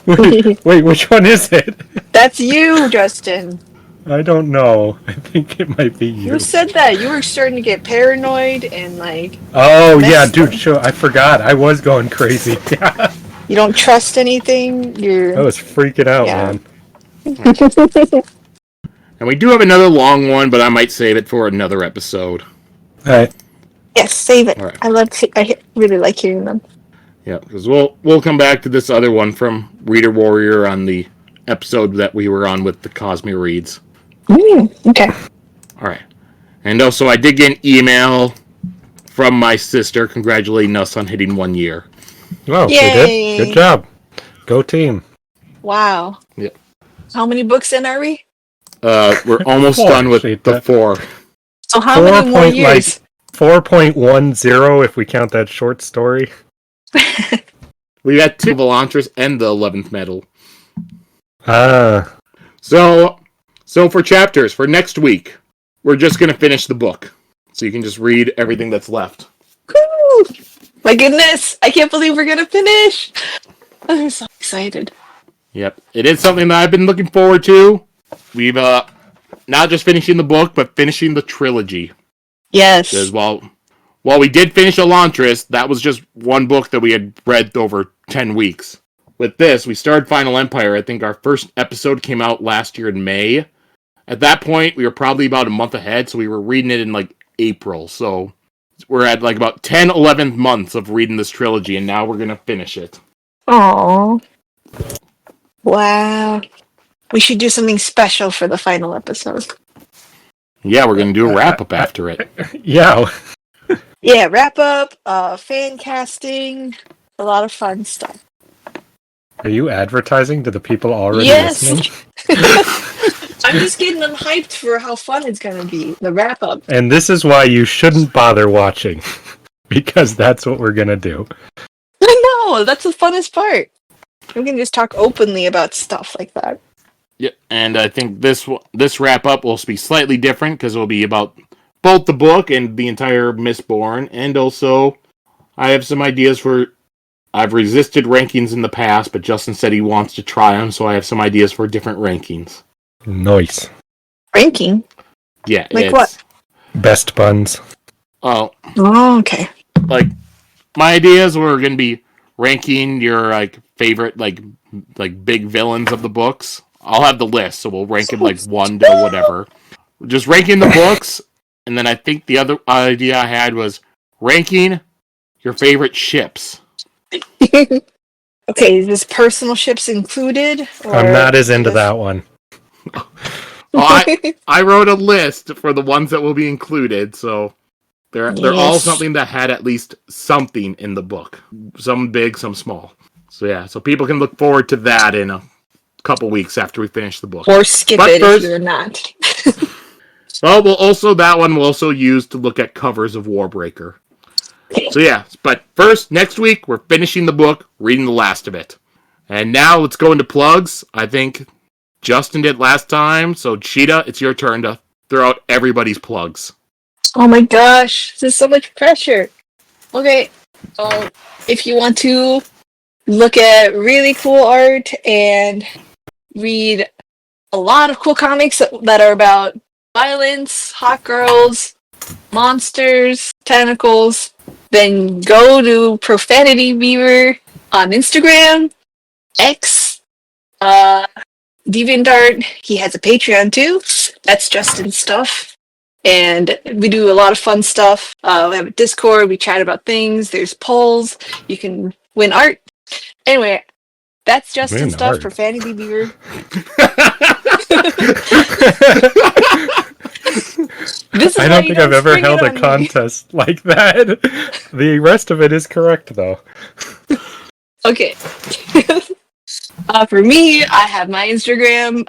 Wait, which one is it? That's you, Justin. I don't know. I think it might be you. You said that you were starting to get paranoid and like. Oh, yeah, messed dude, up. sure. I forgot. I was going crazy. Yeah. You don't trust anything. I You're was freaking out, yeah. man. And we do have another long one, but I might save it for another episode. All right. Yes, save it. All right. I really like hearing them. Yeah, because we'll come back to this other one from Reader Warrior on the episode that we were on with the Cosmere Reads. Okay. All right. And also, I did get an email from my sister congratulating us on hitting 1 year. Oh, we Yay. did? Good job. Go team. Wow. Yeah. How many books in are we? We're almost 4, done with Sheta. the 4. So how many more years? 4.10 if we count that short story. We got 2 Volantras and the 11th medal. Ah. So for chapters, for next week, we're just going to finish the book. So you can just read everything that's left. Woo! My goodness, I can't believe we're gonna finish. I'm so excited. Yep. It is something that I've been looking forward to. We've not just finishing the book, but finishing the trilogy. Yes. Because while we did finish Elantris, that was just one book that we had read over 10 weeks. With this, we started Final Empire. I think our first episode came out last year in May. At that point, we were probably about a month ahead, so we were reading it in like April. So we're at like about 10, 11 months of reading this trilogy, and now we're going to finish it. Aww. Wow. We should do something special for the final episode. Yeah, we're going to do a wrap-up after it. Yeah. Yeah, wrap up, fan casting, a lot of fun stuff. Are you advertising to the people already Yes. listening? I'm just getting them hyped for how fun it's gonna be, the wrap up. And this is why you shouldn't bother watching. Because that's what we're going to do. I know, that's the funnest part. We can just talk openly about stuff like that. Yeah, and I think this wrap-up will be slightly different, because it will be about both the book and the entire Mistborn, and also I have some ideas for... I've resisted rankings in the past, but Justin said he wants to try them, so I have some ideas for different rankings. Nice. Ranking? Yeah, Like what? Best buns. Oh, Okay. like my ideas were going to be ranking your like favorite like big villains of the books. I'll have the list, so we'll rank them like 1 to whatever. Just ranking the books, and then I think the other idea I had was ranking your favorite ships. Okay, is this personal ships included? Or I'm not as into that one. I wrote a list for the ones that will be included, so they're all Yes. something that had at least something in the book. Some big, some small. So yeah, so people can look forward to that in a couple weeks after we finish the book. Or skip But it first- if you're not. Well, that one will also use to look at covers of Warbreaker. So yeah, but first, next week, we're finishing the book, reading the last of it. And now let's go into plugs. I think Justin did last time, so Sheta, it's your turn to throw out everybody's plugs. Oh my gosh, this is so much pressure. Okay, so if you want to look at really cool art and read a lot of cool comics that are about violence, hot girls, monsters, tentacles, then go to Profanity Beaver on Instagram, X, DeviantArt. He has a Patreon too. That's Justin's stuff. And we do a lot of fun stuff. We have a Discord. We chat about things. There's polls. You can win art. Anyway, that's Justin's Win stuff. art. Profanity Beaver. This is I why don't you think I've ever spring it held a on me. contest like that. The rest of it is correct, though. Okay. For me, I have my Instagram,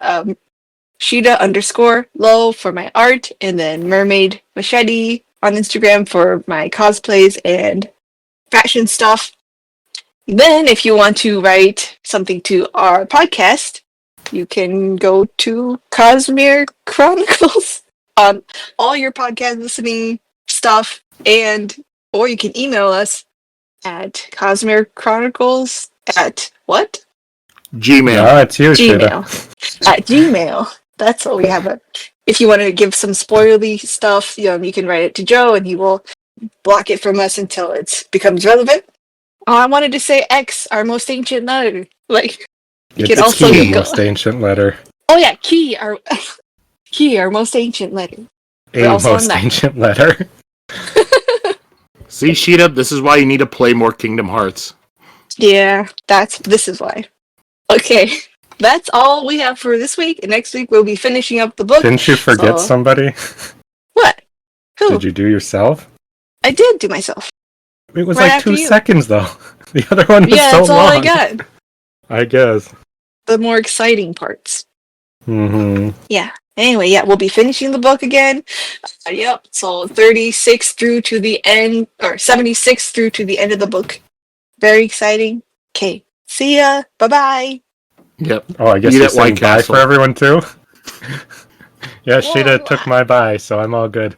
Sheta_low for my art, and then Mermaid Machete on Instagram for my cosplays and fashion stuff. Then, if you want to write something to our podcast, you can go to Cosmere Chronicles on all your podcast listening stuff, or you can email us at cosmerechronicles at what? Gmail. No, it's you, Sheta. Gmail. At Gmail. That's all we have. If you want to give some spoilery stuff, you can write it to Joe, and he will block it from us until it becomes relevant. Oh, I wanted to say X, our most ancient letter. Like, you can It's also key, go. most ancient letter. Oh yeah, key, our most ancient letter. We're A also on most that. ancient letter. See, Sheta, this is why you need to play more Kingdom Hearts. Yeah, this is why. Okay, that's all we have for this week. And next week we'll be finishing up the book. Didn't you forget So- somebody? What? Who? Did you do yourself? I did do myself. It was Right like after 2 you. seconds, though. The other one was Yeah, so that's all long. I got. I guess. The more exciting parts. Mm-hmm. Yeah. Anyway, yeah, we'll be finishing the book again. Yep. So 36 through to the end, or 76 through to the end of the book. Very exciting. Okay. See ya. Bye-bye. Yep. Oh, I guess Eat you're at White saying bye Castle. for everyone, too? Yeah, Well, Sheta took my bye, so I'm all good.